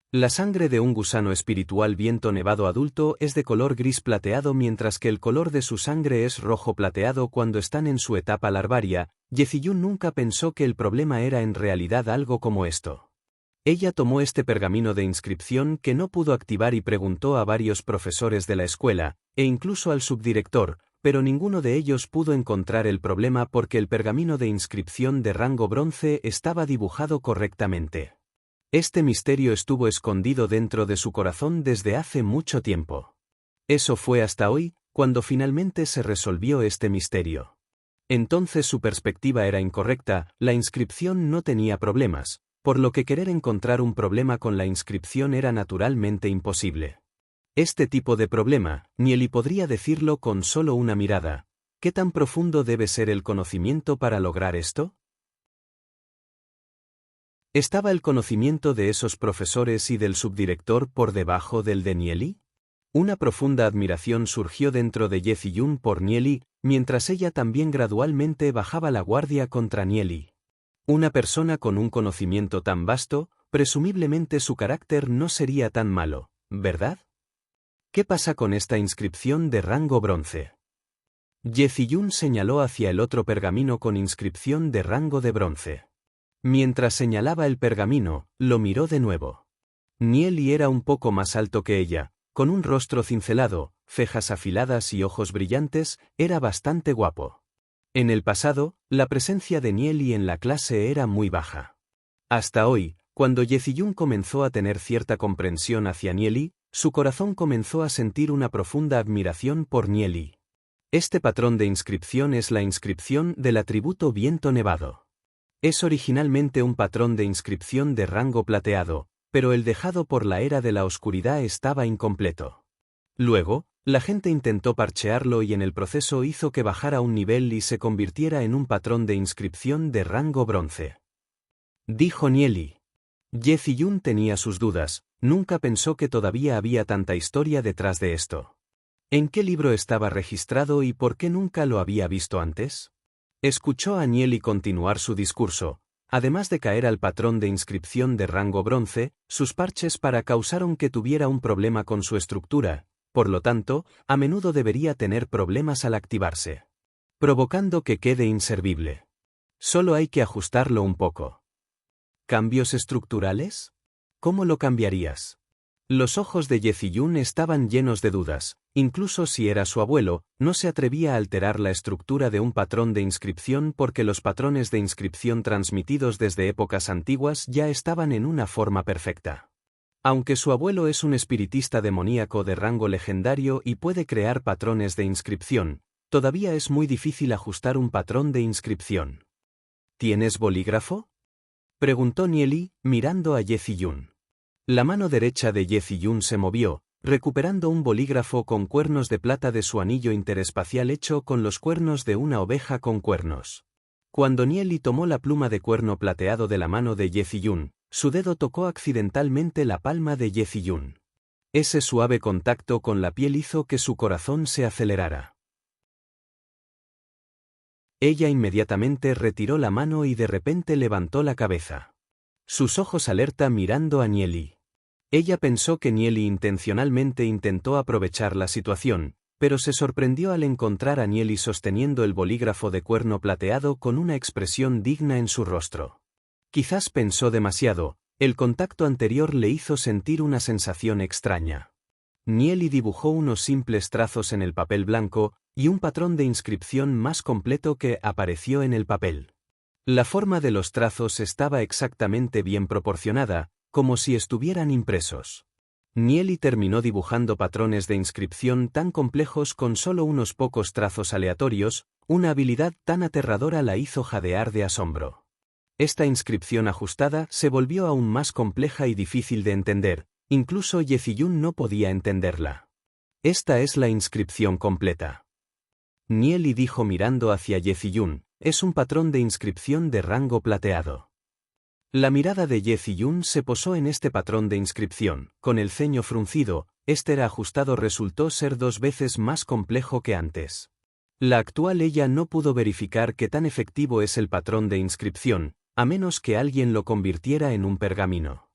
La sangre de un gusano espiritual viento nevado adulto es de color gris plateado mientras que el color de su sangre es rojo plateado cuando están en su etapa larvaria. Ye Ziyun nunca pensó que el problema era en realidad algo como esto. Ella tomó este pergamino de inscripción que no pudo activar y preguntó a varios profesores de la escuela, e incluso al subdirector, pero ninguno de ellos pudo encontrar el problema porque el pergamino de inscripción de rango bronce estaba dibujado correctamente. Este misterio estuvo escondido dentro de su corazón desde hace mucho tiempo. Eso fue hasta hoy, cuando finalmente se resolvió este misterio. Entonces su perspectiva era incorrecta, la inscripción no tenía problemas, por lo que querer encontrar un problema con la inscripción era naturalmente imposible. Este tipo de problema, Nieli podría decirlo con solo una mirada. ¿Qué tan profundo debe ser el conocimiento para lograr esto? ¿Estaba el conocimiento de esos profesores y del subdirector por debajo del de Nieli? Una profunda admiración surgió dentro de Ye Ziyun por Nieli, mientras ella también gradualmente bajaba la guardia contra Nieli. Una persona con un conocimiento tan vasto, presumiblemente su carácter no sería tan malo, ¿verdad? ¿Qué pasa con esta inscripción de rango bronce? Ye Ziyun señaló hacia el otro pergamino con inscripción de rango de bronce. Mientras señalaba el pergamino, lo miró de nuevo. Nieli era un poco más alto que ella, con un rostro cincelado, cejas afiladas y ojos brillantes, era bastante guapo. En el pasado, la presencia de Nieli en la clase era muy baja. Hasta hoy, cuando Ye Ziyun comenzó a tener cierta comprensión hacia Nieli, su corazón comenzó a sentir una profunda admiración por Nieli. Este patrón de inscripción es la inscripción del atributo viento nevado. Es originalmente un patrón de inscripción de rango plateado, pero el dejado por la era de la oscuridad estaba incompleto. Luego, la gente intentó parchearlo y en el proceso hizo que bajara un nivel y se convirtiera en un patrón de inscripción de rango bronce. Dijo Nieli. Ye Ziyun tenía sus dudas, nunca pensó que todavía había tanta historia detrás de esto. ¿En qué libro estaba registrado y por qué nunca lo había visto antes? Escuchó a Nieli continuar su discurso. Además de caer al patrón de inscripción de rango bronce, sus parches para causaron que tuviera un problema con su estructura, por lo tanto, a menudo debería tener problemas al activarse, provocando que quede inservible. Solo hay que ajustarlo un poco. ¿Cambios estructurales? ¿Cómo lo cambiarías? Los ojos de Ye Ziyun estaban llenos de dudas. Incluso si era su abuelo, no se atrevía a alterar la estructura de un patrón de inscripción porque los patrones de inscripción transmitidos desde épocas antiguas ya estaban en una forma perfecta. Aunque su abuelo es un espiritista demoníaco de rango legendario y puede crear patrones de inscripción, todavía es muy difícil ajustar un patrón de inscripción. ¿Tienes bolígrafo? Preguntó Nieli, mirando a Ye Ziyun. La mano derecha de Ye Ziyun se movió, recuperando un bolígrafo con cuernos de plata de su anillo interespacial hecho con los cuernos de una oveja con cuernos. Cuando Nieli tomó la pluma de cuerno plateado de la mano de Ye Ziyun, su dedo tocó accidentalmente la palma de Ye Ziyun. Ese suave contacto con la piel hizo que su corazón se acelerara. Ella inmediatamente retiró la mano y de repente levantó la cabeza. Sus ojos alerta mirando a Nieli. Ella pensó que Nieli intencionalmente intentó aprovechar la situación, pero se sorprendió al encontrar a Nieli sosteniendo el bolígrafo de cuerno plateado con una expresión digna en su rostro. Quizás pensó demasiado, el contacto anterior le hizo sentir una sensación extraña. Nieli dibujó unos simples trazos en el papel blanco, y un patrón de inscripción más completo que apareció en el papel. La forma de los trazos estaba exactamente bien proporcionada, como si estuvieran impresos. Nieli terminó dibujando patrones de inscripción tan complejos con solo unos pocos trazos aleatorios, una habilidad tan aterradora la hizo jadear de asombro. Esta inscripción ajustada se volvió aún más compleja y difícil de entender, incluso Ye Ziyun no podía entenderla. Esta es la inscripción completa. Nieli dijo mirando hacia Ye Ziyun, es un patrón de inscripción de rango plateado. La mirada de Ye Ziyun se posó en este patrón de inscripción, con el ceño fruncido, este ajustado resultó ser 2 veces más complejo que antes. La actual ella no pudo verificar qué tan efectivo es el patrón de inscripción, a menos que alguien lo convirtiera en un pergamino.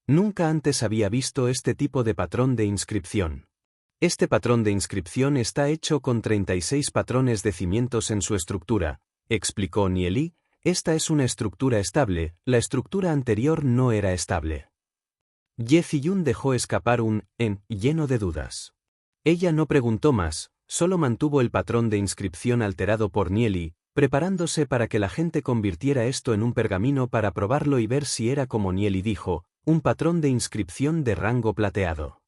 Nunca antes había visto este tipo de patrón de inscripción. Este patrón de inscripción está hecho con 36 patrones de cimientos en su estructura, explicó Nieli. Esta es una estructura estable, la estructura anterior no era estable. Ye Ziyun dejó escapar un «en» lleno de dudas. Ella no preguntó más, Solo mantuvo el patrón de inscripción alterado por Nieli, preparándose para que la gente convirtiera esto en un pergamino para probarlo y ver si era como Nieli dijo, un patrón de inscripción de rango plateado.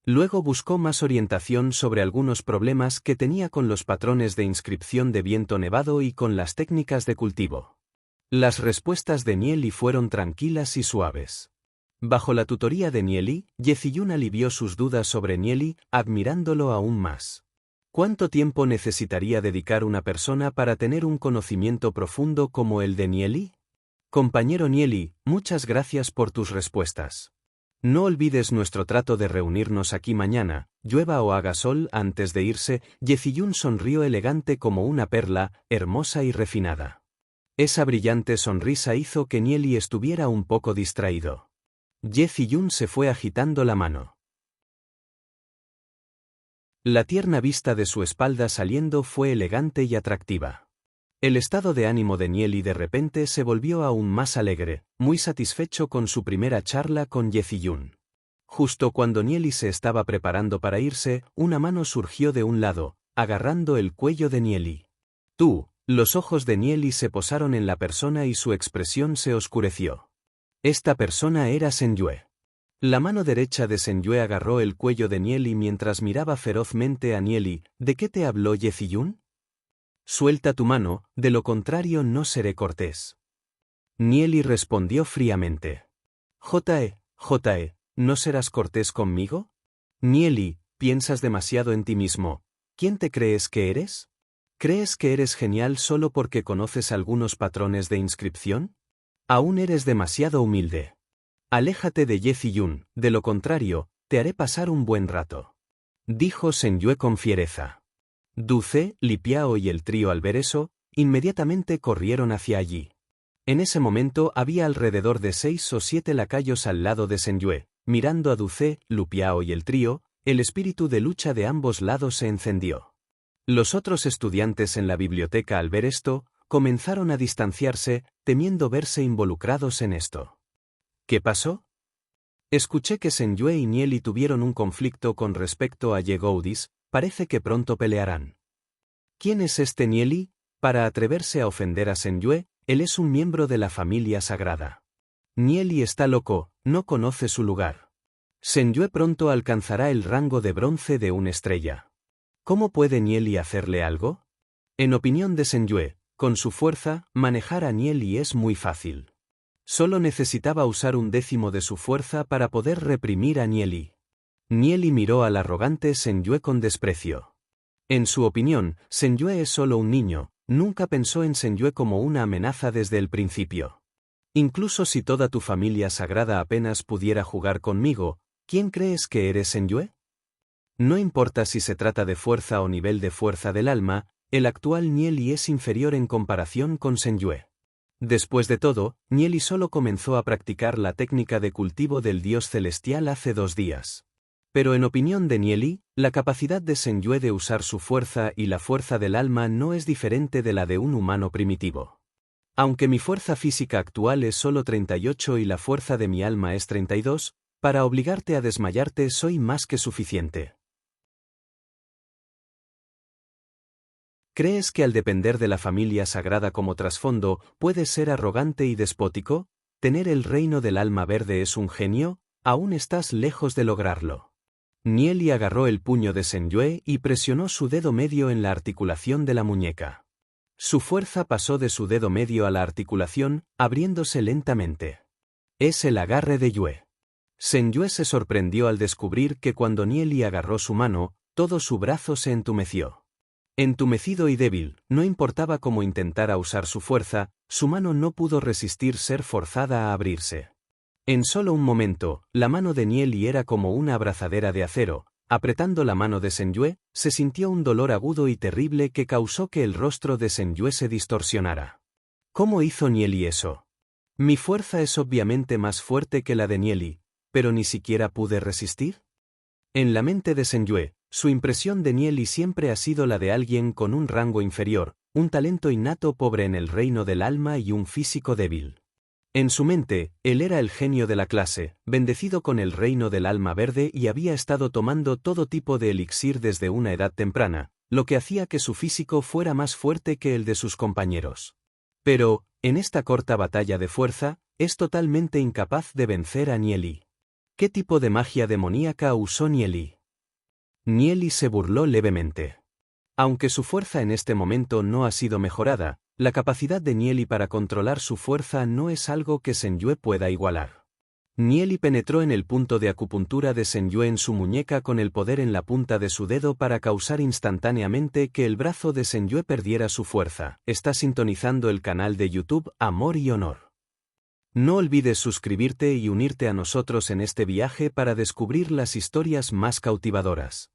Luego buscó más orientación sobre algunos problemas que tenía con los patrones de inscripción de viento nevado y con las técnicas de cultivo. Las respuestas de Nieli fueron tranquilas y suaves. Bajo la tutoría de Nieli, Yeziyun alivió sus dudas sobre Nieli, admirándolo aún más. ¿Cuánto tiempo necesitaría dedicar una persona para tener un conocimiento profundo como el de Nieli? Compañero Nieli, muchas gracias por tus respuestas. No olvides nuestro trato de reunirnos aquí mañana, llueva o haga sol. Antes de irse, Yeziyun sonrió elegante como una perla, hermosa y refinada. Esa brillante sonrisa hizo que Nieli estuviera un poco distraído. Yeziyun se fue agitando la mano. La tierna vista de su espalda saliendo fue elegante y atractiva. El estado de ánimo de Nieli de repente se volvió aún más alegre, muy satisfecho con su primera charla con Yeziyun. Justo cuando Nieli se estaba preparando para irse, una mano surgió de un lado, agarrando el cuello de Nieli. ¡Tú! Los ojos de Nieli se posaron en la persona y su expresión se oscureció. Esta persona era Senyue. La mano derecha de Senyue agarró el cuello de Nieli mientras miraba ferozmente a Nieli. ¿De qué te habló Yeziyun? Suelta tu mano, de lo contrario no seré cortés. Nieli respondió fríamente. J.E., ¿no serás cortés conmigo? Nieli, piensas demasiado en ti mismo. ¿Quién te crees que eres? ¿Crees que eres genial solo porque conoces algunos patrones de inscripción? Aún eres demasiado humilde. Aléjate de Yeziyun, de lo contrario, te haré pasar un buen rato. Dijo Senyue con fiereza. Duce, Li Piao y el trío al ver eso, inmediatamente corrieron hacia allí. En ese momento había alrededor de 6 o 7 lacayos al lado de Senyue, mirando a Duce, Lu Piao y el trío, el espíritu de lucha de ambos lados se encendió. Los otros estudiantes en la biblioteca al ver esto, comenzaron a distanciarse, temiendo verse involucrados en esto. ¿Qué pasó? Escuché que Senyue y Nieli tuvieron un conflicto con respecto a Yegoudis, parece que pronto pelearán. ¿Quién es este Nieli? Para atreverse a ofender a Senyue, él es un miembro de la familia sagrada. Nieli está loco, no conoce su lugar. Senyue pronto alcanzará el rango de bronce de una estrella. ¿Cómo puede Nieli hacerle algo? En opinión de Senyue, con su fuerza, manejar a Nieli es muy fácil. Solo necesitaba usar 1/10 de su fuerza para poder reprimir a Nieli. Nieli miró al arrogante Senyue con desprecio. En su opinión, Senyue es solo un niño, nunca pensó en Senyue como una amenaza desde el principio. Incluso si toda tu familia sagrada apenas pudiera jugar conmigo, ¿quién crees que eres, Senyue? No importa si se trata de fuerza o nivel de fuerza del alma, el actual Nieli es inferior en comparación con Senyue. Después de todo, Nieli solo comenzó a practicar la técnica de cultivo del dios celestial hace 2 días. Pero en opinión de Nieli, la capacidad de Senyue de usar su fuerza y la fuerza del alma no es diferente de la de un humano primitivo. Aunque mi fuerza física actual es solo 38 y la fuerza de mi alma es 32, para obligarte a desmayarte soy más que suficiente. ¿Crees que al depender de la familia sagrada como trasfondo, puedes ser arrogante y despótico? ¿Tener el reino del alma verde es un genio? Aún estás lejos de lograrlo. Nieli agarró el puño de Senyue y presionó su dedo medio en la articulación de la muñeca. Su fuerza pasó de su dedo medio a la articulación, abriéndose lentamente. Es el agarre de Yue. Senyue se sorprendió al descubrir que cuando Nieli agarró su mano, todo su brazo se entumeció. Entumecido y débil, no importaba cómo intentara usar su fuerza, su mano no pudo resistir ser forzada a abrirse. En solo un momento, la mano de Nieli era como una abrazadera de acero. Apretando la mano de Senyue, se sintió un dolor agudo y terrible que causó que el rostro de Senyue se distorsionara. ¿Cómo hizo Nieli eso? Mi fuerza es obviamente más fuerte que la de Nieli, pero ni siquiera pude resistir. En la mente de Senyue, su impresión de Nieli siempre ha sido la de alguien con un rango inferior, un talento innato pobre en el reino del alma y un físico débil. En su mente, él era el genio de la clase, bendecido con el reino del alma verde y había estado tomando todo tipo de elixir desde una edad temprana, lo que hacía que su físico fuera más fuerte que el de sus compañeros. Pero, en esta corta batalla de fuerza, es totalmente incapaz de vencer a Nieli. ¿Qué tipo de magia demoníaca usó Nieli? Nieli se burló levemente. Aunque su fuerza en este momento no ha sido mejorada, la capacidad de Nieli para controlar su fuerza no es algo que Senyue pueda igualar. Nieli penetró en el punto de acupuntura de Senyue en su muñeca con el poder en la punta de su dedo para causar instantáneamente que el brazo de Senyue perdiera su fuerza. Está sintonizando el canal de YouTube Amor y Honor. No olvides suscribirte y unirte a nosotros en este viaje para descubrir las historias más cautivadoras.